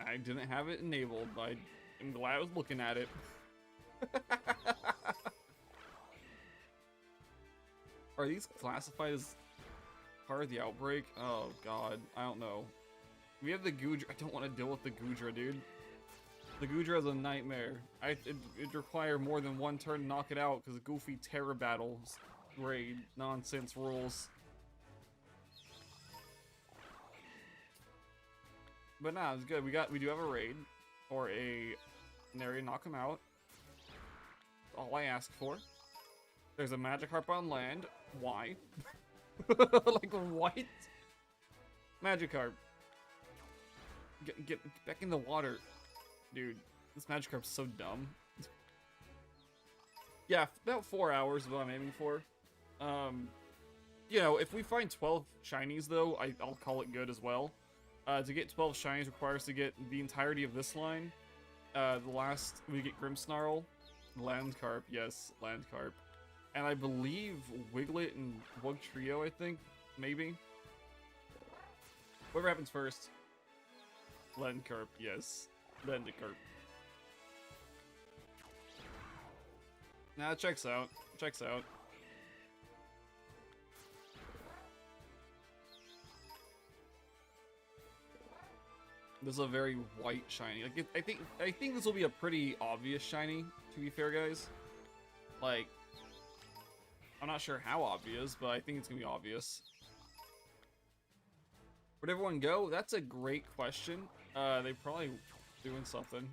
I didn't have it enabled, but I'm glad I was looking at it. Are these classified as part of the outbreak? Oh god, I don't know. We have the Goodra. I don't want to deal with the Goodra, dude. The Goodra is a nightmare. It'd require more than one turn to knock it out because Goofy Terror Battles raid nonsense rules. But nah, it's good. We do have a raid or an area to knock him out. All I ask for. There's a Magikarp on land. Why? Like what? Magikarp. Get back in the water. Dude, this Magikarp's so dumb. Yeah, about 4 hours is what I'm aiming for. You know, if we find 12 shinies though, I'll call it good as well. To get 12 shinies requires to get the entirety of this line. The last, we get Grimmsnarl, Landcarp, yes, Landcarp. And I believe Wiglet and Wugtrio, I think, maybe. Whatever happens first. Landcarp, yes. Landcarp. Nah, checks out. Checks out. This is a very white shiny. Like I think this will be a pretty obvious shiny, to be fair, guys. Like, I'm not sure how obvious, but I think it's gonna be obvious. Where'd everyone go? That's a great question. They probably doing something.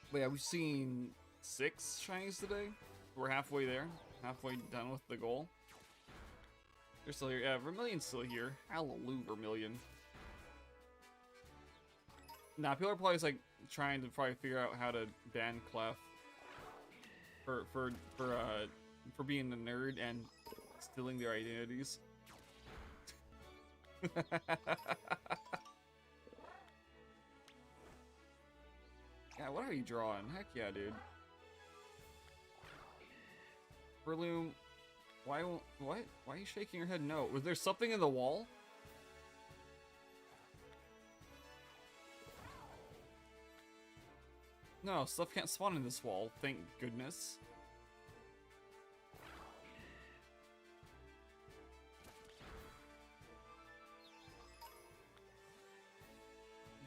But yeah, we've seen 6 shinies today. We're halfway there. Halfway done with the goal. They're still here. Yeah, Vermilion's still here. Hallelujah, Vermilion. Nah, people are probably just, like trying to figure out how to ban Clef for being a nerd and stealing their identities. Yeah, what are you drawing? Heck yeah, dude. Breloom, what? Why are you shaking your head? No. Was there something in the wall? No, stuff can't spawn in this wall, thank goodness.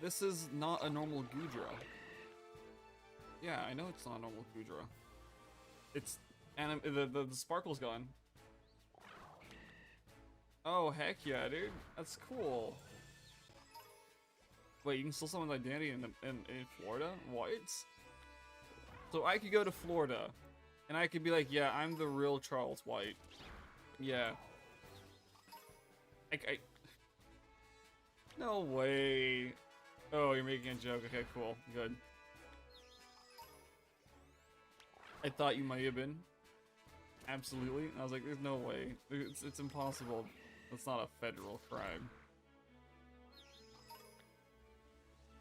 This is not a normal Goodra. Yeah, I know it's not a normal Goodra. It's... and the sparkle's gone. Oh, heck yeah, dude. That's cool. Wait, you can still summon identity in Florida? What? So I could go to Florida, and I could be like, yeah, I'm the real Charles White. Yeah. No way. Oh, you're making a joke. Okay, cool. Good. I thought you might have been. Absolutely. I was like, there's no way. It's impossible. That's not a federal crime.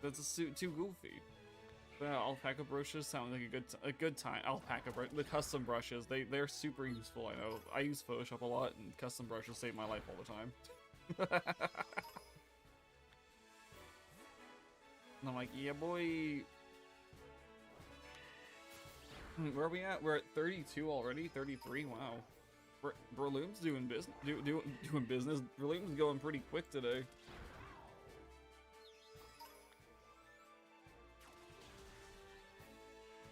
That's a suit too goofy. But alpaca brushes sound like a good time. Alpaca brush, the custom brushes, they're super useful. I know. I use Photoshop a lot, and custom brushes save my life all the time. And I'm like, yeah, boy. Where are we at? We're at 32 already. 33. Wow. Breloom's doing business. Doing business. Breloom's going pretty quick today.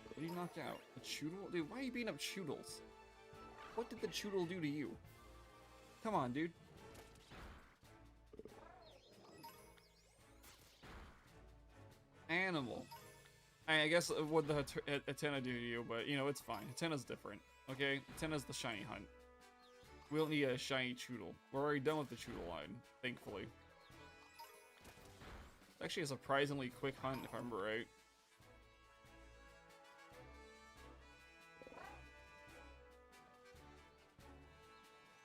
What do you knock out? The Choodle? Dude, why are you beating up Choodles? What did the Choodle do to you? Come on, dude. Animal. I guess what the Hatena do to you, but you know, it's fine. Hatena's different, okay? Hatena's the shiny hunt. We don't need a shiny Choodle. We're already done with the Choodle line, thankfully. It's actually a surprisingly quick hunt, if I remember right.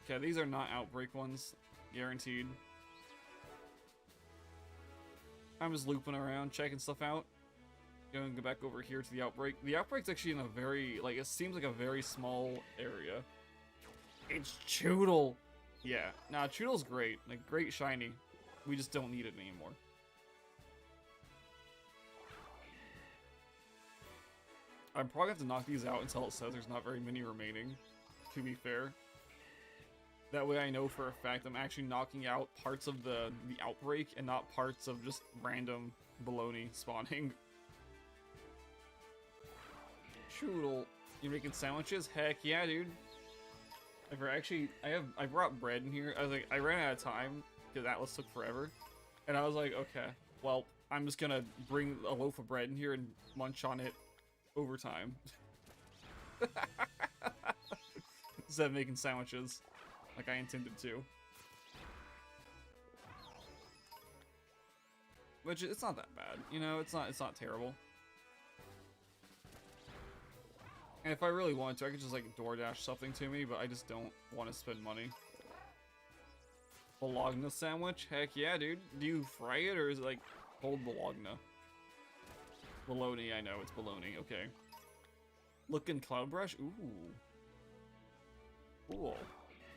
Okay, these are not Outbreak ones, guaranteed. I'm just looping around, checking stuff out. Going to go back over here to the Outbreak. The Outbreak's actually in a very, like, it seems like a very small area. It's Choodle! Yeah, nah, Choodle's great. Like, great shiny. We just don't need it anymore. I'm probably have to knock these out until it says there's not very many remaining, to be fair. That way I know for a fact I'm actually knocking out parts of the Outbreak and not parts of just random baloney spawning. Choodle, you making sandwiches? Heck yeah, dude. I brought bread in here. I was like, I ran out of time because Atlas took forever. And I was like, okay, well, I'm just gonna bring a loaf of bread in here and munch on it over time. Instead of making sandwiches. Like I intended to. Which, it's not that bad, you know, it's not terrible. And if I really wanted to, I could just like DoorDash something to me, but I just don't want to spend money. Bologna sandwich? Heck yeah, dude. Do you fry it or is it like cold bologna? Bologna, I know, it's bologna, okay. Looking cloud brush? Ooh. Cool.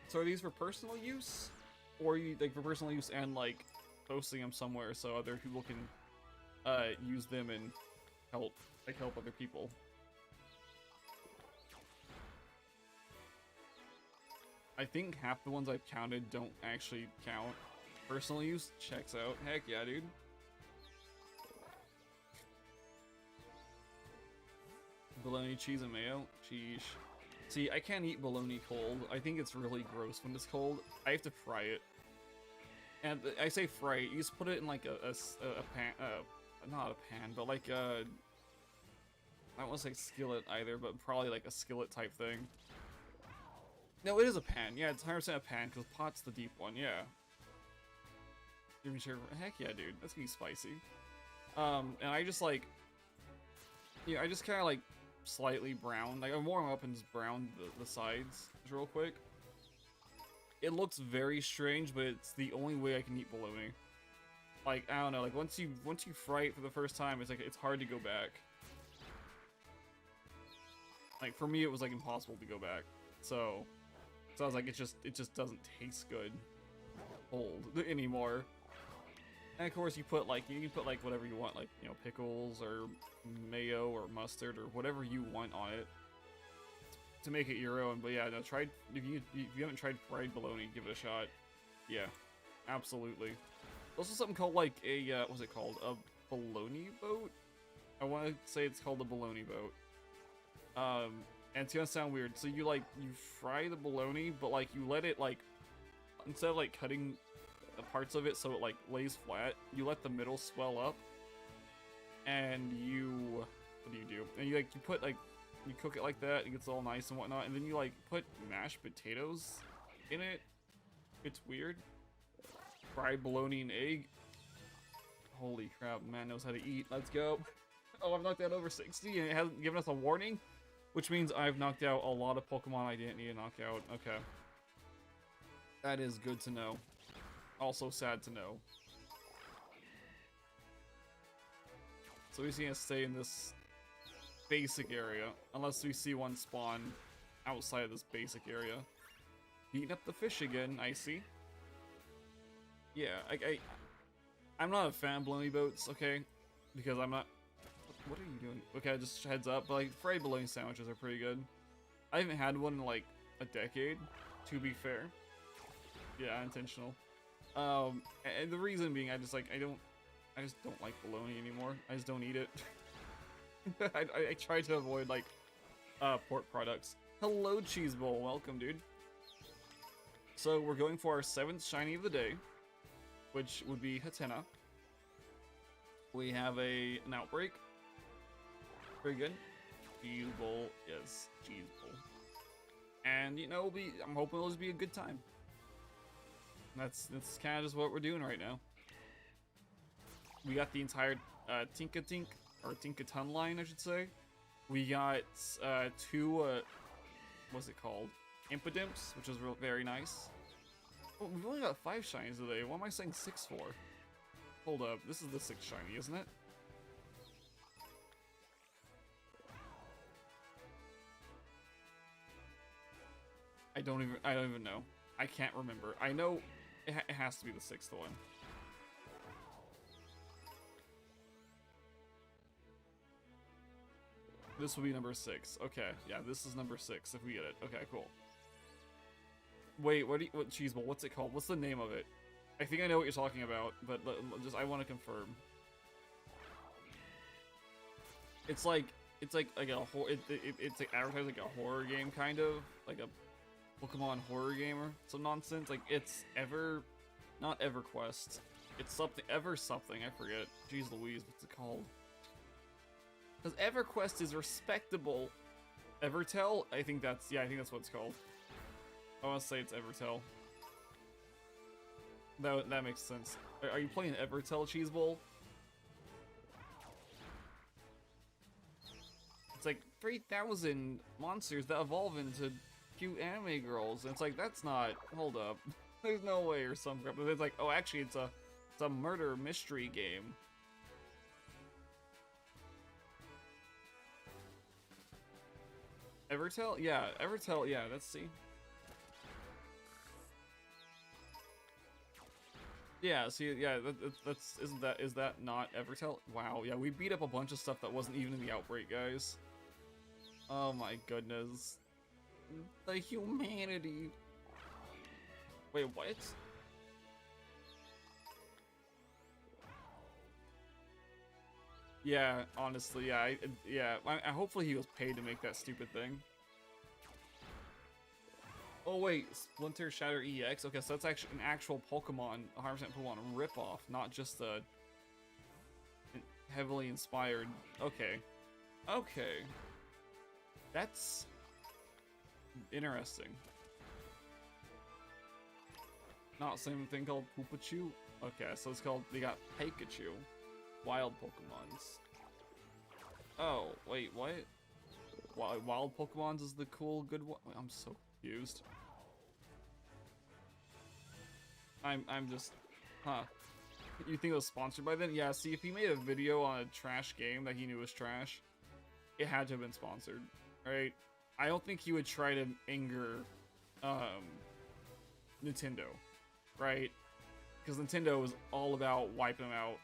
So are these for personal use? Or are you like for personal use and like posting them somewhere so other people can use them and help other people? I think half the ones I've counted don't actually count. Personal use checks out. Heck yeah, dude. Bologna, cheese, and mayo. Sheesh. See, I can't eat bologna cold. I think it's really gross when it's cold. I have to fry it. And I say fry it, you just put it in like a pan, not a pan, but like a, I don't want to say skillet either, but probably like a skillet type thing. No, it is a pan. Yeah, it's 100% a pan, because pot's the deep one, yeah. Heck yeah, dude. That's gonna be spicy. And I just like, yeah, I just kind of like slightly brown. Like I warm up and just brown the sides real quick. It looks very strange, but it's the only way I can eat bologna. Like I don't know. Like once you fry it for the first time, it's like it's hard to go back. Like for me, it was like impossible to go back. So I was like, it just doesn't taste good cold anymore. And of course, you can put like whatever you want, like, you know, pickles or mayo or mustard or whatever you want on it to make it your own. But yeah, no, if you haven't tried fried bologna, give it a shot. Yeah, absolutely. Also, something called like a what's it called? A bologna boat. I want to say it's called a bologna boat. And it's gonna sound weird. So you fry the bologna, but like you let it like instead of like cutting parts of it so it like lays flat, you let the middle swell up, and you what do? And you put like you cook it like that, it gets all nice and whatnot, and then you like put mashed potatoes in it. It's weird. Fried bologna and egg. Holy crap, man knows how to eat. Let's go. Oh, I've knocked out over 60 and it hasn't given us a warning, which means I've knocked out a lot of Pokemon I didn't need to knock out. Okay. That is good to know. Also sad to know. So we're just gonna stay in this basic area, unless we see one spawn outside of this basic area. Heating up the fish again, I see. Yeah, I'm not a fan of bologna boats, okay? Because I'm not... What are you doing? Okay, just heads up, but like, fried bologna sandwiches are pretty good. I haven't had one in like a decade, to be fair. Yeah, intentional. And the reason being, I just don't like bologna anymore. I just don't eat it. I try to avoid like pork products. Hello, Cheese Bowl. Welcome, dude. So we're going for our 7th shiny of the day, which would be Hatena. We have an outbreak. Very good. Cheese Bowl, yes, Cheese Bowl. And you know, I'm hoping it'll just be a good time. That's kind of just what we're doing right now. We got the entire Tinkatink, or Tinkatun line, I should say. We got 2, what's it called? Impidimps, which is very nice. Oh, we've only got 5 shinies today. What am I saying 6 for? Hold up, this is the 6th shiny, isn't it? I don't even know. I can't remember. I know it has to be the 6th one. This will be number 6. Okay, yeah, this is number 6 if we get it. Okay, cool. Wait, what Cheese Bowl? What's it called? What's the name of it? I think I know what you're talking about, but I want to confirm. It's like a horror. It's like advertised like a horror game, kind of like a Pokemon horror game or some nonsense. Like it's not EverQuest. It's something something. I forget. Jeez Louise, what's it called? Because EverQuest is respectable. Evertel? I think that's what it's called. I want to say it's Evertel. That makes sense. Are you playing Evertel, Cheese Bowl? It's like 3,000 monsters that evolve into cute anime girls. And it's like, that's not... Hold up. There's no way or some crap. But it's like, oh, actually, it's a murder mystery game. Evertel? Yeah, Evertel, yeah, let's see. Yeah, see, yeah, is that not Evertel? Wow, yeah, we beat up a bunch of stuff that wasn't even in the outbreak, guys. Oh my goodness. The humanity. Wait, what? Yeah, honestly, yeah, hopefully he was paid to make that stupid thing. Oh wait, Splinter Shatter EX? Okay, so that's actually an actual Pokemon, 100% Pokemon ripoff, not just a heavily inspired. Okay. Okay. That's interesting. Not the same thing called Poopachu? Okay, so it's called, they got Pikachu. Wild Pokemons. Oh, wait, what? Wild Pokemons is the cool, good one? I'm so confused. I'm just, huh. You think it was sponsored by them? Yeah, see, if he made a video on a trash game that he knew was trash, it had to have been sponsored, right? I don't think he would try to anger, Nintendo, right? Because Nintendo was all about wiping them out.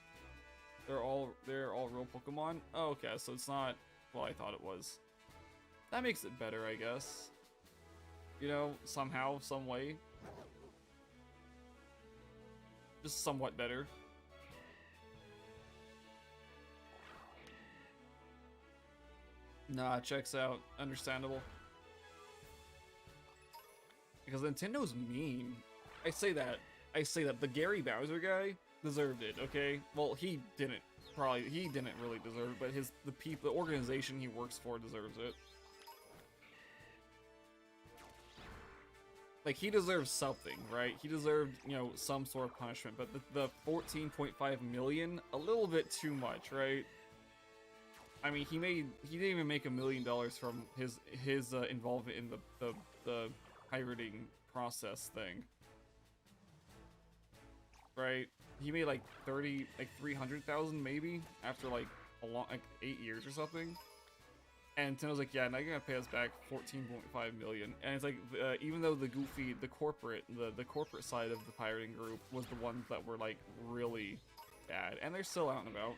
They're all real Pokemon? Oh, okay, so it's not what I thought it was. That makes it better, I guess. You know, somehow, some way. Just somewhat better. Nah, checks out. Understandable. Because Nintendo's mean. I say that the Gary Bowser guy deserved it. Okay, well he didn't really deserve it, but the organization he works for deserves it. Like, he deserves something, right? He deserved, you know, some sort of punishment, but the 14.5 million, a little bit too much, right? I mean, he didn't even make $1 million from his involvement in the pirating process thing, right? He made like 300,000 maybe after like 8 years or something. And Nintendo's like, yeah, now you're gonna pay us back 14.5 million. And it's like, even though the corporate side of the pirating group was the ones that were like really bad, and they're still out and about.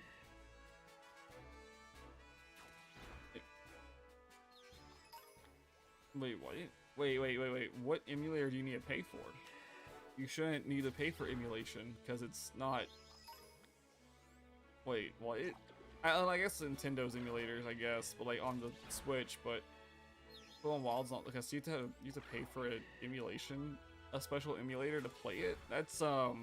Wait, what? Wait. What emulator do you need to pay for? You shouldn't need to pay for emulation, because it's not... Wait, what? I guess Nintendo's emulators, I guess, but like on the Switch, but on Wild's not, because you have to pay for an emulation, a special emulator to play it. That's odd.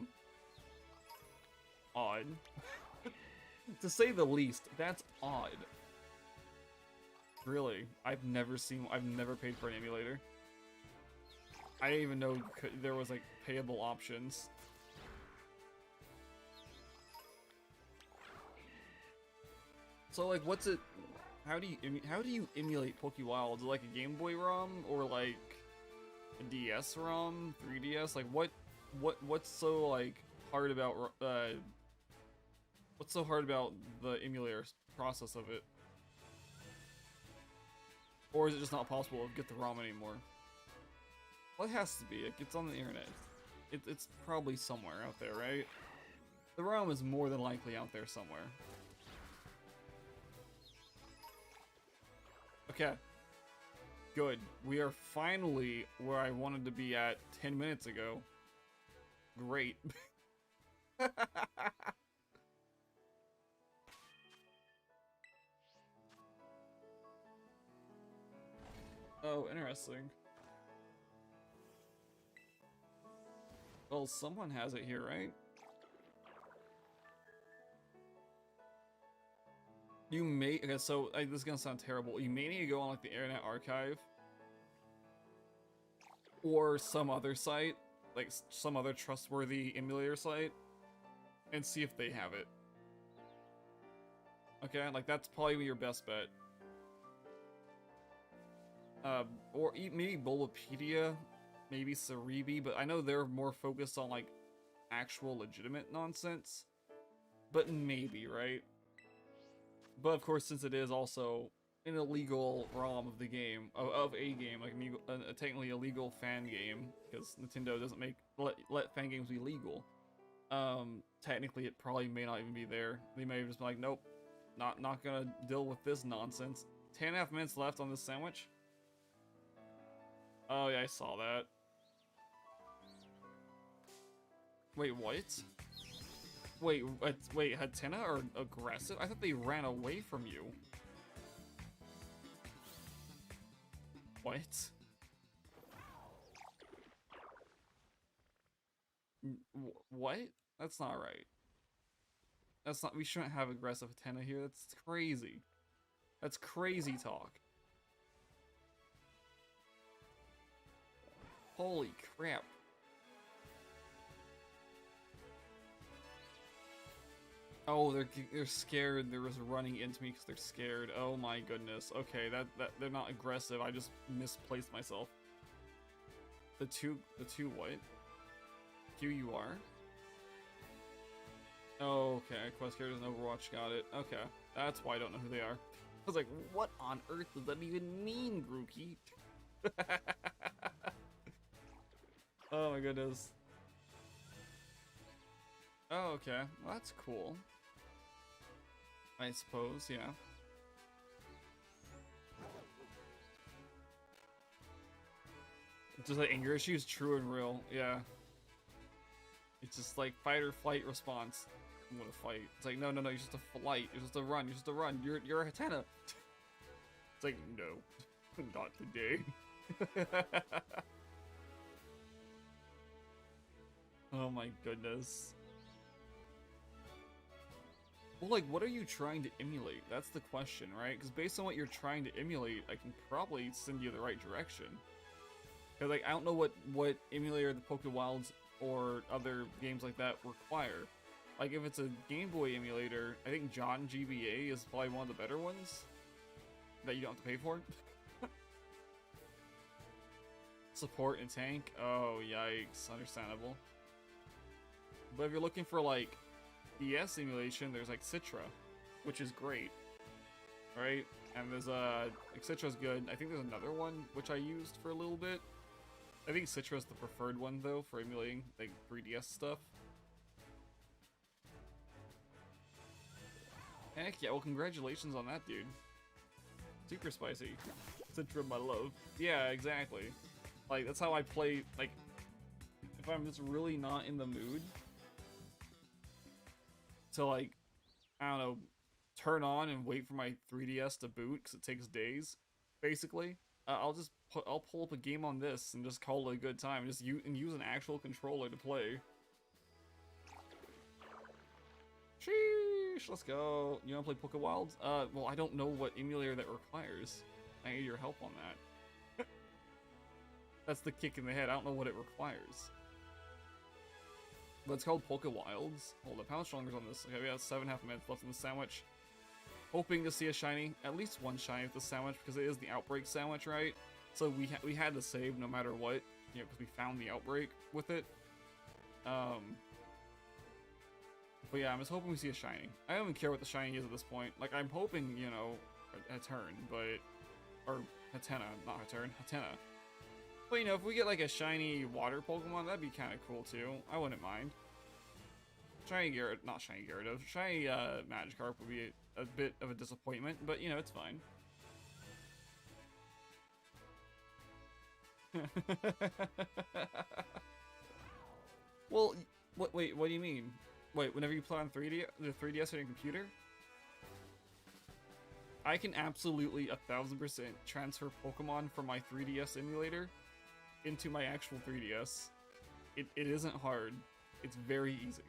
To say the least, that's odd. Really, I've never paid for an emulator. I didn't even know there was like payable options. So like, what's it? How do you emulate PokeWild? Is it like a Game Boy ROM or like a DS ROM, 3DS? Like what's so like hard about what's so hard about the emulator process of it? Or is it just not possible to get the ROM anymore? Well, it has to be. Like, it's on the internet. It's probably somewhere out there, right? The ROM is more than likely out there somewhere. Okay. Good. We are finally where I wanted to be at 10 minutes ago. Great. Oh, interesting. Well, someone has it here, right? You may... Okay, so this is gonna sound terrible. You may need to go on like the Internet Archive or some other site, like some other trustworthy emulator site, and see if they have it. Okay, like that's probably your best bet. Or maybe Bulbapedia, maybe Cerebi, but I know they're more focused on like actual legitimate nonsense. But maybe, right? But of course, since it is also an illegal ROM of the game, of a game, like technically a legal fan game, because Nintendo doesn't let fan games be legal. Technically it probably may not even be there. They may have just been like, nope, not gonna deal with this nonsense. 10.5 minutes left on this sandwich. Oh yeah, I saw that. Wait, what? Wait, Hatena are aggressive? I thought they ran away from you. What? What? That's not right. That's not- we shouldn't have aggressive Hatena here. That's crazy. That's crazy talk. Holy crap. Oh, they're scared. They're just running into me because they're scared. Oh my goodness. Okay, that they're not aggressive. I just misplaced myself. The two what? QUR? Oh, okay. Quest characters in Overwatch, got it. Okay, that's why I don't know who they are. I was like, what on earth does that even mean, Grookey? Oh my goodness. Oh, okay. Well, that's cool. I suppose, yeah. Just like anger issues, true and real, yeah. It's just like fight or flight response. I'm gonna fight. It's like, no, you're just a flight. You're just a run. You're just a run. You're a Hatena. It's like, no, not today. Oh my goodness. Well, like, what are you trying to emulate? That's the question, right? Because based on what you're trying to emulate, I can probably send you the right direction. Because, like, I don't know what emulator the Pokewilds or other games like that require. Like, if it's a Game Boy emulator, I think John GBA is probably one of the better ones that you don't have to pay for. Support and tank? Oh, yikes. Understandable. But if you're looking for, like, DS emulation, there's, like, Citra, which is great. Right? And there's, like, Citra's good. I think there's another one, which I used for a little bit. I think Citra's the preferred one, though, for emulating, like, 3DS stuff. Heck yeah, well, congratulations on that, dude. Super spicy. Citra, my love. Yeah, exactly. Like, that's how I play, like, if I'm just really not in the mood to, like, I don't know, turn on and wait for my 3DS to boot, because it takes days, basically, I'll pull up a game on this and just call it a good time, and just use an actual controller to play. Sheesh, let's go. You wanna play Pokewilds? Well, I don't know what emulator that requires. I need your help on that. That's the kick in the head. I don't know what it requires. But it's called Pokewilds. Hold up, how much longer is on this? Okay, we have 7.5 minutes left in the sandwich. Hoping to see a shiny, at least one shiny with the sandwich, because it is the Outbreak sandwich, right? So we had to save no matter what, you know, because we found the Outbreak with it. But yeah, I'm just hoping we see a shiny. I don't even care what the shiny is at this point. Like, I'm hoping, you know, a turn, but... Or Hatena, not a turn, Hatena. But, you know, if we get, like, a shiny water Pokemon, that'd be kind of cool, too. I wouldn't mind. Shiny Gyarados, not shiny Gyarados, shiny Magikarp would be a bit of a disappointment, but, you know, it's fine. Well, wait, what do you mean? Wait, whenever you play on the 3DS on your computer? I can absolutely 1000% transfer Pokemon from my 3DS emulator into my actual 3DS. It isn't hard. It's very easy.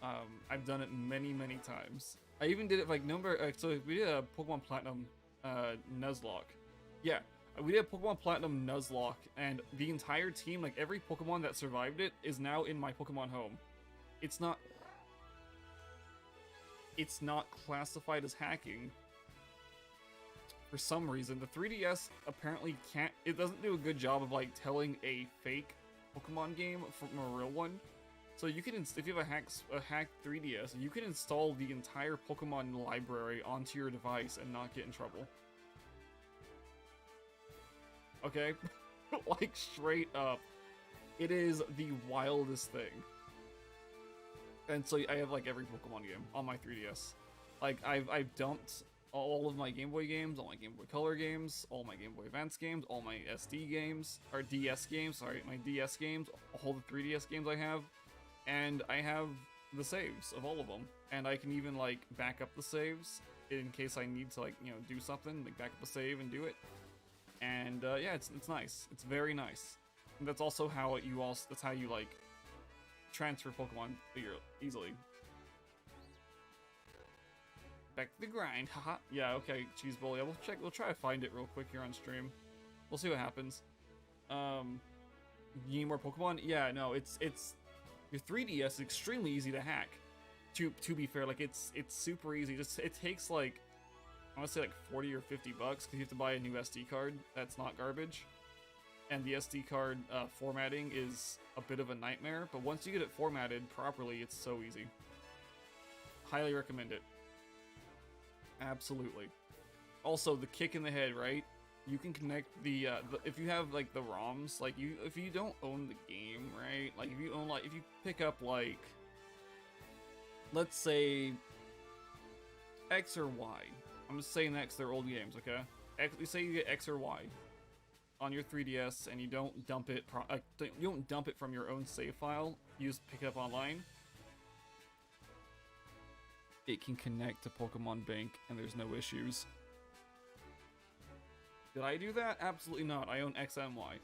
I've done it many, many times. I even did it like so we did a Pokemon Platinum Nuzlocke. Yeah, we did a Pokemon Platinum Nuzlocke, and the entire team, like every Pokemon that survived it, is now in my Pokemon home. It's not classified as hacking. For some reason, the 3DS apparently can't. It doesn't do a good job of like telling a fake Pokemon game from a real one. So you can, if you have a hacked 3DS, you can install the entire Pokemon library onto your device and not get in trouble. Okay, like straight up, it is the wildest thing. And so I have like every Pokemon game on my 3DS. Like I've dumped all of my Game Boy games, all my Game Boy Color games, all my Game Boy Advance games, all my SD games, or DS games, sorry, my DS games, all the 3DS games I have, and I have the saves of all of them. And I can even like back up the saves in case I need to like, you know, do something, like back up a save and do it. And yeah, it's nice. It's very nice. And that's also how that's how you like transfer Pokemon easily. Back to the grind, haha. Yeah, okay, Cheese Bully. We'll try to find it real quick here on stream. We'll see what happens. You need more Pokemon? Yeah, no, it's your 3DS is extremely easy to hack. To be fair, like it's super easy. It takes like I want to say like 40 or 50 bucks because you have to buy a new SD card. That's not garbage. And the SD card formatting is a bit of a nightmare, but once you get it formatted properly, it's so easy. Highly recommend it. Absolutely. Also, the kick in the head, right? You can connect the if you have like the ROMs, like if you don't own the game, right? Like if you pick up like, let's say X or Y. I'm just saying that because they're old games, okay? You say you get X or Y on your 3DS and you don't dump it, you don't dump it from your own save file. You just pick it up online. It can connect to Pokemon Bank and there's no issues. Did I do that? Absolutely not. I own X and Y.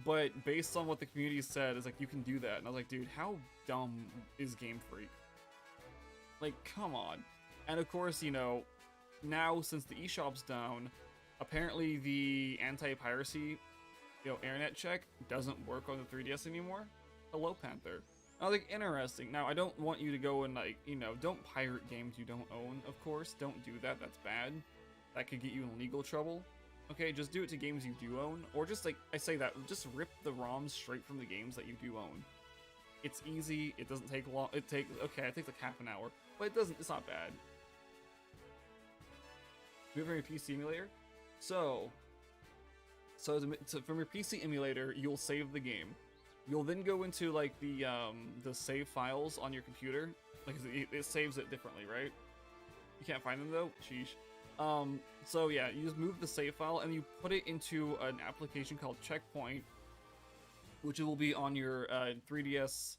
But based on what the community said, is like, you can do that. And I was like, dude, how dumb is Game Freak? Like, come on. And of course, you know, now since the eShop's down, apparently the anti-piracy, you know, internet check doesn't work on the 3DS anymore. Hello, Panther. I was like, interesting. Now, I don't want you to go and, like, you know, don't pirate games you don't own, of course. Don't do that. That's bad. That could get you in legal trouble. Okay, just do it to games you do own. Or just, like, I say that, just rip the ROMs straight from the games that you do own. It's easy. It doesn't take long. Okay, it takes like half an hour. But it doesn't, it's not bad. Move from your PC emulator. So from your PC emulator, you'll save the game. You'll then go into like the save files on your computer. Like it saves it differently, right? You can't find them though. Sheesh. So yeah, you just move the save file and you put it into an application called Checkpoint, which will be on your 3DS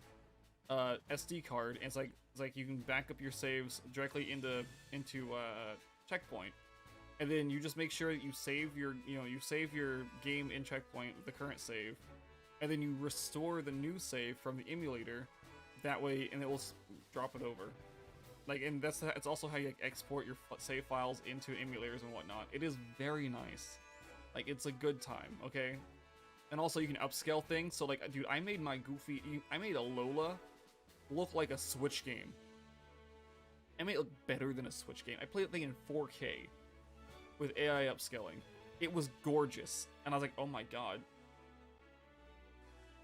SD card. And it's like you can back up your saves directly into Checkpoint. And then you just make sure that you save your game in Checkpoint with the current save, and then you restore the new save from the emulator, that way, and it will drop it over. Like, and it's also how you like, export your save files into emulators and whatnot. It is very nice. Like, it's a good time, okay? And also you can upscale things. So like, dude, I made a Lola look like a Switch game. I made it look better than a Switch game. I played the thing in 4K. With AI upscaling. It was gorgeous. And I was like, oh my god.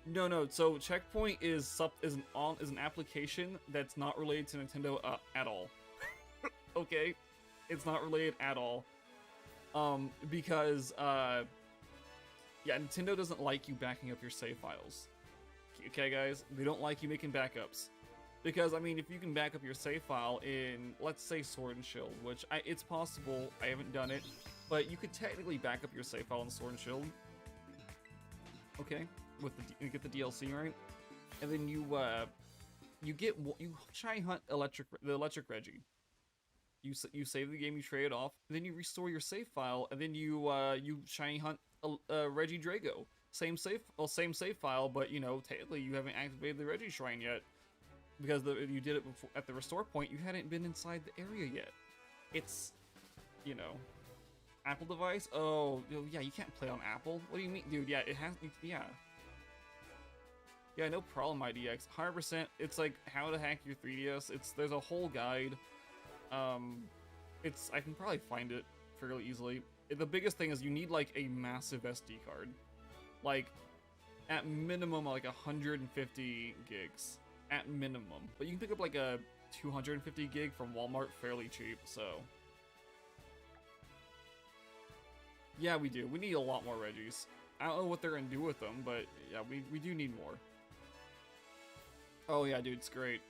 No, so Checkpoint is an application that's not related to Nintendo at all. Okay? It's not related at all. Because yeah, Nintendo doesn't like you backing up your save files. Okay, guys? They don't like you making backups. Because, I mean, if you can back up your save file in, let's say, Sword and Shield, which it's possible, I haven't done it, but you could technically back up your save file in Sword and Shield. Okay, you get the DLC, right? And then you shiny hunt the electric Reggie. You save the game, you trade it off, and then you restore your save file, and then you shiny hunt Reggie Drago. Same save file, but you know, technically you haven't activated the Reggie Shrine yet. Because you did it before, at the restore point, you hadn't been inside the area yet. It's, you know, Apple device? Oh, yeah, you can't play on Apple. What do you mean? Dude, yeah, it has, yeah. Yeah, no problem, IDX. 100%, it's like how to hack your 3DS. There's a whole guide. I can probably find it fairly easily. The biggest thing is you need, like, a massive SD card. Like, at minimum, like 150 gigs. At minimum. But you can pick up like a 250 gig from Walmart fairly cheap, so. Yeah, we do. We need a lot more Reggies. I don't know what they're gonna do with them, but yeah, we do need more. Oh yeah, dude, it's great.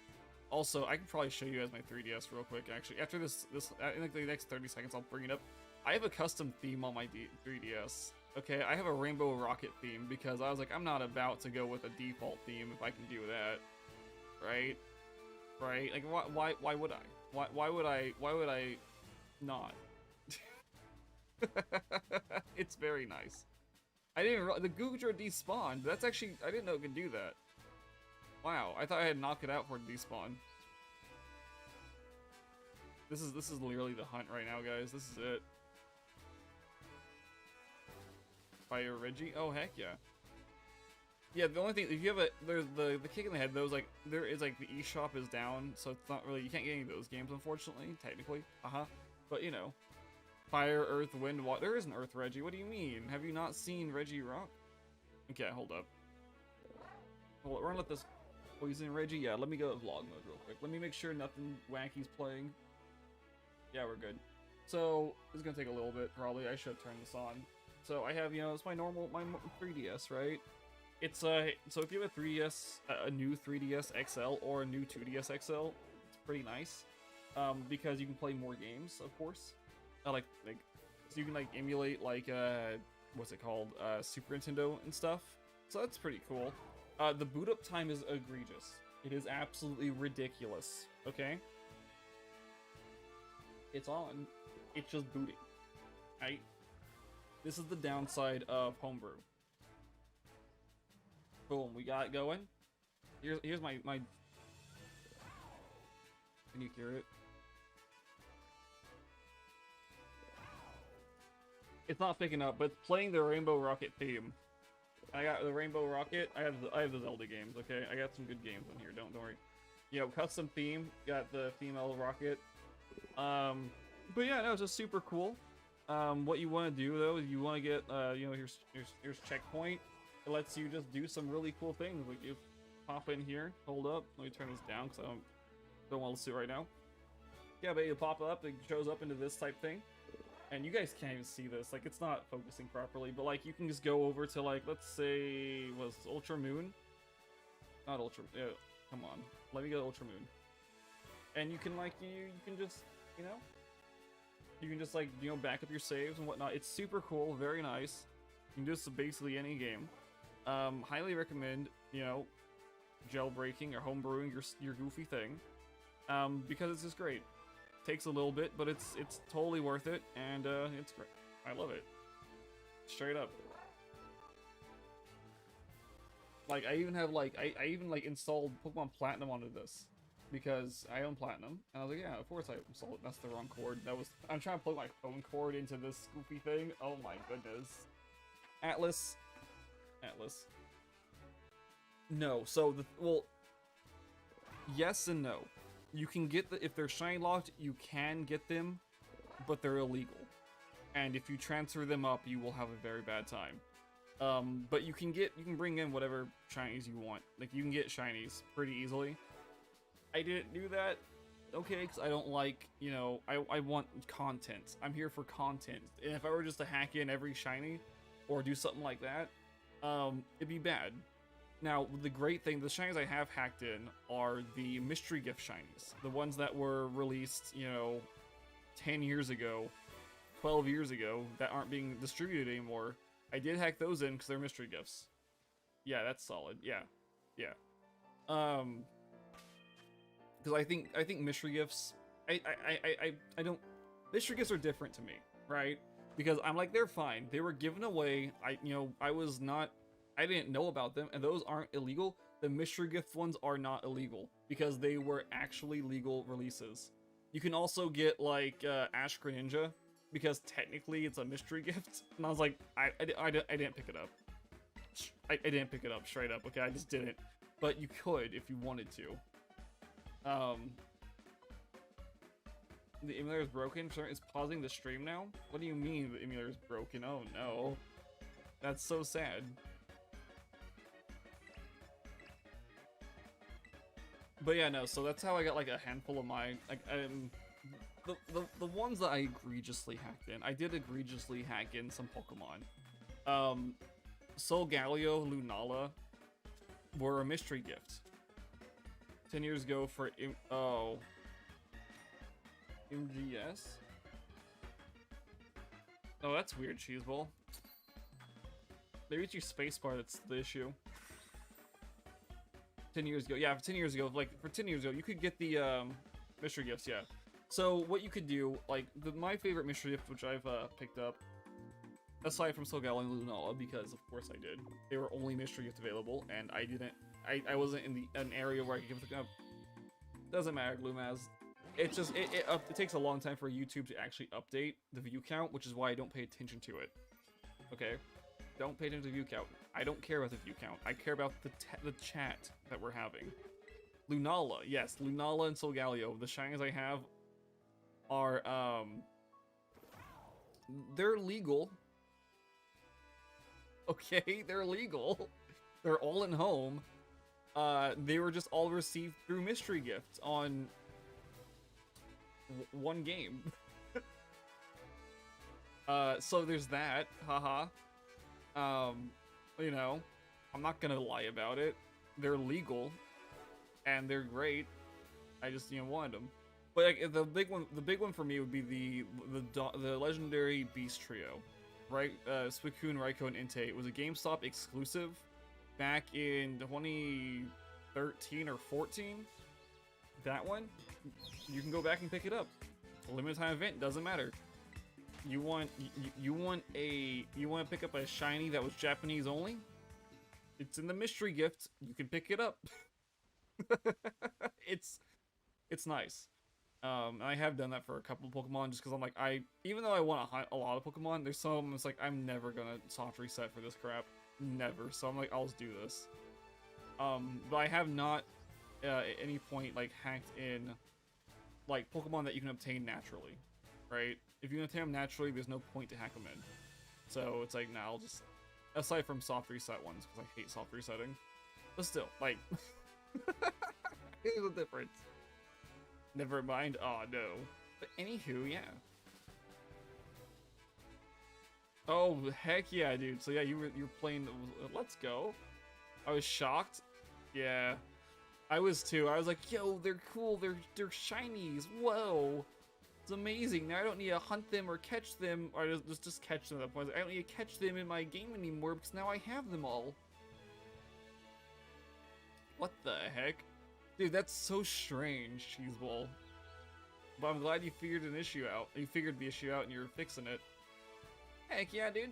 Also, I can probably show you guys my 3DS real quick, actually. After this in like the next 30 seconds, I'll bring it up. I have a custom theme on my 3DS. Okay, I have a Rainbow Rocket theme because I was like, I'm not about to go with a default theme if I can do that. Right? Like, why would I? Why would I not? It's very nice. I didn't realize the Googler despawned. That's actually, I didn't know it could do that. Wow, I thought I had knocked it out for it to despawn. This is literally the hunt right now, guys. This is it. Fire Reggie? Oh heck yeah. Yeah, the only thing, if you have there's the kick in the head, those, like, there is, like, the eShop is down, so it's not really, you can't get any of those games, unfortunately, technically, but, you know, Fire, Earth, Wind, Water, there is an Earth Reggie, what do you mean? Have you not seen Reggie Rock? Okay, hold up. We're gonna let this Poison Reggie, yeah, let me go to vlog mode real quick, let me make sure nothing wacky's playing. Yeah, we're good. So, it's gonna take a little bit, probably, I should turn this on. So, I have, you know, it's my 3DS, right? It's so if you have a 3DS, a new 3DS XL or a new 2DS XL, it's pretty nice, because you can play more games, of course. Like so you can like emulate like what's it called, Super Nintendo and stuff. So that's pretty cool. The boot up time is egregious. It is absolutely ridiculous. Okay, it's on. It's just booting. Right. This is the downside of Homebrew. Boom, we got it going. Here's my. Can you hear it? It's not picking up, but it's playing the Rainbow Rocket theme. I got the Rainbow Rocket. I have the Zelda games. Okay, I got some good games on here. Don't worry. You know, custom theme. Got the female rocket. But yeah, no, it's just super cool. What you want to do though is you want to get you know, here's checkpoint. It lets you just do some really cool things. Like you pop in here, hold up. Let me turn this down because I don't want to see it right now. Yeah, but you pop up, it shows up into this type thing. And you guys can't even see this, like it's not focusing properly, but like you can just go over to like, let's say, was Ultra Moon? Not Ultra, yeah, come on. Let me go Ultra Moon. And you can like, you can just, you know, you can just like, you know, back up your saves and whatnot. It's super cool, very nice. You can do this to basically any game. Highly recommend, you know, jailbreaking or homebrewing your goofy thing. Because it's just great. Takes a little bit, but it's totally worth it, and it's great. I love it. Straight up. Like I even have like I even like installed Pokemon Platinum onto this because I own Platinum, and I was like, yeah, of course I installed it. That's the wrong cord. I'm trying to plug my phone cord into this goofy thing. Oh my goodness. Atlas. No. So well, yes and no. You can get if they're shiny locked, you can get them, but they're illegal. And if you transfer them up, you will have a very bad time. But you can bring in whatever shinies you want. Like you can get shinies pretty easily. I didn't do that, okay, because I don't like, you know, I want content. I'm here for content. And if I were just to hack in every shiny or do something like that, it'd be bad. Now, the great thing, the shinies I have hacked in are the mystery gift shinies. The ones that were released, you know, 10 years ago, 12 years ago, that aren't being distributed anymore. I did hack those in because they're mystery gifts. Yeah, that's solid. Yeah. Because I think mystery gifts, I don't, mystery gifts are different to me, right? Because I'm like, they're fine. They were given away. I didn't know about them, and those aren't illegal. The mystery gift ones are not illegal because they were actually legal releases. You can also get like Ash Greninja because technically it's a mystery gift, and I was like, I didn't pick it up. I didn't pick it up straight up. Okay, I just didn't. But you could if you wanted to. The emulator is broken. It's pausing the stream now. What do you mean the emulator is broken? Oh no, that's so sad. But yeah, no, so that's how I got like a handful of my, like, the ones that I egregiously hacked in. I did egregiously hack in some Pokemon. Solgaleo, Lunala were a mystery gift. 10 years ago for, MGS? Oh, that's weird, Cheeseball. Maybe it's your spacebar that's the issue. 10 years ago, yeah, for 10 years ago, like, for 10 years ago, you could get the, mystery gifts, yeah. So, what you could do, like, my favorite mystery gift, which I've, picked up, aside from Solgaleo and Lunala, because, of course, I did, they were only mystery gifts available, and I wasn't in an area where I could give them up. Doesn't matter, Glumaz. It's just, it takes a long time for YouTube to actually update the view count, which is why I don't pay attention to it. Okay? Don't pay attention to the view count. I don't care about the view count. I care about the chat that we're having. Lunala, yes, Lunala and Solgaleo. The shinies I have are, they're legal. Okay, they're legal. They're all in home. They were just all received through mystery gifts on one game. So there's that, haha. You know, I'm not gonna lie about it. They're legal, and they're great. I just, you know, wanted them. But like, the big one for me would be the legendary Beast Trio, right? Suicune, Raikou, and Entei. It was a GameStop exclusive back in 2013 or 14. That one, you can go back and pick it up. A limited time event, doesn't matter. You want to pick up a shiny that was Japanese only? It's in the mystery gift. You can pick it up. it's it's nice. I have done that for a couple of Pokemon just because I'm like, even though I want to hunt a lot of Pokemon, there's some of them it's like, I'm never gonna soft reset for this crap. Never. So I'm like, I'll just do this. But I have not at any point like hacked in like Pokemon that you can obtain naturally, right? If you can obtain them naturally, there's no point to hack them in. So it's like, nah, I'll just, aside from soft reset ones, because I hate soft resetting. But still, like, there's a difference. Never mind, oh no. But anywho, yeah. Oh, heck yeah, dude. So yeah, you were playing, let's go. I was shocked. Yeah. I was too. I was like, yo, they're cool, they're shinies, whoa. It's amazing. Now I don't need to hunt them or catch them, or just catch them at that point. I don't need to catch them in my game anymore because now I have them all. What the heck? Dude, that's so strange, Cheeseball. But I'm glad you figured an issue out. You figured the issue out and you're fixing it. Heck yeah, dude.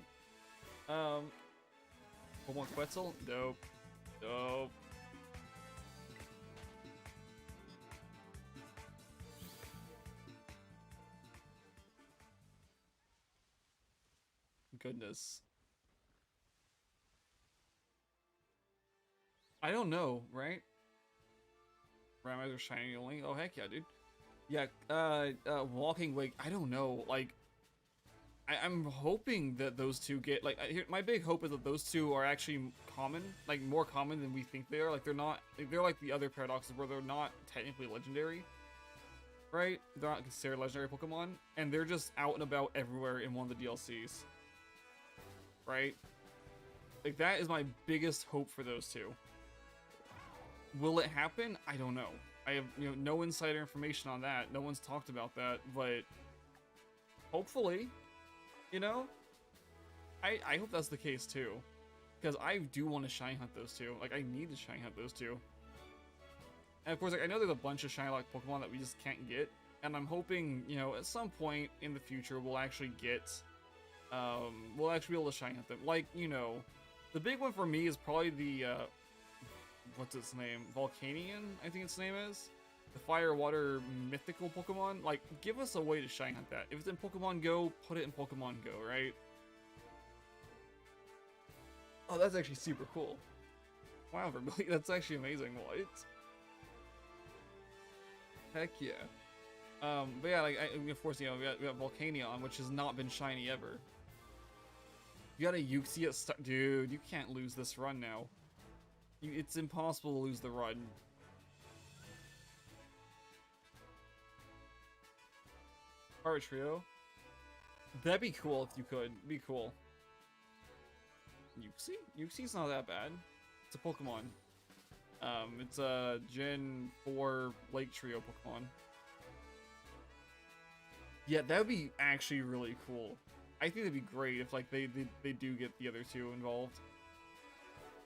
One Quetzal? Dope. Dope. Goodness. I don't know, right? Ramas are shiny only. Oh heck yeah, dude. Yeah, Walking Wake, I don't know. Like, I'm hoping that those two get like. My big hope is that those two are actually common, like more common than we think they are. Like they're not. They're like the other paradoxes where they're not technically legendary, right? They're not considered legendary Pokemon, and they're just out and about everywhere in one of the DLCs. Right? Like, that is my biggest hope for those two. Will it happen? I don't know. I have, no insider information on that. No one's talked about that, but hopefully, I hope that's the case too. Because I do want to shiny hunt those two. Like, I need to shiny hunt those two. And of course, like, I know there's a bunch of shiny lock Pokemon that we just can't get. And I'm hoping, at some point in the future, we'll actually get we'll actually be able to shine hunt them. Like, the big one for me is probably the, what's its name? Volcanion, I think its name is? The fire, water, mythical Pokemon. Like, give us a way to shine hunt that. If it's in Pokemon Go, put it in Pokemon Go, right? Oh, that's actually super cool. Wow, Vermilion, that's actually amazing. What? Heck yeah. But yeah, like, of course, we got Volcanion, which has not been shiny ever. You got a Uxie at start. Dude, you can't lose this run now. It's impossible to lose the run. Power Trio. That'd be cool if you could. Be cool. Uxie? Uxie's not that bad. It's a Pokemon. It's a Gen 4 Lake Trio Pokemon. Yeah, that would be actually really cool. I think that'd be great if like they do get the other two involved.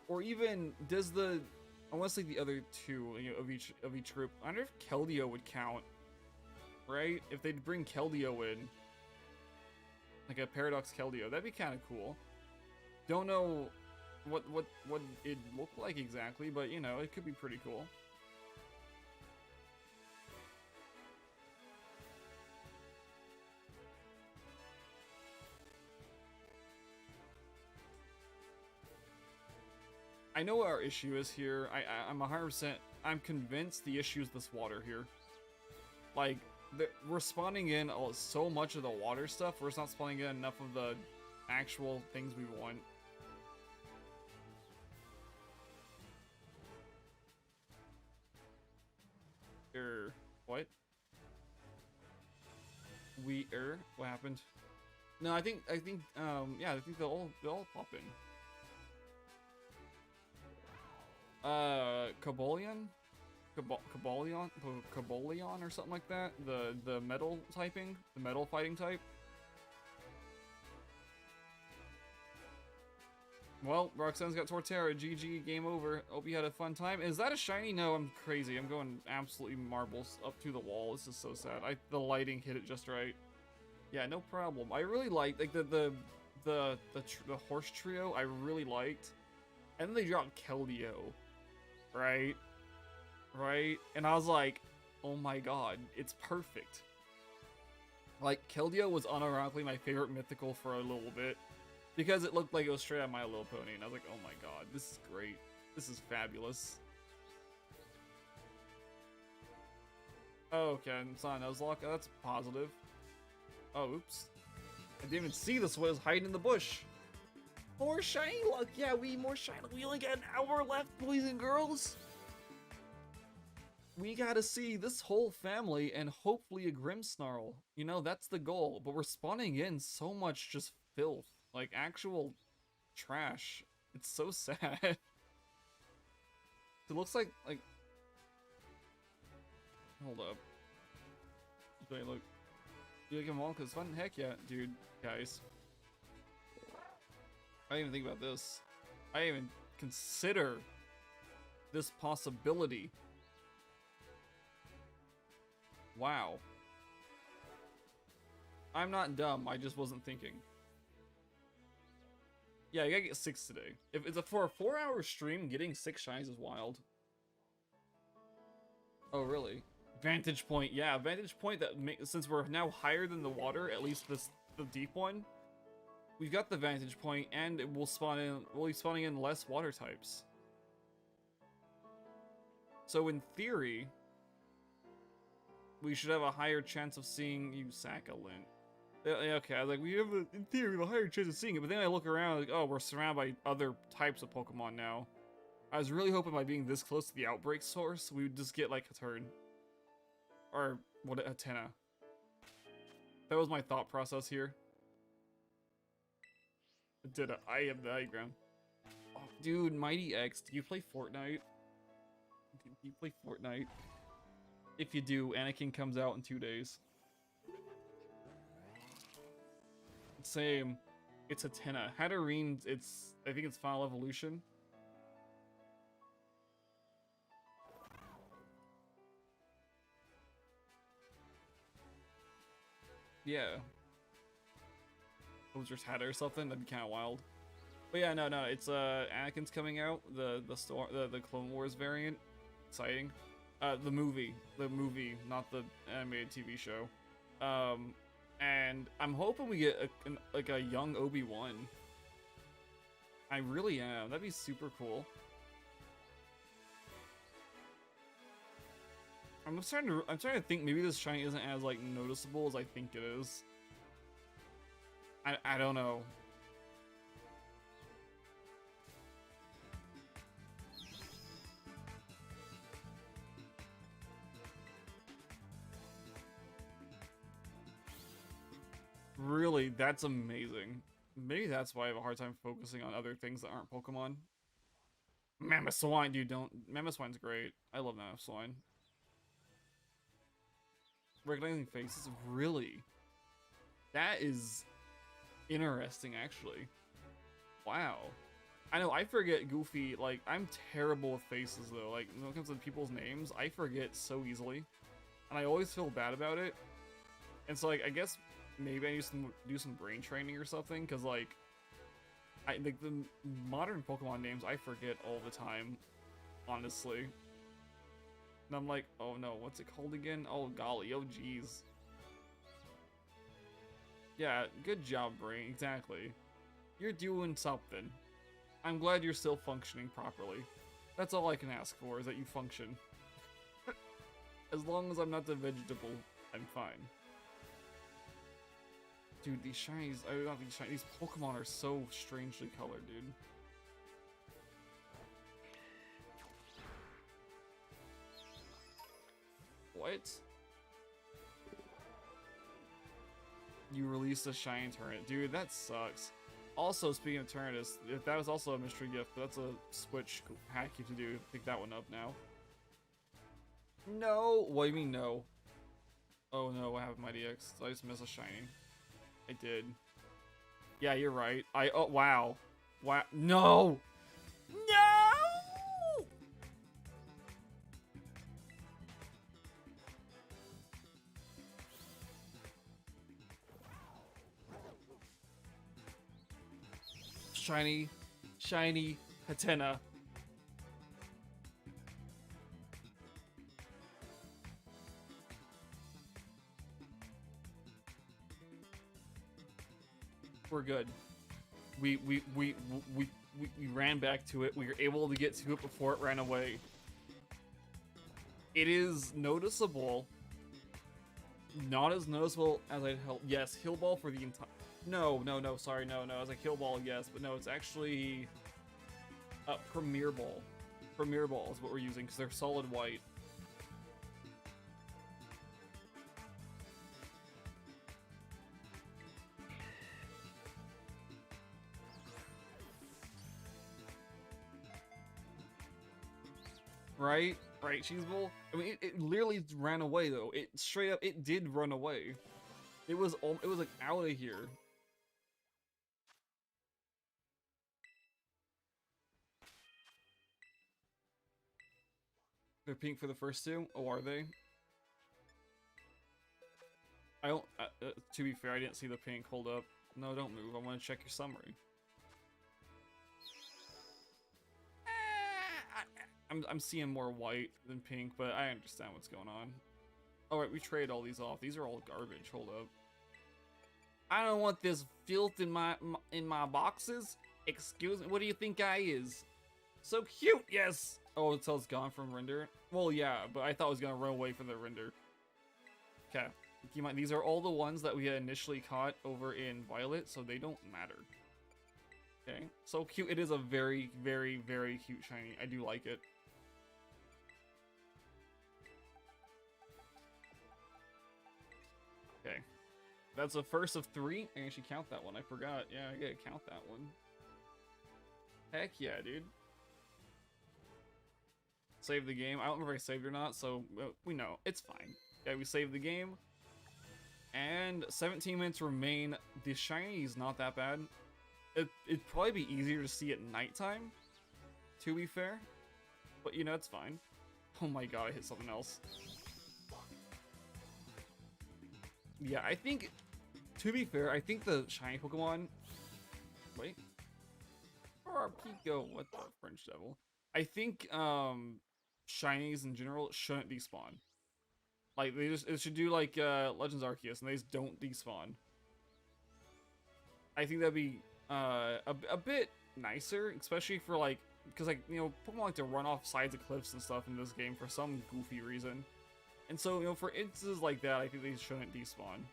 Or even I want to say the other two of each group. I wonder if Keldeo would count, right? If they'd bring Keldeo in, like a Paradox Keldeo, that'd be kind of cool. Don't know what it'd look like exactly, but it could be pretty cool. I know what our issue is here. I'm 100%. I'm convinced the issue is this water here. Like, we're spawning in so much of the water stuff. We're just not spawning in enough of the actual things we want. What? What happened? No, I think, yeah, I think they'll all pop in. Cabolion? Cabolion or something like that? The metal typing? The metal fighting type? Well, Roxanne's got Torterra. GG, game over. Hope you had a fun time. Is that a shiny? No, I'm crazy. I'm going absolutely marbles up to the wall. This is so sad. The lighting hit it just right. Yeah, no problem. I really liked, like, the horse trio, I really liked. And then they dropped Keldeo, right? Right? And I was like, oh my god, it's perfect. Like, Keldeo was unironically my favorite mythical for a little bit, because it looked like it was straight out of My Little Pony, and I was like, oh my god, this is great. This is fabulous. Oh, okay, it's not a Nuzlocke. Oh, that's positive. Oh, oops. I didn't even see this was hiding in the bush. More shiny luck. Yeah, we need more shiny. We only got an hour left, boys and girls. We gotta see this whole family and hopefully a Grimmsnarl. You know, that's the goal. But we're spawning in so much just filth. Like, actual trash. It's so sad. It looks like... Hold up. Wait, look. You like them all? Cause fun? Heck yeah, dude. Guys. I didn't even think about this. I didn't even consider this possibility. Wow. I'm not dumb, I just wasn't thinking. Yeah, you gotta get 6 today. If it's for a 4-hour stream, getting 6 shinies is wild. Oh, really? Vantage point, yeah, vantage point that since we're now higher than the water, at least the deep one, we've got the vantage point, and it will spawn in. We'll be spawning in less water types. So in theory, we should have a higher chance of seeing you, Sakalint. Okay, I was like, we have in theory a higher chance of seeing it, but then I look around, like, oh, we're surrounded by other types of Pokemon now. I was really hoping by being this close to the outbreak source, we would just get like a turn. Or, what, a Tenna. That was my thought process here. I am diagram. Oh, dude, Mighty X, do you play Fortnite? Do you play Fortnite? If you do, Anakin comes out in 2 days. Same. It's a Tenna. Hatterene, I think it's Final Evolution. Yeah. Soldier's Hatter or something, that'd be kind of wild. But yeah, no, it's Anakin's coming out, the Clone Wars variant. Exciting. The movie, not the animated TV show. And I'm hoping we get a young Obi-Wan. I really am. That'd be super cool. I'm trying to think. Maybe this shiny isn't as like noticeable as I think it is. I don't know. Really, that's amazing. Maybe that's why I have a hard time focusing on other things that aren't Pokemon. Mamoswine, dude, Mamoswine's great. I love Mamoswine. Recognizing faces, really? That is interesting, actually. Wow. I know, I forget Goofy, like, I'm terrible with faces, though. Like, when it comes to people's names, I forget so easily. And I always feel bad about it. And so, like, I guess maybe I need to do some brain training or something, because, like, the modern Pokemon names I forget all the time, honestly. And I'm like, oh no, what's it called again? Oh golly, oh geez. Yeah, good job, brain, exactly. You're doing something. I'm glad you're still functioning properly. That's all I can ask for, is that you function. As long as I'm not the vegetable, I'm fine. Dude, these shinies, these Pokemon are so strangely colored, dude. What? You released a shiny Tyrant. Dude, that sucks. Also, speaking of Tyranids, if that was also a mystery gift, that's a Switch hack you have to do. Pick that one up now. No! What do you mean no? Oh no, what happened to my DX? Did I just miss a shiny? I did. Yeah, you're right. Oh, wow. Wow. No! No! Shiny Hatena. We're good. We ran back to it. We were able to get to it before it ran away. It is noticeable. Not as noticeable as I'd hope. Yes, Heal Ball for the entire... No, sorry, no. I was like, Heal Ball, yes, but no, it's actually... Premier Ball. Premier Ball is what we're using, because they're solid white. Right, Cheese Bowl. I mean, it literally ran away though. It straight up, it did run away. It was like out of here. They're pink for the first two. Oh, are they? I don't. To be fair, I didn't see the pink. Hold up. No, don't move. I want to check your summary. I'm seeing more white than pink, but I understand what's going on. Alright, we trade all these off. These are all garbage. Hold up. I don't want this filth in my boxes. Excuse me, what do you think I is? So cute, yes! Oh, until it's gone from render? Well, yeah, but I thought it was gonna run away from the render. Okay. Keep in mind, these are all the ones that we had initially caught over in Violet, so they don't matter. Okay. So cute. It is a very, very, very cute shiny. I do like it. Okay. That's the first of 3. I actually count that one. I forgot. Yeah, I gotta count that one. Heck yeah, dude. Save the game. I don't remember if I saved or not, so we know. It's fine. Yeah, we saved the game. And 17 minutes remain. The shiny is not that bad. It'd probably be easier to see at nighttime, to be fair. But, you know, it's fine. Oh my god, I hit something else. Yeah, I think, to be fair, I think the shiny Pokemon... Wait. Or Pico, what the French devil? I think, shinies in general shouldn't despawn. Like, it should do like, Legends Arceus, and they just don't despawn. I think that'd be, a bit nicer, especially for, like, because, like, you know, Pokemon like to run off sides of cliffs and stuff in this game for some goofy reason. And so, you know, for instances like that, I think they shouldn't despawn.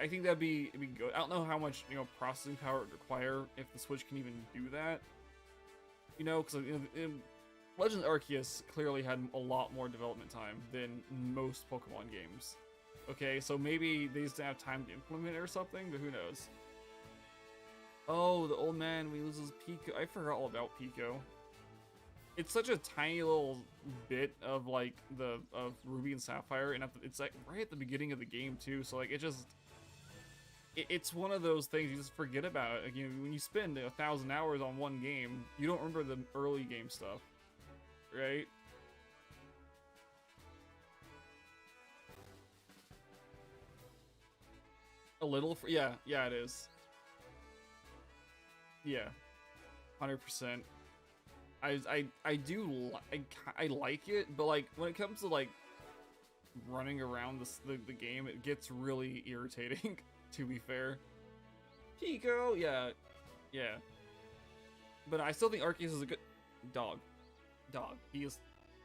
I think it'd be good. I don't know how much, you know, processing power it would require if the Switch can even do that. You know, because, you know, Legends Arceus clearly had a lot more development time than most Pokemon games. Okay, so maybe they just didn't have time to implement it or something, but who knows. Oh, the old man, we loses Pico. I forgot all about Pico. It's such a tiny little bit of, like, of Ruby and Sapphire, and it's, like, right at the beginning of the game, too, so, like, it just... It's one of those things you just forget about. Like, you know, when you spend 1,000 hours on one game, you don't remember the early game stuff. Right? A little? Yeah, it is. Yeah. 100%. I do I like it, but like when it comes to like running around the game, it gets really irritating, to be fair. Pico, yeah. But I still think Arceus is a good dog. He is.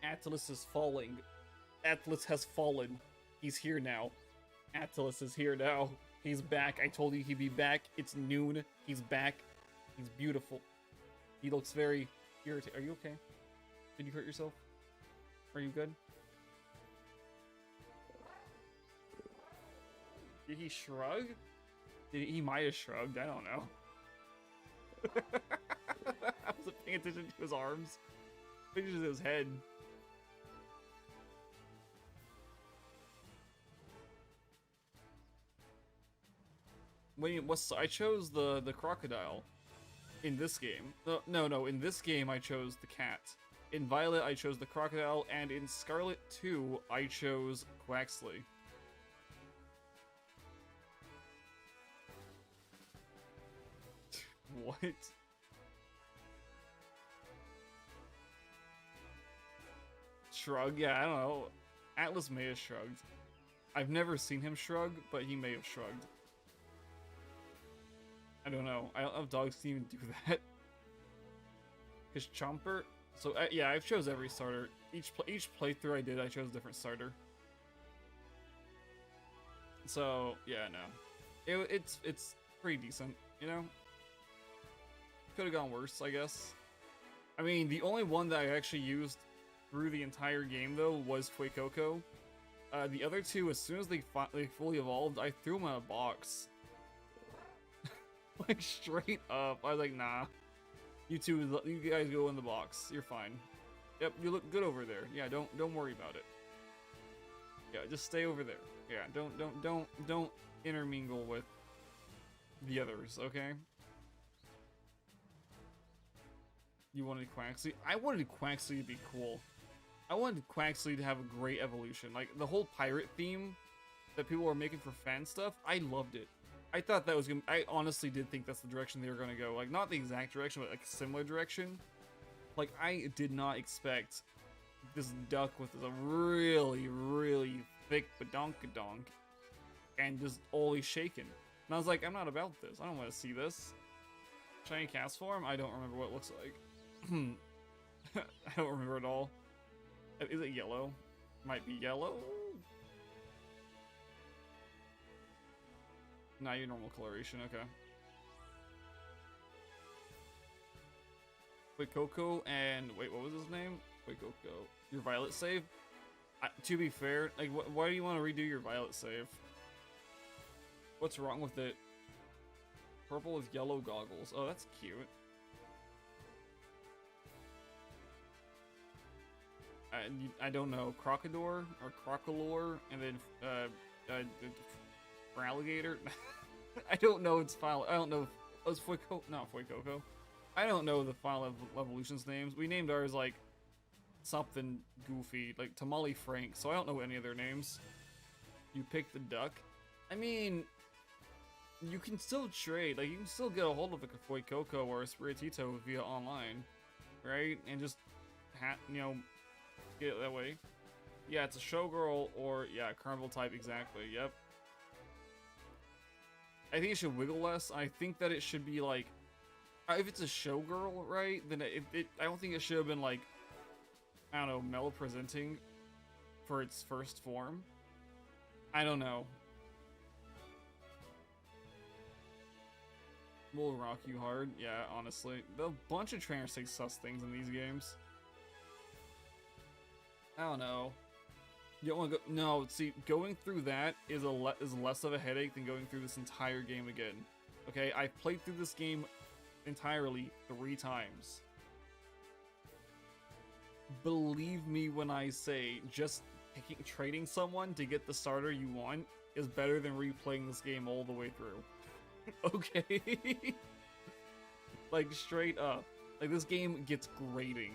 Atlas is falling. Atlas has fallen. He's here now. Atlas is here now. He's back. I told you he'd be back. It's noon. He's back. He's beautiful. He looks very irritated. Are you okay? Did you hurt yourself? Are you good? Did he shrug? He might have shrugged. I don't know. I wasn't paying attention to his arms. I think just his head. Wait, I chose the crocodile in this game. No, in this game I chose the cat. In Violet I chose the crocodile, and in Scarlet 2 I chose Quaxley. What? Shrug? Yeah, I don't know. Atlas may have shrugged. I've never seen him shrug, but he may have shrugged. I don't know. I don't know if dogs can even do that. His Chomper? So, yeah, I've chose every starter. Each playthrough I did, I chose a different starter. So, yeah, no. It's pretty decent, you know? Could have gone worse, I guess. I mean, the only one that I actually used through the entire game, though, was Fuecoco. The other two, as soon as they fully evolved, I threw them in a box. Like, straight up. I was like, nah. You guys go in the box. You're fine. Yep, you look good over there. Yeah, don't worry about it. Yeah, just stay over there. Yeah, don't intermingle with the others, okay? You wanted Quaxley? I wanted Quaxley to be cool. I wanted Quaxley to have a great evolution. Like, the whole pirate theme that people were making for fan stuff, I loved it. I thought that was gonna... I honestly did think that's the direction they were gonna go. Like, not the exact direction, but like a similar direction. Like, I did not expect this duck with a really, really thick badonkadonk and just always shaking. And I was like, I'm not about this. I don't want to see this. Shiny cast form? I don't remember what it looks like. I don't remember at all. Is it yellow? Might be yellow? Not your normal coloration, okay. Wait, Coco and... Wait, what was his name? Wait, Coco. Your Violet save? To be fair, like, why do you want to redo your Violet save? What's wrong with it? Purple with yellow goggles. Oh, that's cute. I don't know. Crocodor or Crocolore, and then alligator. I don't know its file. I don't know. Oh, it's Fuecoco. Not Fuecoco. I don't know the final evolutions names. We named ours like something goofy, like Tamale Frank. So I don't know any of their names. You pick the duck. I mean, you can still trade. Like, you can still get a hold of like a Fuecoco or a Spiritito via online, right? And just get it that way. Yeah, it's a showgirl or yeah, carnival type exactly. Yep. I think it should wiggle less. I think that it should be like, if it's a showgirl, right? Then I don't think it should have been like, I don't know, male presenting for its first form. I don't know. We'll rock you hard. Yeah, honestly, a bunch of trainers say sus things in these games. I don't know. You don't want to go. No, see, going through that is less of a headache than going through this entire game again. Okay, I've played through this game entirely 3 times. Believe me when I say, just trading someone to get the starter you want is better than replaying this game all the way through. Okay? Like, straight up. Like, this game gets grating.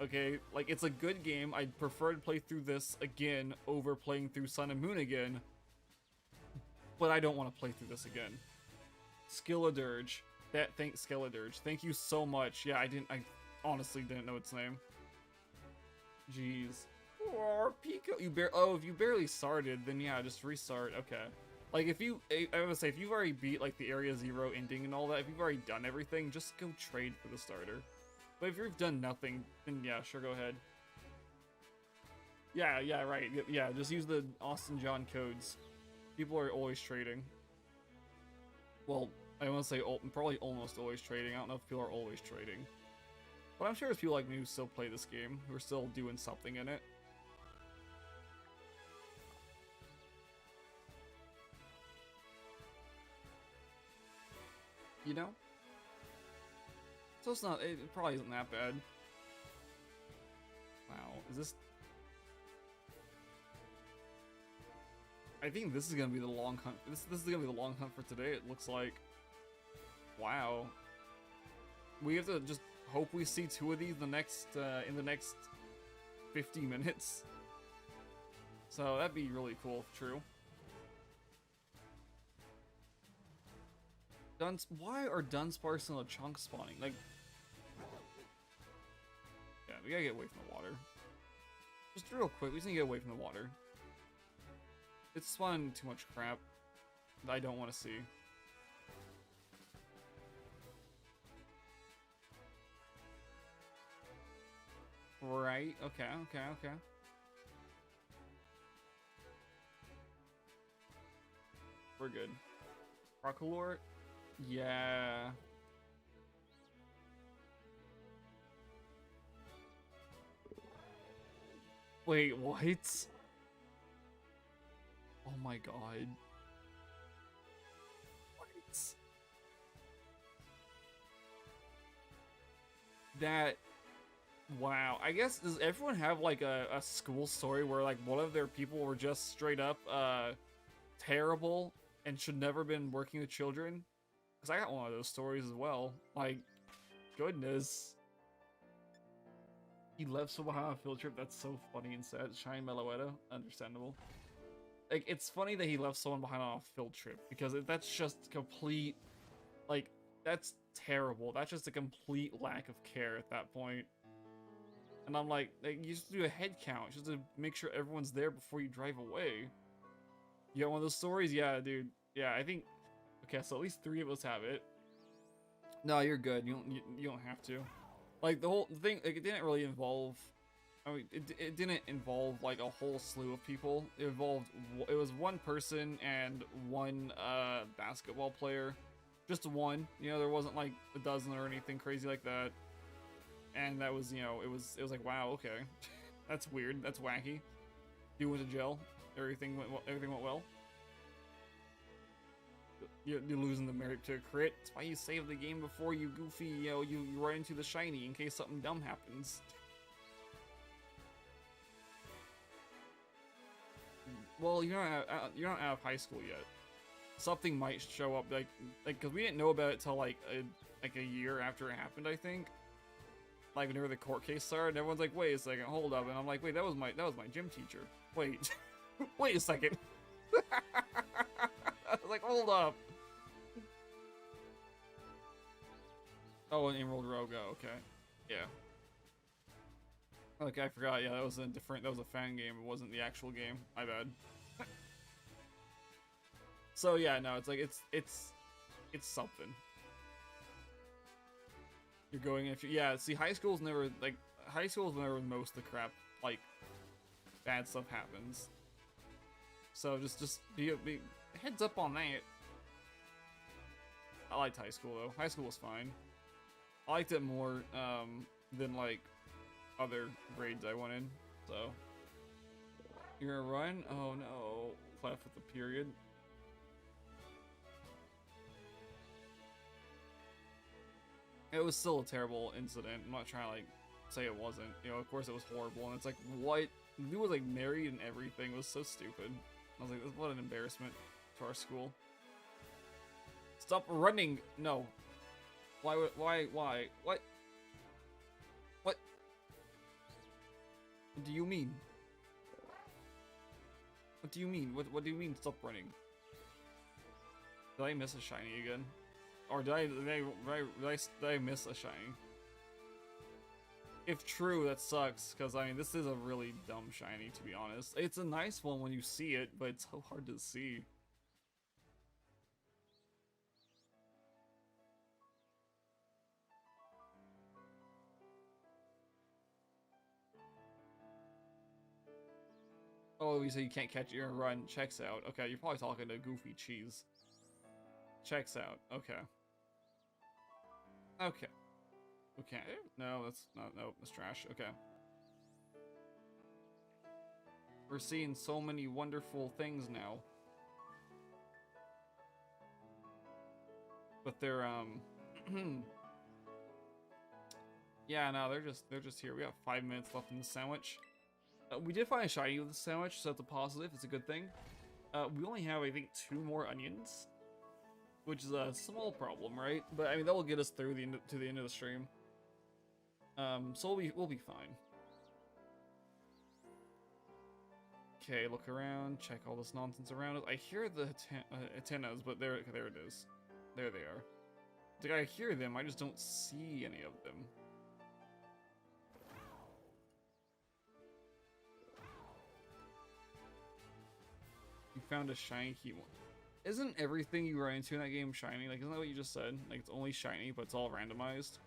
Okay, like, it's a good game. I'd prefer to play through this again over playing through Sun and Moon again. But I don't want to play through this again. Skilladurge. Skilladurge. Thank you so much. Yeah, I honestly didn't know its name. Jeez. Or Pico. If you barely started, then yeah, just restart. Okay. Like, I would say, if you've already beat, like, the Area Zero ending and all that, if you've already done everything, just go trade for the starter. But if you've done nothing, then yeah, sure, go ahead. Yeah, right. Yeah, just use the Austin John codes. People are always trading. Well, I want to say probably almost always trading. I don't know if people are always trading. But I'm sure there's people like me who still play this game, who are still doing something in it. You know? So it's not, it probably isn't that bad. Wow, is this... I think this is gonna be the long hunt. This is gonna be the long hunt for today, it looks like. Wow. We have to just hope we see 2 of these in the next 50 minutes. So that'd be really cool if true. Why are Dunsparce and Lechonk spawning? Like, yeah, we gotta get away from the water. Just real quick, we just need to get away from the water. It's spawning too much crap that I don't want to see. Right, okay. We're good. Recolor? Yeah. Wait, what? Oh my god. What? That... Wow. I guess, does everyone have, like, a school story where, like, one of their people were just straight up, terrible and should never been working with children? Because I got one of those stories as well. Like, goodness. He left someone on a field trip. That's so funny and sad. Shiny Meloetta. Understandable. Like, it's funny that he left someone behind on a field trip, because that's just complete, like, that's terrible. That's just a complete lack of care at that point. And I'm like, you just do a head count just to make sure everyone's there before you drive away. You got one of those stories? Yeah, dude. Yeah, I think... Okay, so at least 3 of us have it. No, you're good. You don't have to. Like, the whole thing, like, it didn't really involve... I mean, it didn't involve, like, a whole slew of people. It was one person and one, basketball player. Just one. You know, there wasn't, like, a dozen or anything crazy like that. And that was, you know, it was like, wow, okay. That's weird. That's wacky. You went to jail. Everything went well. You're losing the merit to a crit. That's why you save the game before you goofy, you know, you run into the shiny in case something dumb happens. Well, you're not out of high school yet. Something might show up, like, cause we didn't know about it till like a year after it happened, I think. Like, whenever the court case started, everyone's like, wait a second, hold up. And I'm like, wait, that was my gym teacher. Wait. Wait a second. I was like, hold up. Oh, an Emerald Roga, okay. Yeah. Okay, I forgot, yeah, that was a fan game, it wasn't the actual game. My bad. So yeah, no, it's like, it's something. You're going if you, yeah, see, high school's never most of the crap, like, bad stuff happens. So just be heads up on that. I liked high school though. High school was fine. I liked it more than like other grades I went in. So you're gonna run? Oh no, Clef with the period. It was still a terrible incident. I'm not trying to like say it wasn't. You know, of course it was horrible, and it's like, what? The dude was like married and everything. It was so stupid. I was like, what an embarrassment to our school. Stop running! No. Why? What? What do you mean? What do you mean? What do you mean stop running? Did I miss a shiny again? Or did I miss a shiny? If true, that sucks, because I mean, this is a really dumb shiny, to be honest. It's a nice one when you see it, but it's so hard to see. Oh, you say you can't catch it, you're gonna run. Checks out. Okay, you're probably talking to Goofy Cheese. Checks out. Okay. Okay. Okay. No, that's not. Nope, that's trash. Okay. We're seeing so many wonderful things now. But they're yeah, no, they're just here. We got 5 minutes left in the sandwich. We did find a shiny with the sandwich, so that's a positive. It's a good thing. We only have, I think, 2 more onions, which is a small problem, right? But I mean, that will get us through to the end of the stream. So we'll be fine. Okay, look around, check all this nonsense around us. I hear the antennas, but there it is. There they are. Like, I hear them, I just don't see any of them. You found a shiny key. Isn't everything you run into in that game shiny? Like, isn't that what you just said? Like, it's only shiny, but it's all randomized?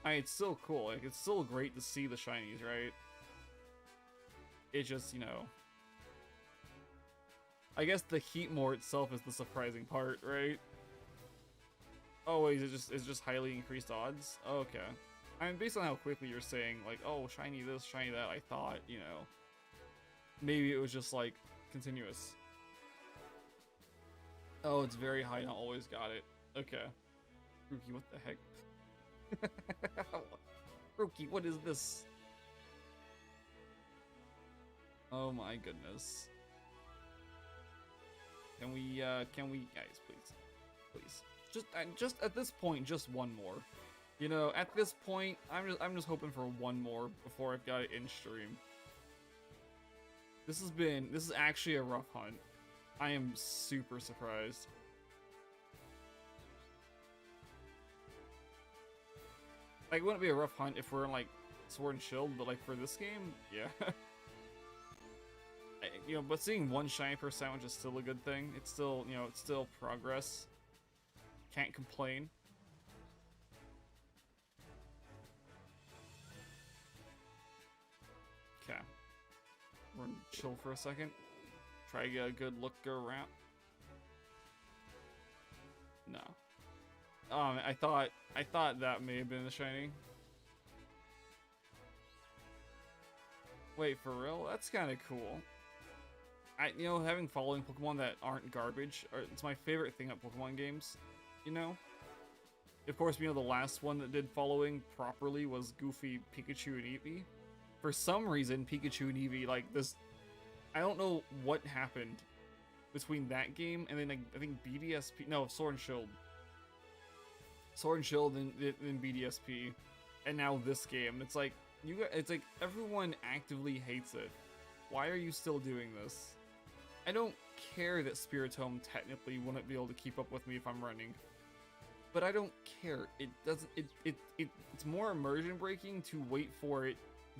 It's still cool. Like, it's still great to see the shinies, right? It just, you know... I guess the Heatmore itself is the surprising part, right? Oh, wait, it's just highly increased odds? Okay. I mean, based on how quickly you're saying, like, oh, shiny this, shiny that, I thought, you know... Maybe it was just, like, continuous. Oh, it's very high, not always got it. Okay. Rookie, what the heck? Rookie, what is this? Oh my goodness. Can we, guys, please. Please. Just at this point, just one more. You know, at this point, I'm just hoping for one more before I've got it in stream. This is actually a rough hunt. I am super surprised. Like, it wouldn't be a rough hunt if we're in, like, Sword and Shield, but, like, for this game, yeah. You know, but seeing one shiny per sandwich is still a good thing. It's still, you know, it's still progress. Can't complain. Okay. We're gonna chill for a second. Try to get a good look around. No. I thought that may have been the shiny. Wait, for real? That's kind of cool. You know, having following Pokemon that aren't garbage, it's my favorite thing at Pokemon games, you know? Of course, you know, the last one that did following properly was Goofy, Pikachu, and Eevee. For some reason, Pikachu and Eevee, like, this... I don't know what happened between that game and then, like, I think BDSP... No, Sword and Shield. Sword and Shield and BDSP. And now this game. It's like, it's like everyone actively hates it. Why are you still doing this? I don't care that Spiritomb technically wouldn't be able to keep up with me if I'm running. But I don't care. It doesn't... It's more immersion breaking to wait for it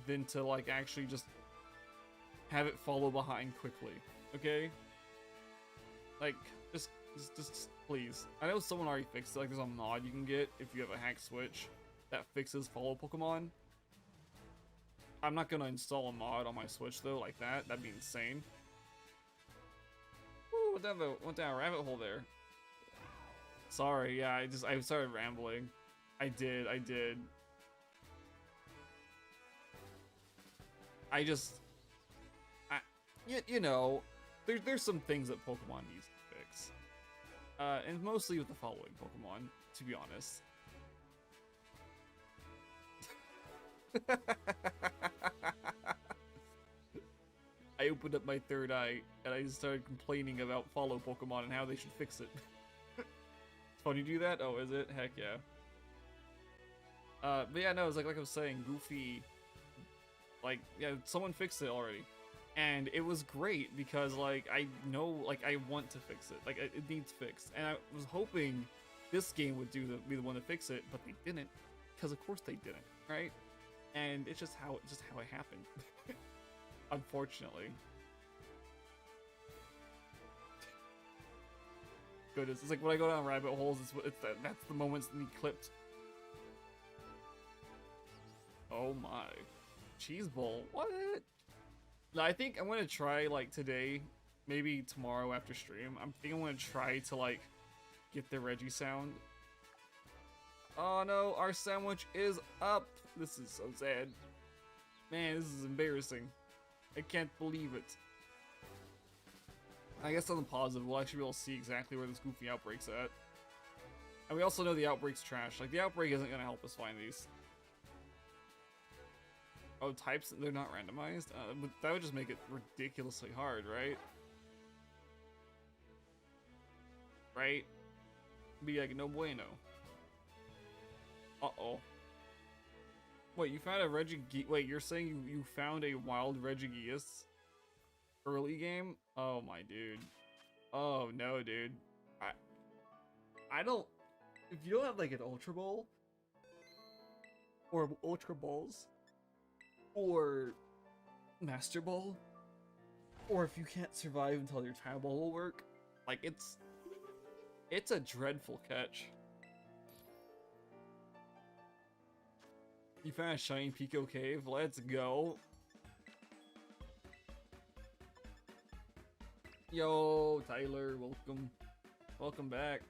than to, like, actually just have it follow behind quickly. Okay? Like, just please. I know someone already fixed it. Like, there's a mod you can get if you have a hack switch that fixes follow Pokemon. I'm not gonna install a mod on my Switch though, like that. That'd be insane. Woo, went down a rabbit hole there. Sorry, yeah, I started rambling. I did. You know, there's some things that Pokemon needs to fix. And mostly with the following Pokemon, to be honest. I opened up my third eye and I started complaining about follow Pokemon and how they should fix it. It's fun you do that? Oh, is it? Heck yeah. But yeah, no, it's like I was saying, Goofy, like, yeah, someone fixed it already. And it was great because, like, I know, like, I want to fix it. Like, it needs fixed. And I was hoping this game would be the one to fix it, but they didn't. Because of course they didn't, right? And it's just how it happened. Unfortunately. Goodness, it's like when I go down rabbit holes, that's the moments that need clipped. Oh my. Cheese bowl. What? No, I think I'm gonna try, like, today, maybe tomorrow after stream. I'm gonna try to, like, get the Reggie sound. Oh no, our sandwich is up. This is so sad. Man, this is embarrassing. I can't believe it. I guess on the positive, we'll actually be able to see exactly where this Goofy outbreak's at. And we also know the outbreak's trash. Like, the outbreak isn't gonna help us find these. Oh, types, they're not randomized? But that would just make it ridiculously hard, right? Right? Be like, no bueno. Uh-oh. Wait, you found a Regigigas? Wait, you're saying you found a wild Regigigas early game? Oh my dude. Oh no, dude. I don't. If you don't have like an Ultra Ball or Ultra Balls or Master Ball, or if you can't survive until your Time Ball will work, like it's a dreadful catch. You found a shiny Pico Cave. Let's go. Yo, Tyler, welcome. Welcome back.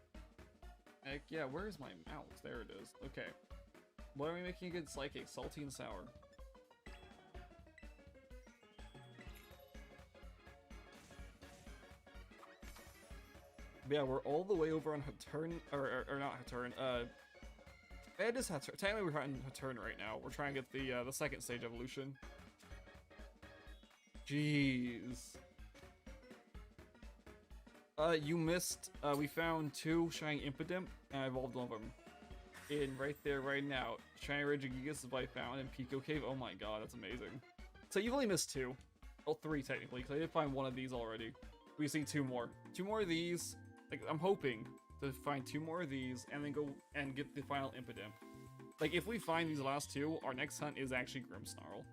Heck yeah, where's my mouse? There it is. Okay. What are we making a good slide cake? Salty and sour. But yeah, we're all the way over on Haturn, or not Haturn, it is Haturn. Technically we're on Haturn right now. We're trying to get the second stage evolution. Jeez. You missed, we found 2 shiny Impidimp, and I evolved one of them. In right there, right now. Shiny Regigigas is what I found in Pico Cave. Oh my god, that's amazing. So you've only missed 2. Well, 3 technically, because I did find one of these already. We see 2 more. 2 more of these. Like, I'm hoping to find 2 more of these, and then go and get the final Impidimp. Like, if we find these last 2, our next hunt is actually Grimmsnarl.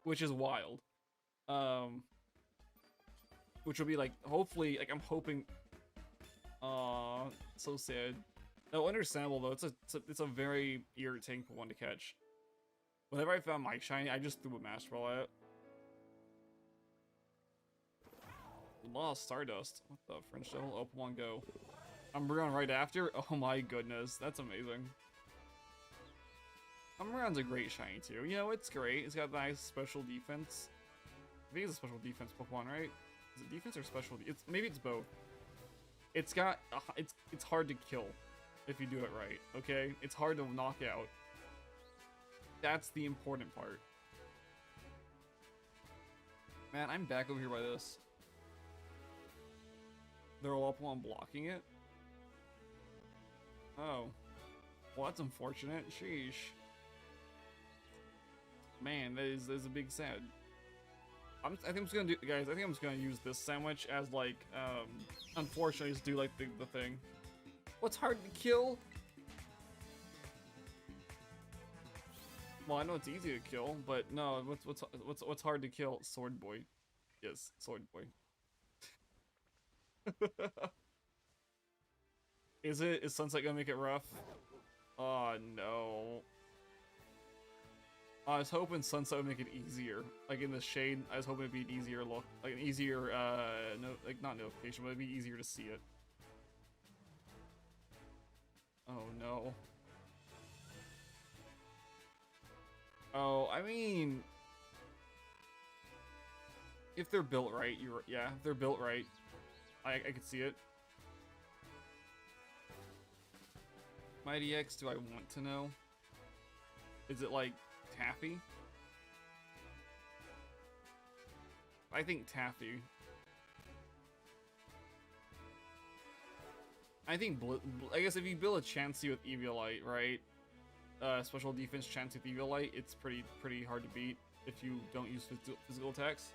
Which is wild. Which will be like, hopefully, like I'm hoping. Aw, so sad. No, understandable though. It's a very irritating one to catch. Whenever I found my shiny, I just threw a Master Ball at it. Lost Stardust. What the French Devil? Up one go. Umbreon right after. Oh my goodness, that's amazing. Umbreon's a great shiny too. You know, it's great. It's got nice special defense. I think it's a special defense Pokemon, right? Is it defense or special? Maybe it's both. It's got it's hard to kill if you do it right. Okay, it's hard to knock out. That's the important part. Man, I'm back over here by this. They're all up on blocking it. Oh, well that's unfortunate. Sheesh. Man, that is a big sad. I think I'm just gonna do, guys. I think I'm just gonna use this sandwich as like, unfortunately, just do like the thing. What's hard to kill? Well, I know it's easy to kill, but no. What's hard to kill? Sword Boy. Yes, Sword Boy. Is it? Is Sunset gonna make it rough? Oh no. I was hoping Sunset would make it easier. Like in the shade, I was hoping it'd be an easier look. Like an easier, no, like not notification, but it'd be easier to see it. Oh no. Oh, I mean... If they're built right, yeah, if they're built right, I could see it. Mighty X, do I want to know? Is it like Taffy? I think Taffy. I think I guess if you build a Chansey with Eviolite, right? Special defense Chansey with Eviolite, it's pretty hard to beat if you don't use physical attacks.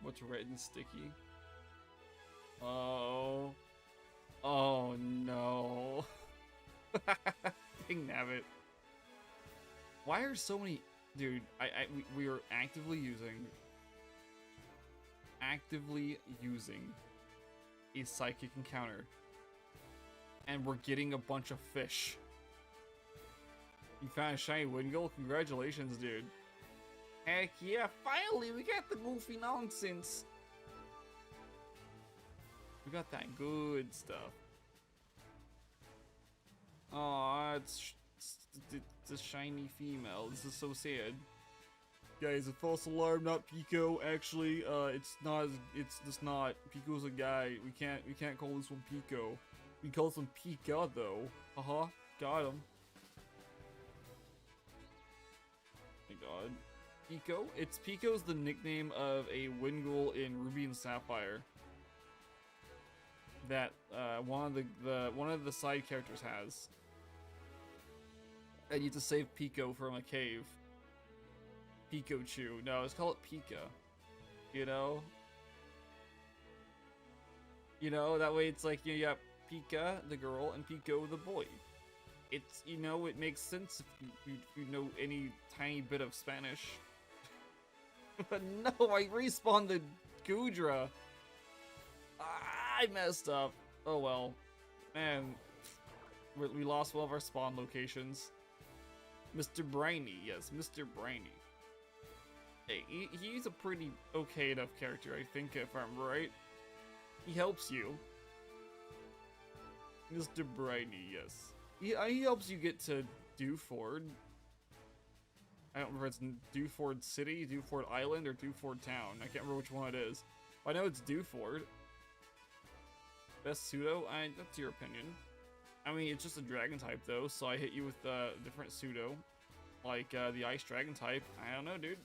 What's red and sticky? Oh. Oh no. Dang nabbit. Why are so many... Dude, we are actively using a psychic encounter. And we're getting a bunch of fish. You found a shiny Wingull? Congratulations, dude. Heck yeah, finally we got the goofy nonsense. We got that good stuff. Aw, it's a shiny female. This is so sad. Guys, a false alarm, not Pico. Actually, it's just not. Pico's a guy. We can't call this one Pico. We call this one Pika though. Uh-huh. Got him. Oh my god. Pico? Pico's the nickname of a Wingull in Ruby and Sapphire. That one of the side characters has. I need to save Pico from a cave. Pikachu. No, let's call it Pika. You know? You know, that way it's like, you got Pika, the girl, and Pico, the boy. It's, you know, it makes sense if you know any tiny bit of Spanish. But no, I respawned the Gudra. I messed up. Oh well. Man, we lost one of our spawn locations. Mr. Briny, yes, Mr. Briny. Hey, he's a pretty okay enough character, I think, if I'm right. He helps you. Mr. Briny, yes. He helps you get to Dewford. I don't remember if it's Dewford City, Dewford Island, or Dewford Town. I can't remember which one it is. But I know it's Dewford. Best pseudo? That's your opinion. I mean, it's just a dragon type though, so I hit you with a different pseudo. Like the ice dragon type. I don't know, dude.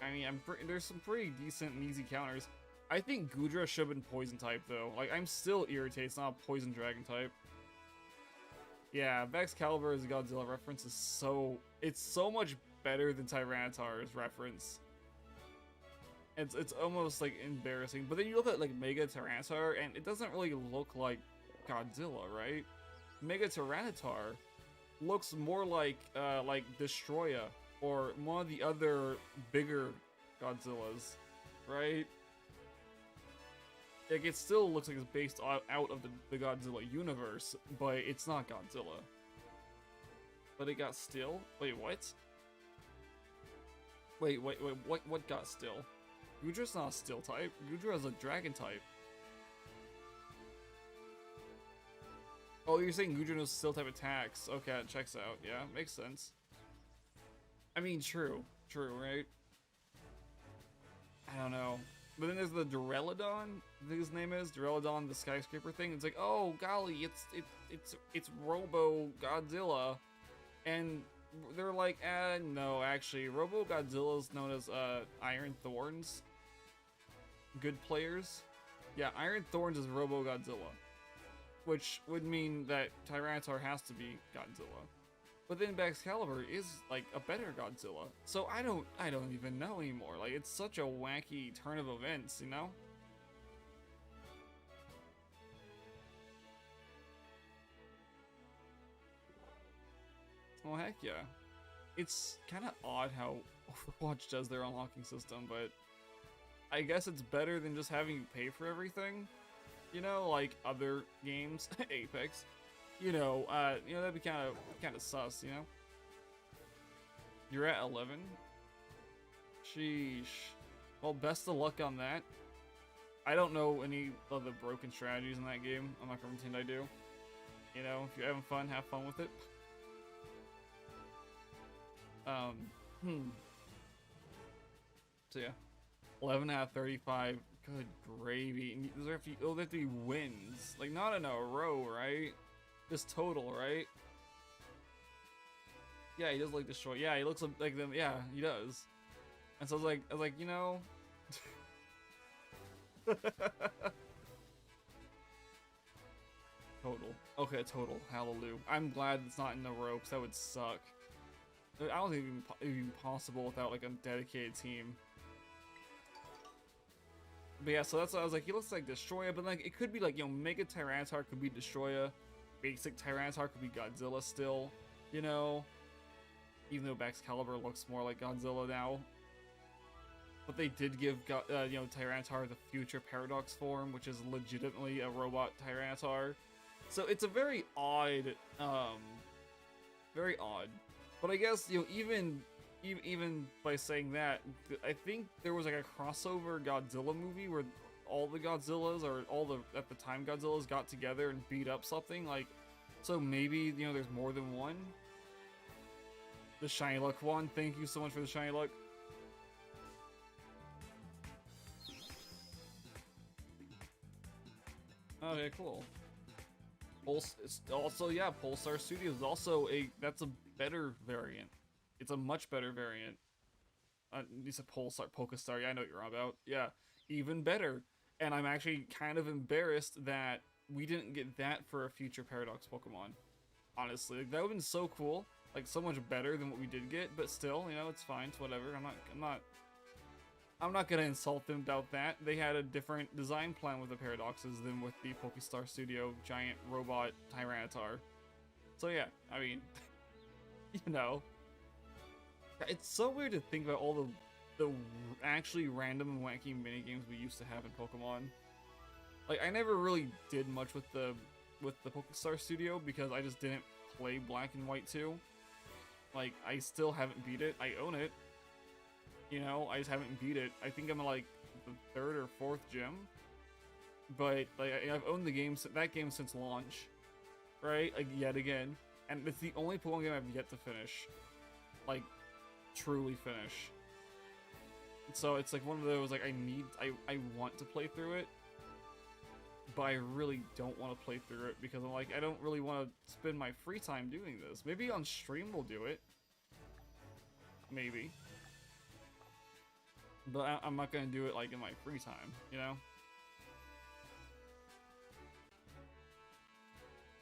I mean, there's some pretty decent and easy counters. I think Gudra should have been poison type though. Like, I'm still irritated it's not a poison dragon type. Yeah, Excalibur as a Godzilla reference is so much better than Tyranitar's reference. It's almost like embarrassing. But then you look at like Mega Tyranitar and it doesn't really look like Godzilla, right? Mega Tyranitar looks more like Destroya or one of the other bigger Godzillas, right? Like, it still looks like it's based out of the Godzilla universe, but it's not Godzilla. But it got still? Wait, what? Wait, what got still? Gudra's not a still type. Gudra is a dragon type. Oh, you're saying Gudra knows still type attacks. Okay, that checks out. Yeah, makes sense. I mean, true, right? I don't know. But then there's the Duraludon, I think his name is Duraludon, the skyscraper thing. It's like, oh golly, it's Robo Godzilla, and they're like, no, actually, Robo Godzilla is known as Iron Thorns. Good players, yeah, Iron Thorns is Robo Godzilla, which would mean that Tyranitar has to be Godzilla. But then Excalibur is like a better Godzilla. So I don't even know anymore. Like, it's such a wacky turn of events, you know? Oh heck yeah. It's kind of odd how Overwatch does their unlocking system, but I guess it's better than just having you pay for everything. You know, like other games, Apex. You know, that'd be kind of sus, you know? You're at 11? Sheesh. Well, best of luck on that. I don't know any of the broken strategies in that game. I'm not gonna pretend I do. You know, if you're having fun, have fun with it. So yeah. 11 out of 35. Good gravy. And those have to be wins. Like, not in a row, right? Just total, right? Yeah, he does like destroy. Yeah, he looks like them. Yeah, he does. And so I was like, you know. Total. Okay, total. Hallelujah. I'm glad it's not in a row, because that would suck. I don't think it'd be possible without like a dedicated team. But yeah, so that's what I was like, he looks like Destroya, but like, it could be like, you know, Mega Tyranitar could be Destroya. Basic Tyranitar could be Godzilla still, you know? Even though Excalibur looks more like Godzilla now. But they did give, you know, Tyranitar the future Paradox form, which is legitimately a robot Tyranitar. So it's a very odd, very odd. But I guess, you know, even by saying that, I think there was like a crossover Godzilla movie where all the Godzillas, or all the, at the time, Godzillas got together and beat up something, like, so maybe, you know, there's more than one? The Shiny Luck one, thank you so much for the Shiny Luck. Okay, cool. Also, yeah, Pulsar Studios is also that's a better variant. It's a much better variant. You said Pulsar, Polkastar, yeah, I know what you're on about. Yeah, even better. And I'm actually kind of embarrassed that we didn't get that for a future Paradox Pokemon. Honestly, like, that would have been so cool. like so much better than what we did get, but still, you know, it's fine, it's whatever. I'm not gonna insult them about that. They had a different design plan with the Paradoxes than with the Pokestar Studio giant robot Tyranitar. So yeah, I mean, you know, it's so weird to think about all the actually random and wacky minigames we used to have in Pokemon. Like, I never really did much with the Pokestar Studio because I just didn't play Black and White 2. Like, I still haven't beat it. I own it. You know, I just haven't beat it. I think I'm like the 3rd or 4th gym. But like, I've owned the game, that game since launch, right? Like, yet again, and it's the only Pokemon game I've yet to finish, like, truly finish. So it's like one of those, like, I want to play through it, but I really don't want to play through it because I'm like, I don't really want to spend my free time doing this. Maybe on stream we'll do it. Maybe. But I'm not gonna do it like in my free time, you know?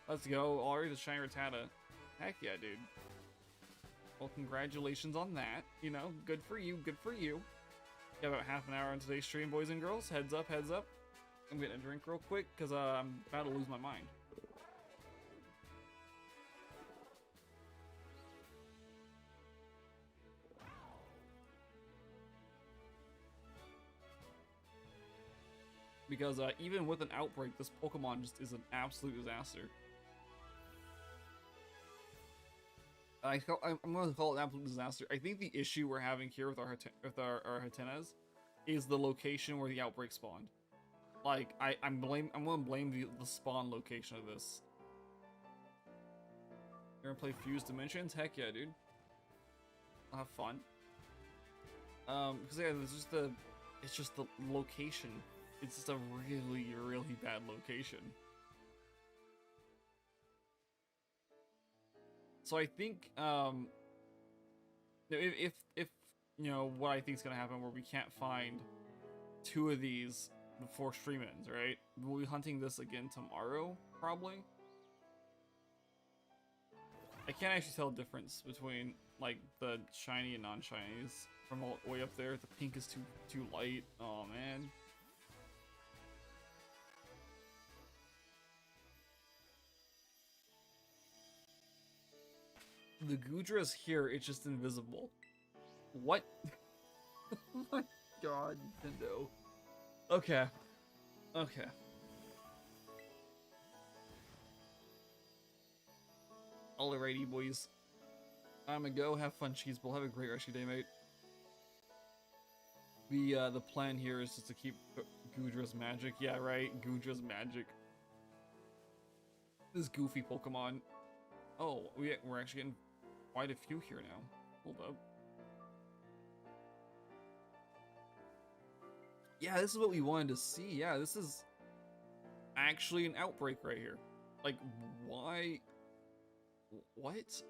Let's go. Already the Shiny Rattata. Heck yeah, dude. Well, congratulations on that. You know, good for you, good for you. Got about half an hour on today's stream, boys and girls. Heads up, heads up. I'm getting a drink real quick because I'm about to lose my mind. Because even with an outbreak, this Pokemon just is an absolute disaster. I'm going to call it an absolute disaster. I think the issue we're having here with our Hatenas is the location where the outbreak spawned. Like, I'm going to blame the spawn location of this. You're going to play Fused Dimensions? Heck yeah, dude. I'll have fun. Because yeah, it's just the location. It's just a really, really bad location. So I think, if you know what I think is gonna happen, where we can't find 2 of these before stream ends, right? We'll be hunting this again tomorrow, probably. I can't actually tell the difference between like the shiny and non-shinies from all the way up there. The pink is too light. Oh man. The Gudra's here, it's just invisible. What? Oh my god, Nintendo. Okay. Okay. Alrighty, boys. I'm gonna go have fun, Cheeseball. Have a great rest of your day, mate. The plan here is just to keep Gudra's magic. Yeah, right. Gudra's magic. This goofy Pokemon. Oh, we're actually getting quite a few here now. Hold up. Yeah, this is what we wanted to see. Yeah, this is actually an outbreak right here. Like, why? What?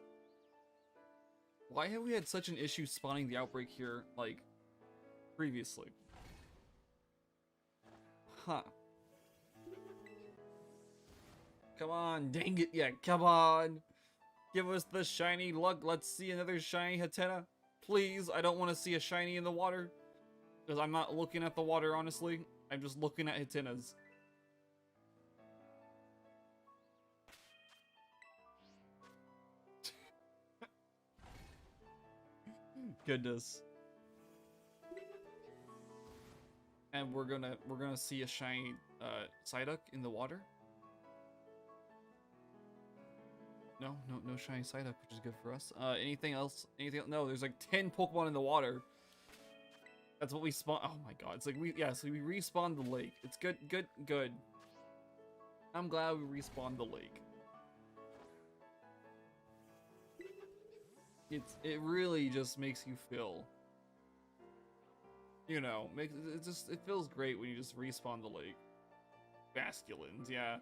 Why have we had such an issue spawning the outbreak here, like, previously? Huh. Come on, dang it, yeah, come on. Give us the shiny luck. Let's see another shiny Hatena. Please, I don't want to see a shiny in the water. Because I'm not looking at the water, honestly. I'm just looking at Hatenas. Goodness. And we're gonna see a shiny Psyduck in the water. No shiny Psyduck, which is good for us. Anything else? Anything else? No, there's like 10 Pokemon in the water. That's what we spawn. Oh my god. It's like so we respawned the lake. It's good. I'm glad we respawned the lake. It really just makes you feel, you know, it feels great when you just respawn the lake. Basculins, yeah.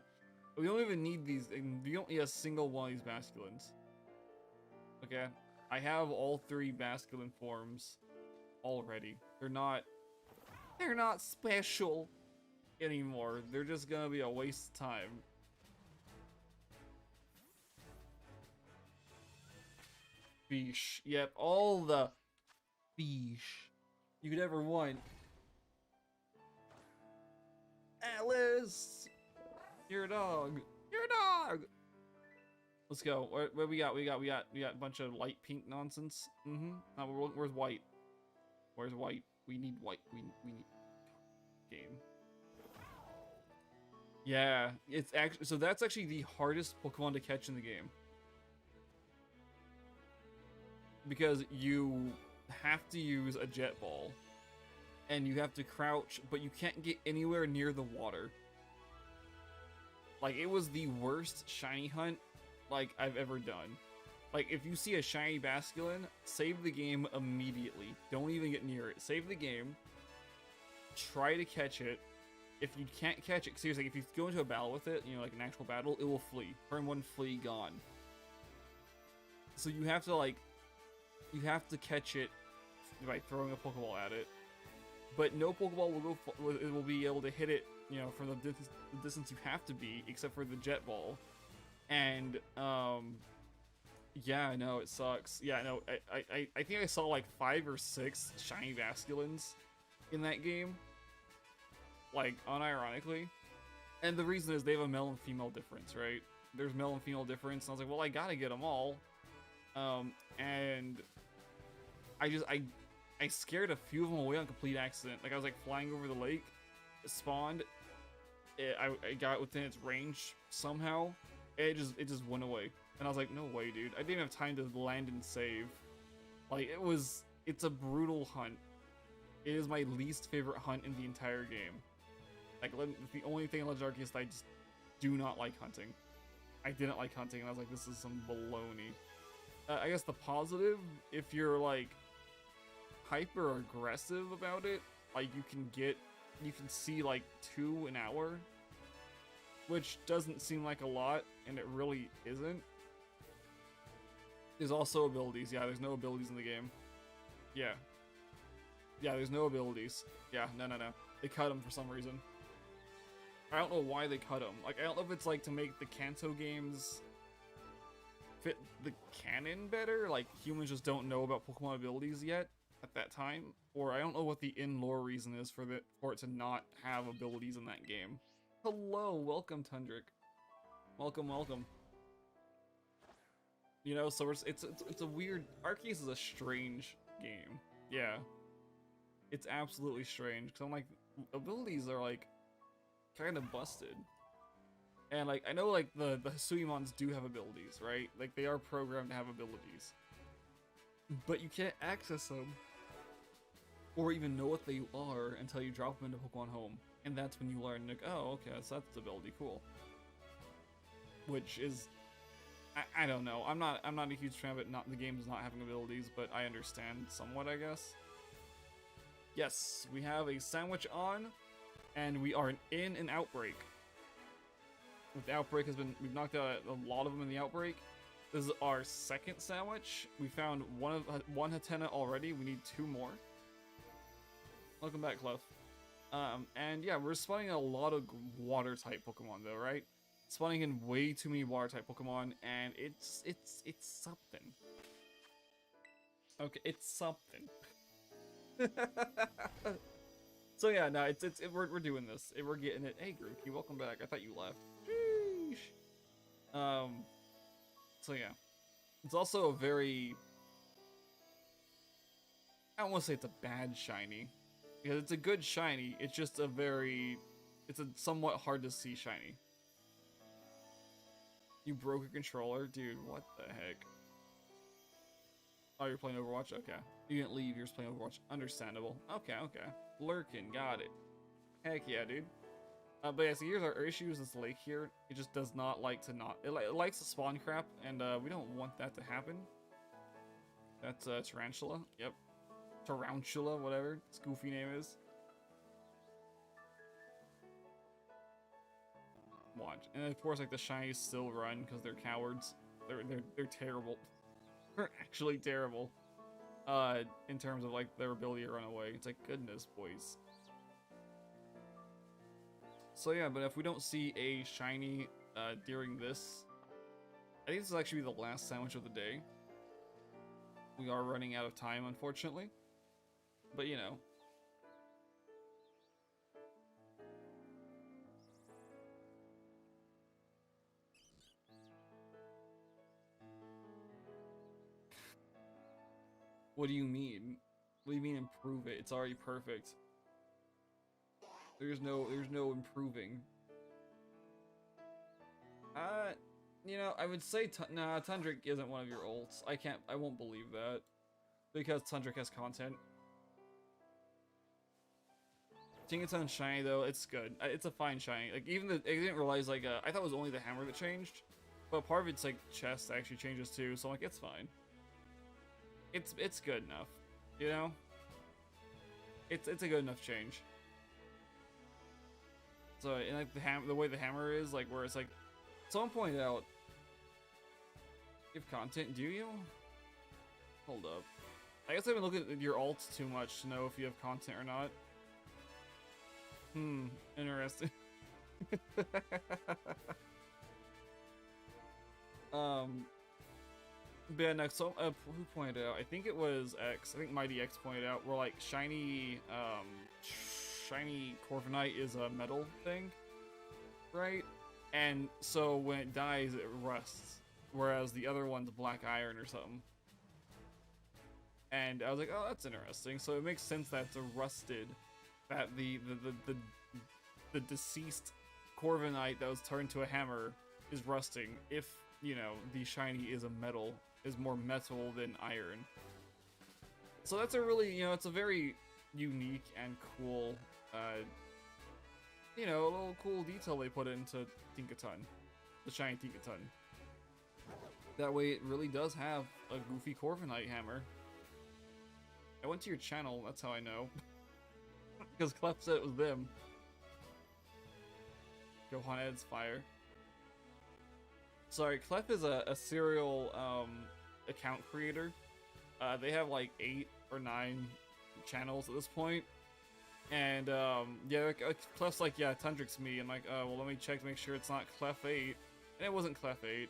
We don't even need these. We don't need a single one of these Basculins. Okay, I have all 3 Basculin forms already. They're not special anymore. They're just gonna be a waste of time. fish. Yep, all the fish you could ever want. Alice! You're a dog. You're a dog! Let's go. What we got? We got a bunch of light pink nonsense. Where's white? Where's white? We need white. We need game. Yeah, it's actually so that's actually the hardest Pokemon to catch in the game. Because you have to use a jet ball. And you have to crouch, but you can't get anywhere near the water. Like, it was the worst shiny hunt, like, I've ever done. Like, if you see a shiny Basculin, save the game immediately. Don't even get near it. Save the game. Try to catch it. If you can't catch it, seriously, if you go into a battle with it, you know, like an actual battle, it will flee. Turn one, flee, gone. So you have to, like, you have to catch it by throwing a Pokeball at it. But no Pokeball will be able to hit it, you know, from the distance you have to be, except for the Jet Ball. And, yeah, I know, it sucks. Yeah, no, I think I saw like 5 or 6 shiny Basculins in that game. Like, unironically. And the reason is they have a male and female difference, right? There's male and female difference, and I was like, well, I gotta get them all. And I scared a few of them away on complete accident. Like, I was like flying over the lake, it spawned, I got within its range somehow, it just went away. And I was like, no way, dude. I didn't even have time to land and save. Like, it's a brutal hunt. It is my least favorite hunt in the entire game. Like, the only thing in Legend Arceus that I just do not like hunting. I didn't like hunting, and I was like, this is some baloney. I guess the positive, if you're like hyper aggressive about it, like you can see like 2 an hour, which doesn't seem like a lot, and it really isn't. There's also abilities. Yeah, there's no abilities in the game. Yeah, there's no abilities. Yeah, no, they cut them for some reason. I don't know why they cut them. Like, I don't know if it's like to make the Kanto games fit the canon better, like humans just don't know about Pokemon abilities yet at that time, or I don't know what the in-lore reason is for it to not have abilities in that game. Hello, welcome Tundrick. Welcome. You know, so it's a weird. Arceus is a strange game. Yeah, it's absolutely strange because I'm like, abilities are like kind of busted. And, like, I know, like, the Hisuimons do have abilities, right? Like, they are programmed to have abilities. But you can't access them or even know what they are until you drop them into Pokemon Home. And that's when you learn, like, oh, okay, so that's the ability, cool. Which is, I don't know. I'm not a huge fan of it, the game's not having abilities, but I understand somewhat, I guess. Yes, we have a sandwich on, and we are in an outbreak. The outbreak we've knocked out a lot of them in the outbreak. This is our second sandwich. We found one Hatena already. We need 2 more. Welcome back, Clef. And yeah, we're spawning a lot of water type Pokemon though, right? Spawning in way too many water type Pokemon, and it's something. Okay, it's something. So yeah, no, we're doing this. We're getting it. Hey, Grookey, welcome back. I thought you left. So yeah, it's also a very, I don't want to say it's a bad shiny, because it's a good shiny, it's just a somewhat hard to see shiny. You broke your controller? Dude, what the heck? Oh, you're playing Overwatch? Okay. You didn't leave, you're just playing Overwatch. Understandable. Okay. Lurking, got it. Heck yeah, dude. But yeah, so here's our issue with this lake here. It just does not like to it likes to spawn crap, and we don't want that to happen. That's Tarantula. Yep. Tarantula, whatever its goofy name is. Watch. And of course, like, the shinies still run because they're cowards. They're terrible. They're actually terrible. In terms of, like, their ability to run away. It's like, goodness, boys. So yeah, but if we don't see a shiny during this, I think this will actually be the last sandwich of the day. We are running out of time, unfortunately. But, you know. What do you mean? What do you mean improve it? It's already perfect. There's no improving. You know, I would say nah, Tundrick isn't one of your ults. I won't believe that. Because Tundrick has content. Tinkatink shiny though, it's good. It's a fine shiny. Like even I didn't realize like I thought it was only the hammer that changed, but part of its like chest actually changes too. So I'm like it's fine. It's good enough, you know. It's a good enough change. So and like the way the hammer is like where it's like someone pointed out. You have content, do you? Hold up. I guess I've been looking at your ults too much to know if you have content or not. Interesting. But yeah, next, so, who pointed out? I think it was X. I think Mighty X pointed out where like shiny Corviknight is a metal thing, right? And so when it dies, it rusts, whereas the other one's black iron or something. And I was like, oh, that's interesting. So it makes sense that it's a rusted, that the deceased Corviknight that was turned to a hammer is rusting. If you know the shiny is a metal, is more metal than iron. So that's a really, you know, it's a very unique and cool, you know, a little cool detail they put into Tinkatink, the shiny Tinkatink. That way it really does have a goofy Corviknight hammer. I went to your channel, that's how I know. Because Clef said it was them. Gohan adds fire. Sorry, Clef is a serial account creator. They have like 8 or 9 channels at this point. And yeah, Clef's like, yeah, Tundrick's me. And like, well, let me check to make sure it's not Clef 8. And it wasn't Clef 8.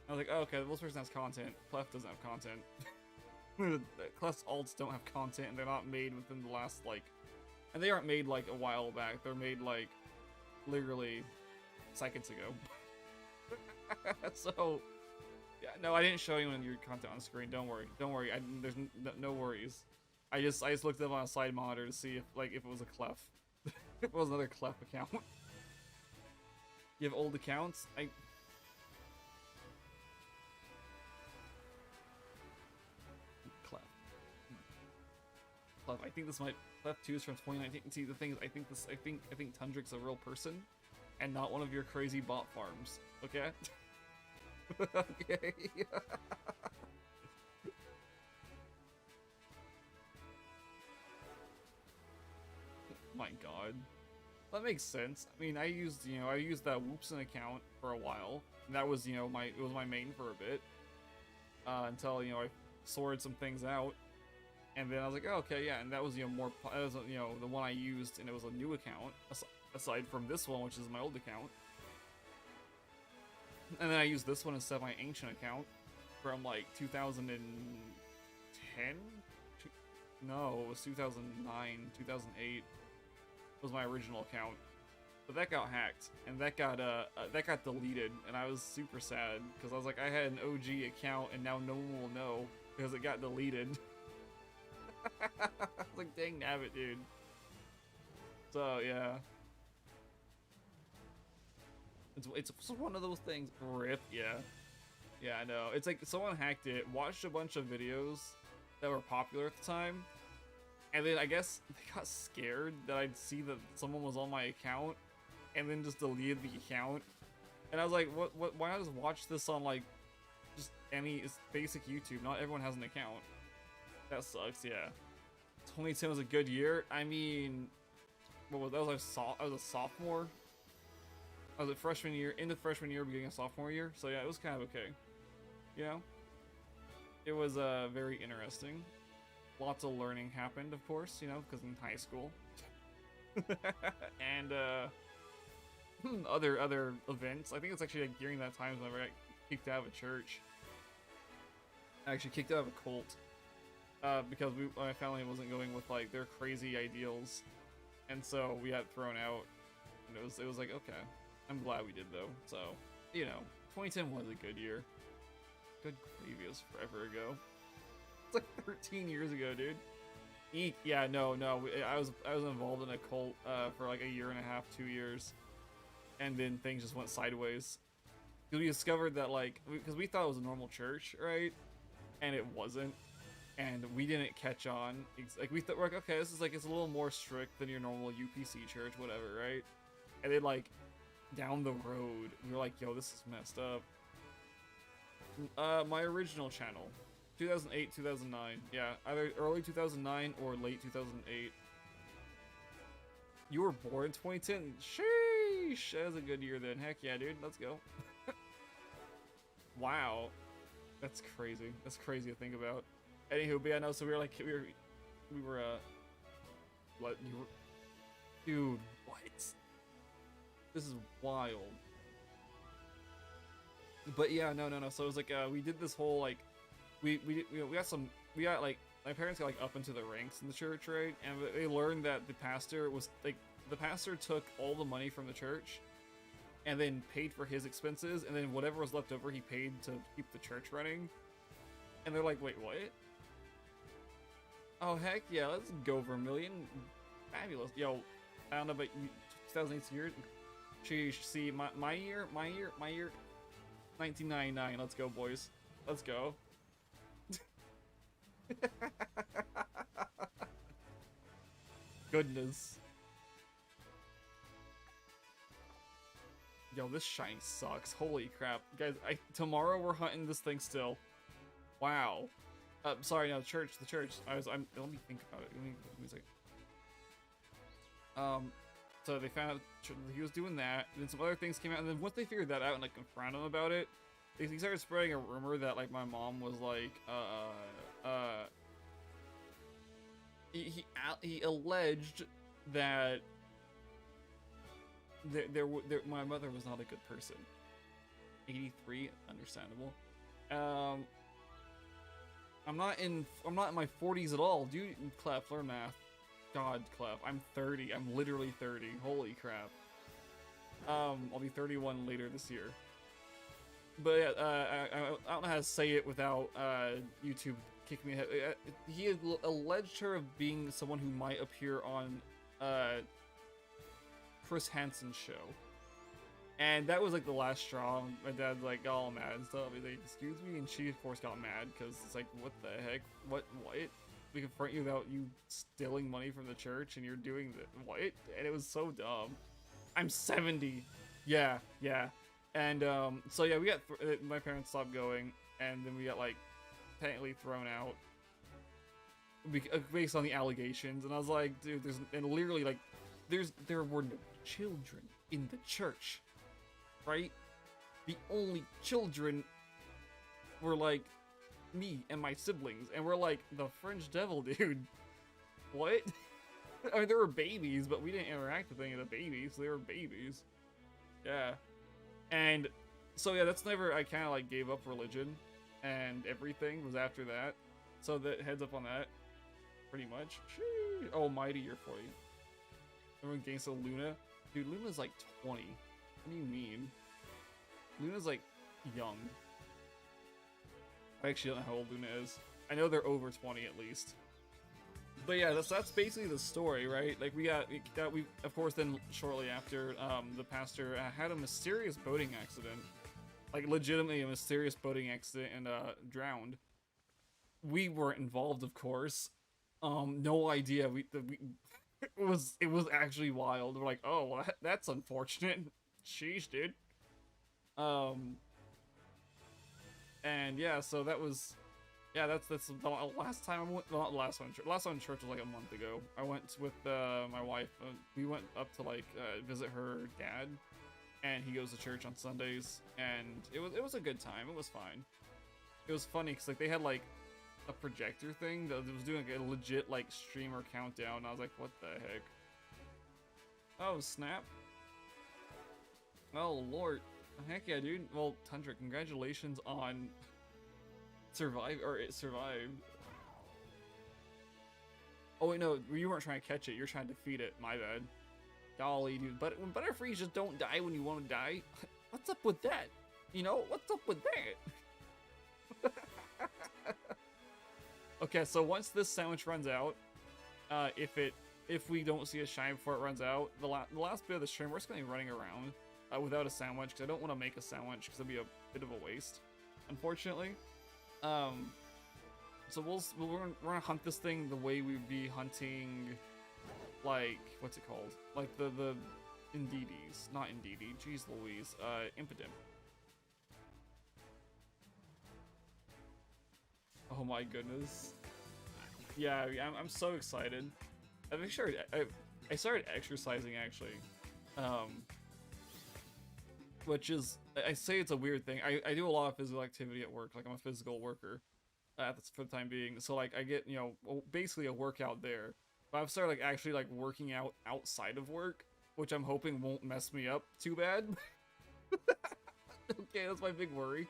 I was like, oh, okay, this person has content. Clef doesn't have content. Clef's alts don't have content, and they're not made within the last, like... And they aren't made, like, a while back. They're made, like, literally seconds ago. So, yeah, no, I didn't show anyone your content on screen. Don't worry. Don't worry. There's no worries. I just looked up on a side monitor to see if, like, if it was a Clef. If it was another Clef account. You have old accounts? Clef. I think this might Clef 2 is from 2019. See, the thing is, I think Tundrick's a real person, and not one of your crazy bot farms. Okay. Okay. My God, that makes sense. I mean, I used that Whoopsin account for a while. And that was, it was my main for a bit, until I sorted some things out. And then I was like, oh, okay, yeah, and that was, more, that was, the one I used, and it was a new account, aside from this one, which is my old account. And then I used this one instead of my ancient account from, like, 2010? No, it was 2009, 2008 was my original account. But that got hacked, and that got deleted, and I was super sad, because I was like, I had an OG account, and now no one will know, because it got deleted. I was like, dang nabbit, dude. So, yeah. It's one of those things. RIP, yeah. Yeah, I know. It's like someone hacked it, watched a bunch of videos that were popular at the time, and then I guess they got scared that I'd see that someone was on my account, and then just deleted the account. And I was like, what why not just watch this on, like, just any basic YouTube? Not everyone has an account. That sucks, yeah. 2010 was a good year. I mean, what was that? I was a sophomore. I was a freshman year, into freshman year, beginning of sophomore year. So yeah, it was kind of okay. You know, it was very interesting. Lots of learning happened, of course. Because in high school, and other events. I think it's actually like during that time whenever I got kicked out of a church. I actually kicked out of a cult. because my family wasn't going with like their crazy ideals, and so we got thrown out. And it was like, okay, I'm glad we did though. So, you know, 2010 was a good year. Good gravy, it was forever ago. It's like 13 years ago, dude. Eek. Yeah, no. I was involved in a cult for like a year and a half, 2 years, and then things just went sideways. Because we discovered that like, because we thought it was a normal church, right? And it wasn't, and we didn't catch on. Like we thought, we're like, okay, this is like, it's a little more strict than your normal UPC church, whatever, right? And then like down the road, we were like, yo, this is messed up. My original channel, 2008, 2009, yeah, either early 2009 or late 2008. You were born in 2010. Sheesh, that was a good year then. Heck yeah, dude, let's go. Wow, that's crazy. That's crazy to think about. Anywho, but yeah, no. So we were like, what you were, dude? What? This is wild. But yeah, no. So it was like, we did this whole like, we got like, my parents got like up into the ranks in the church, right? And they learned that the pastor was like, the pastor took all the money from the church and then paid for his expenses, and then whatever was left over he paid to keep the church running. And they're like, wait, what? Oh heck yeah, let's go for $1 million. Fabulous. Yo, I don't know about you, 2008's year. Sheesh, see, my year 1999. Let's go, boys, let's go. Goodness. Yo, this shiny sucks. Holy crap. Guys, tomorrow we're hunting this thing still. Wow. Sorry, no, the church. let me think about it. Let me say. So they found out he was doing that, and then some other things came out, and then once they figured that out and like confronted him about it, they started spreading a rumor that like my mom was like, he alleged that my mother was not a good person. 83, understandable. I'm not in my 40s at all, dude. Clef, learn math. God, Clef, I'm 30. I'm literally 30. Holy crap. I'll be 31 later this year. But yeah, I don't know how to say it without YouTube kicking me ahead. He alleged her of being someone who might appear on Chris Hansen's show, and that was like the last straw. My dad's like all mad and stuff. He's like, excuse me, and she of course got mad because it's like, what the heck? What? We confront you about you stealing money from the church, and you're doing the what? And it was so dumb. I'm 70. Yeah. And so yeah, we got my parents stopped going, and then we got like technically thrown out based on the allegations. And I was like, dude, literally like there were no children in the church, right? The only children were like me and my siblings, and we're like the French devil, dude. What? I mean, there were babies, but we didn't interact with any of the babies. They were babies. Yeah. And so yeah, that's never, I kind of like gave up religion, and everything was after that. So that heads up on that, pretty much. Sheesh. Oh, mighty, you're 40. Everyone gangsta Luna. Dude, Luna's like 20. What do you mean? Luna's like young. I actually don't know how old Luna is. I know they're over 20 at least. But yeah, that's basically the story, right? Like we of course then shortly after, the pastor had a mysterious boating accident, like legitimately a mysterious boating accident, and drowned. We weren't involved, of course. No idea. It was actually wild. We're like, oh, well, that's unfortunate. Sheesh, dude. And yeah, so that was. Yeah, that's the last time I went. Well, not the last one. Last one in church was like a month ago. I went with my wife. We went up to like visit her dad, and he goes to church on Sundays, and it was a good time. It was fine. It was funny because like they had like a projector thing that was doing like a legit like streamer countdown. And I was like, what the heck? Oh snap! Oh lord! Heck yeah, dude. Well, Tundra, congratulations on. It survived. Oh wait, no, you weren't trying to catch it. You're trying to defeat it. My bad. Golly, dude. But when Butterfrees just don't die when you want to die, what's up with that? You know, what's up with that? Okay, so once this sandwich runs out, if we don't see a shine before it runs out, the last bit of the stream, we're just gonna be running around without a sandwich because I don't want to make a sandwich because it'd be a bit of a waste, unfortunately. So we're gonna hunt this thing the way we'd be hunting, like, what's it called? Like the Indeedis, not Indeedee. Jeez Louise, Impidimp. Oh my goodness. Yeah, I'm so excited. I started exercising actually, which is, I say it's a weird thing. I do a lot of physical activity at work. Like, I'm a physical worker for the time being. So like I get, you know, basically a workout there. But I've started like actually like working out outside of work, which I'm hoping won't mess me up too bad. Okay, that's my big worry.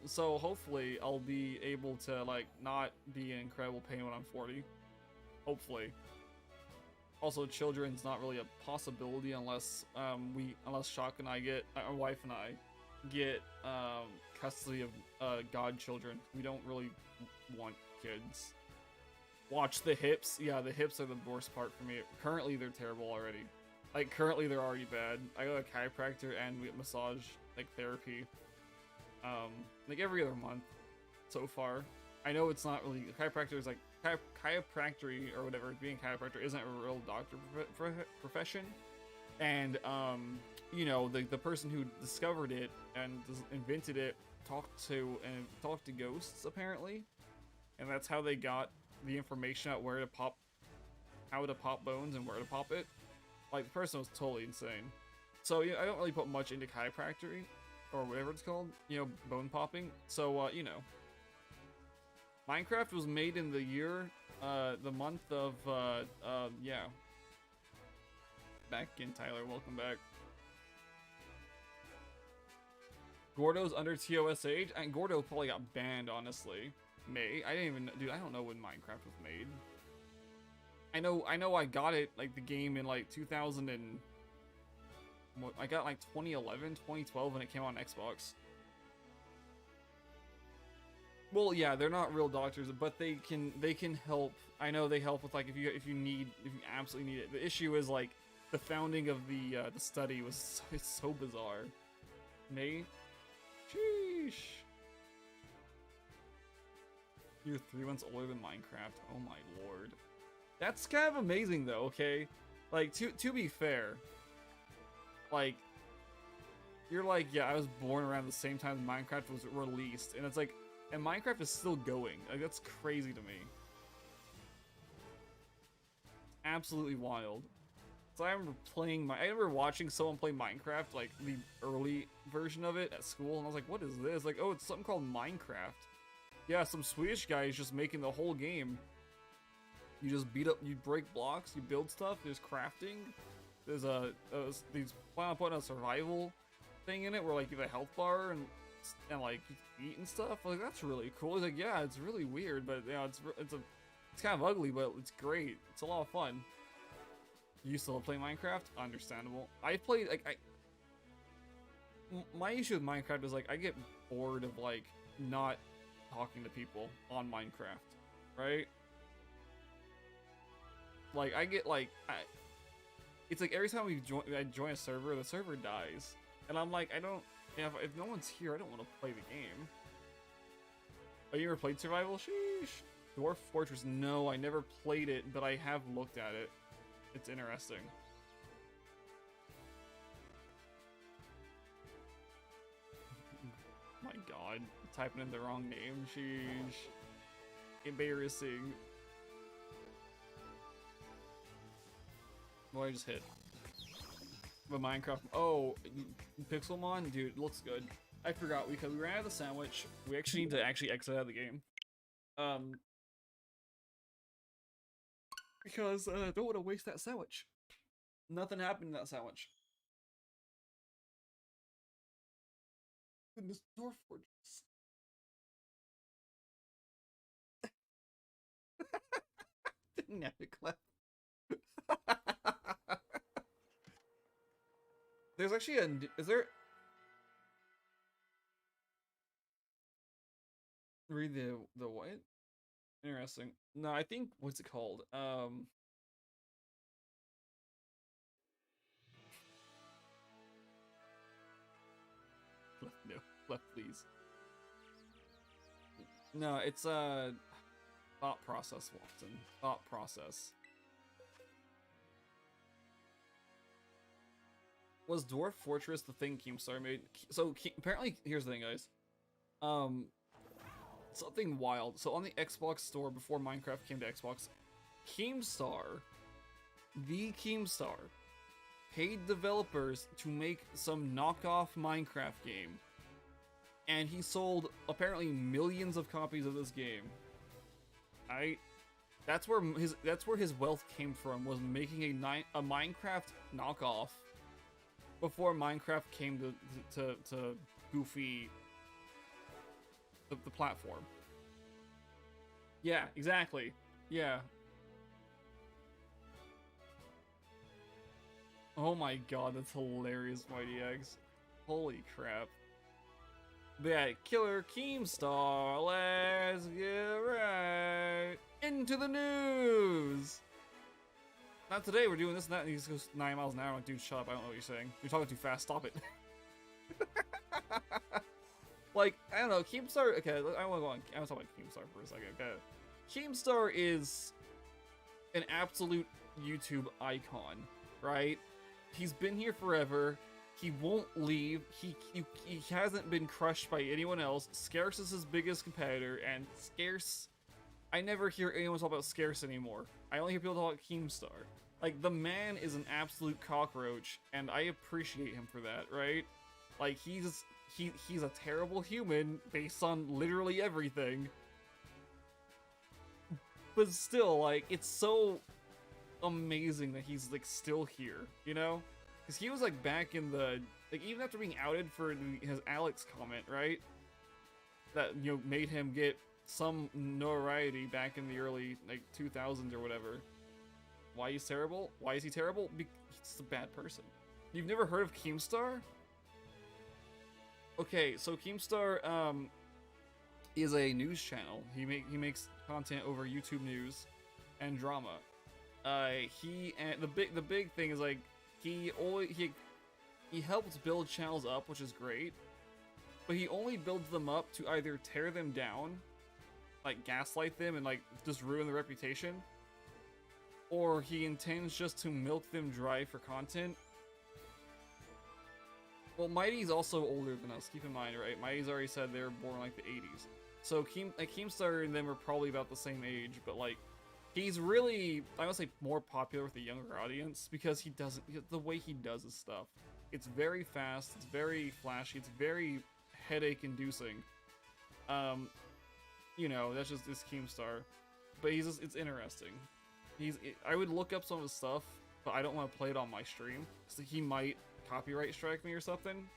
So hopefully I'll be able to like not be in incredible pain when I'm 40. Hopefully. Also, children's not really a possibility unless Shock and I get, our wife and I get custody of godchildren. We don't really want kids. Watch the hips. Yeah, the hips are the worst part for me. Currently, they're terrible already. Like, currently they're already bad. I go to a chiropractor and we get massage, like, therapy. Like every other month so far. I know it's not really, chiropractor is like, chiropractic or whatever, being a chiropractor isn't a real doctor profession. And, you know, the person who discovered it and invented it talked to ghosts, apparently. And that's how they got the information out where to pop, how to pop bones and where to pop it. Like, the person was totally insane. So, yeah, I don't really put much into chiropractic, or whatever it's called, you know, bone popping. So, you know. Minecraft was made in the year, the month of, yeah. Back in, Tyler, welcome back. Gordo's under TOS age? And Gordo probably got banned, honestly. I didn't even, dude, I don't know when Minecraft was made. I know I got it, like, the game in, like, 2000 and... I got, like, 2011, 2012 when it came on Xbox. Well, yeah, they're not real doctors, but they can help. I know they help with, like, if you absolutely need it. The issue is, like, the founding of the study was it's so bizarre. May? Sheesh. You're 3 months older than Minecraft. Oh my lord. That's kind of amazing though, okay? Like, to be fair, like, you're like, yeah, I was born around the same time Minecraft was released, and it's like, and Minecraft is still going. Like, that's crazy to me. Absolutely wild. So I remember watching someone play Minecraft, like the early version of it at school, and I was like, what is this? Like, oh, it's something called Minecraft. Yeah, some Swedish guy is just making the whole game. You just you break blocks, you build stuff, there's crafting. There's these plan on putting a survival thing in it where, like, you have a health bar and like you eat and stuff. Like, that's really cool. He's like, yeah, it's really weird, but you know, it's kind of ugly, but it's great. It's a lot of fun. You still play Minecraft? Understandable. I played, like, my issue with Minecraft is, like, I get bored of, like, not talking to people on Minecraft, right? Like, I get, like, it's like every time I join a server, the server dies, and I'm like, I don't, if no one's here, I don't want to play the game. Oh, you ever played Survival? Sheesh. Dwarf Fortress? No, I never played it, but I have looked at it. It's interesting. My god, typing in the wrong name. Sheesh. Embarrassing. What I just hit? But Minecraft. Oh, Pixelmon? Dude, it looks good. I forgot because we ran out of the sandwich. We actually need to exit out of the game. Because I don't want to waste that sandwich. Nothing happened to that sandwich. In this dwarf fortress. Neverclap. There's actually a... Is there... Read the what? Interesting. No, I think... What's it called? Left, no. Left, please. No, it's thought process, Watson. Thought process. Was Dwarf Fortress the thing Keemstar made? So apparently, here's the thing, guys. Something wild. So on the Xbox store before Minecraft came to Xbox, Keemstar, the Keemstar, paid developers to make some knockoff Minecraft game, and he sold apparently millions of copies of this game. That's where his wealth came from, was making a Minecraft knockoff before Minecraft came to Goofy, the platform. Yeah, exactly. Yeah. Oh my god, that's hilarious, Mighty Eggs. Holy crap. But yeah, Killer Keemstar, let's get right into the news! Not today, we're doing this and that, and he just goes 9 miles an hour. I'm like, dude, shut up, I don't know what you're saying. You're talking too fast, stop it. Like, I don't know, Keemstar, okay, I wanna go on, I wanna talk about Keemstar for a second, okay? Keemstar is an absolute YouTube icon, right? He's been here forever. He won't leave. He hasn't been crushed by anyone else. Scarce is his biggest competitor, and Scarce, I never hear anyone talk about Scarce anymore. I only hear people talk about Keemstar. Like, the man is an absolute cockroach, and I appreciate him for that, right? Like, he's a terrible human based on literally everything. But still, like, it's so amazing that he's, like, still here, you know? Because he was, like, back in the... Like, even after being outed for his Alex comment, right? That, you know, made him get some notoriety back in the early, like, 2000s or whatever. Why he's terrible? Why is he terrible? Because he's a bad person. You've never heard of Keemstar? Okay, so Keemstar, is a news channel. He makes content over YouTube news and drama. The big thing is, like, he helps build channels up, which is great, but he only builds them up to either tear them down, like gaslight them and like just ruin the reputation, or he intends just to milk them dry for content. Well, Mighty's also older than us, keep in mind, right? Mighty's already said they were born like the 80s. So Keemstar and them are probably about the same age, but like, he's really, I would say, more popular with the younger audience because the way he does his stuff. It's very fast, it's very flashy, it's very headache-inducing. You know, that's just this Keemstar. But it's interesting. I would look up some of his stuff, but I don't want to play it on my stream. So he might copyright strike me or something.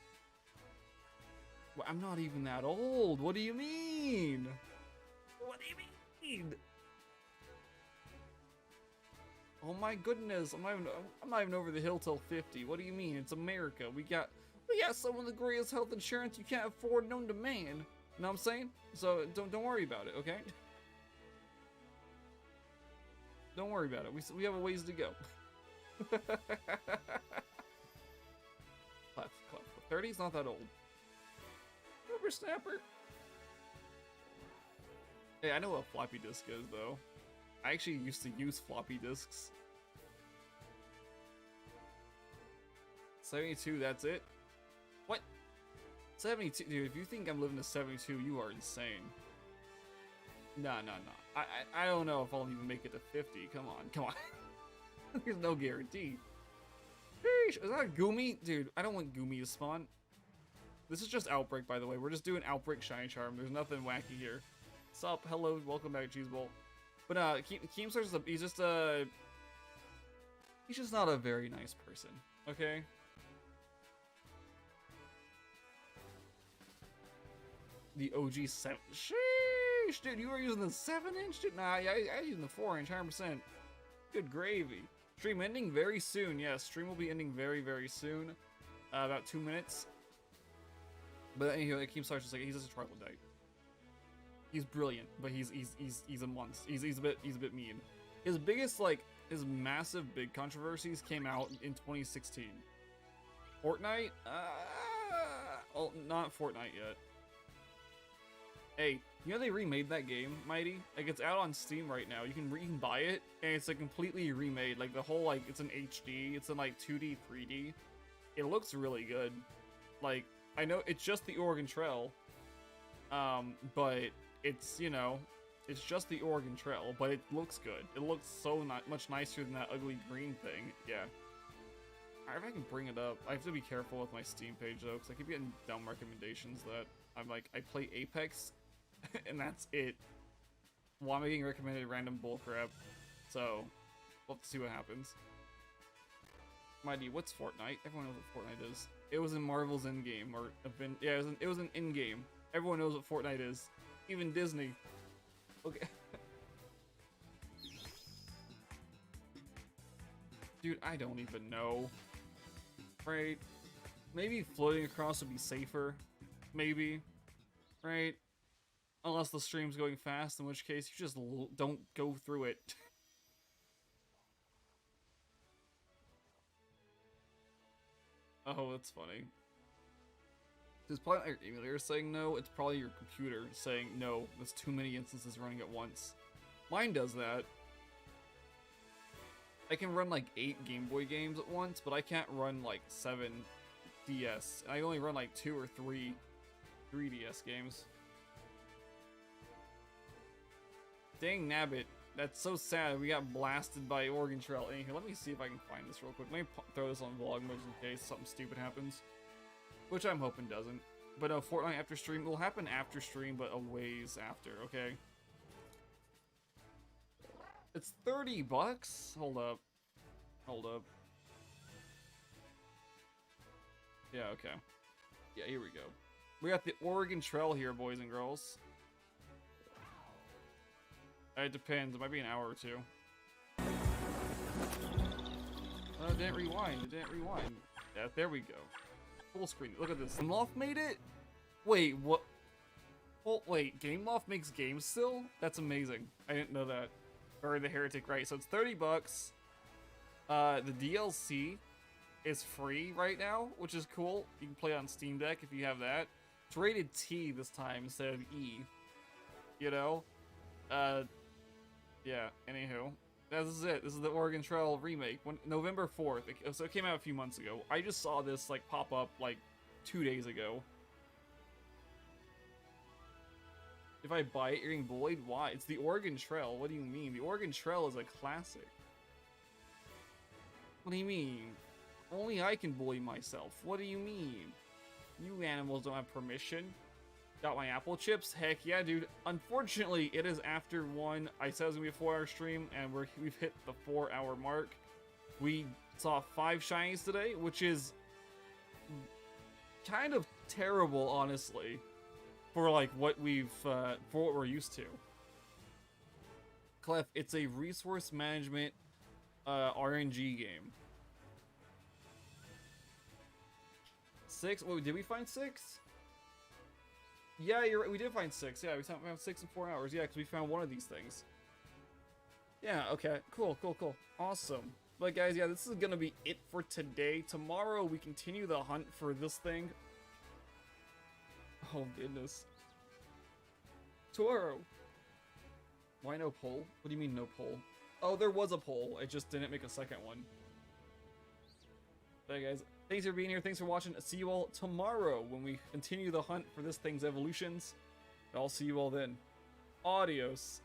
Well, I'm not even that old. What do you mean? What do you mean? Oh my goodness, I'm not even over the hill till 50. What do you mean? It's America. We got some of the greatest health insurance you can't afford known to man. You know what I'm saying? So don't worry about it, okay? Don't worry about it. We have a ways to go. Clap. 30's not that old. Snapper. Hey, I know what floppy disk is, though. I actually used to use floppy disks. 72, that's it? What? 72? Dude, if you think I'm living to 72, you are insane. No. I don't know if I'll even make it to 50. Come on. There's no guarantee. Is that a Goomy? Dude, I don't want Goomy to spawn. This is just Outbreak, by the way. We're just doing Outbreak Shiny Charm. There's nothing wacky here. Sup? Hello, welcome back, Cheese Bowl. But Keemstar's he's just not a very nice person. Okay. The OG 7. Sheesh, dude, you were using the 7-inch, dude. Nah, yeah, I was using the 4-inch, 100%. Good gravy. Stream ending very soon. Yes, stream will be ending very, very soon. About 2 minutes. But anyway, Akeem Sarge is like, he's just a troglodyte. He's brilliant, but he's a monster. He's a bit mean. His biggest, like, his massive big controversies came out in 2016. Fortnite? Well, not Fortnite yet. Hey, you know they remade that game, Mighty? Like, it's out on Steam right now. You can buy it, and it's a completely remade. Like, the whole, like, it's in HD. It's in, like, 2D, 3D. It looks really good. Like, I know it's just the Oregon Trail. But it's, you know, it's just the Oregon Trail, but it looks good. It looks so much nicer than that ugly green thing. Yeah. If I can bring it up, I have to be careful with my Steam page though, because I keep getting dumb recommendations that I'm like, I play Apex, and that's it. While I'm getting recommended random bullcrap, so we'll have to see what happens. Mighty, what's Fortnite? Everyone knows what Fortnite is. It was in Marvel's Endgame, or yeah, it was an Endgame. Everyone knows what Fortnite is, even Disney. Okay. Dude, I don't even know. Right? Maybe floating across would be safer. Maybe. Right? Unless the stream's going fast, in which case you just don't go through it. Oh, that's funny. It's probably not your emulator saying no, it's probably your computer saying no, there's too many instances running at once. Mine does that. I can run like 8 Game Boy games at once, but I can't run like 7 DS. I only run like 2 or 3 3DS games. Dang nabbit. That's so sad. We got blasted by Oregon Trail. Anyway, let me see if I can find this real quick. Let me throw this on vlog mode in case something stupid happens. Which I'm hoping doesn't. But no, Fortnite after stream will happen after stream, but a ways after, okay? It's 30 bucks? Hold up. Hold up. Yeah, okay. Yeah, here we go. We got the Oregon Trail here, boys and girls. It depends. It might be an hour or two. Oh, it didn't rewind. It didn't rewind. Yeah, there we go. Full screen. Look at this. Gameloft made it? Wait, what? Oh, wait. Gameloft makes games still? That's amazing. I didn't know that. Or the Heretic, right? So it's 30 bucks. The DLC is free right now, which is cool. You can play on Steam Deck if you have that. It's rated T this time instead of E. You know? Yeah, anywho. This is it. This is the Oregon Trail remake. November 4th. So it came out a few months ago. I just saw this, like, pop up, like, 2 days ago. If I buy it, you're getting bullied? Why? It's the Oregon Trail. What do you mean? The Oregon Trail is a classic. What do you mean? Only I can bully myself. What do you mean? You animals don't have permission. Got my apple chips? Heck yeah, dude. Unfortunately, it is after 1. I said it was gonna be a 4-hour stream, and we've hit the 4-hour mark. We saw 5 shinies today, which is kind of terrible, honestly, for like what for what we're used to. Clef, it's a resource management RNG game. 6? Wait, did we find 6? Yeah, you're right. We did find 6. Yeah, we found 6 in 4 hours. Yeah, because we found one of these things. Yeah, okay. Cool, cool, cool. Awesome. But guys, yeah, this is going to be it for today. Tomorrow, we continue the hunt for this thing. Oh, goodness. Tomorrow. Why no poll? What do you mean no poll? Oh, there was a poll. I just didn't make a second one. But guys, thanks for being here. Thanks for watching. See you all tomorrow when we continue the hunt for this thing's evolutions. I'll see you all then. Adios.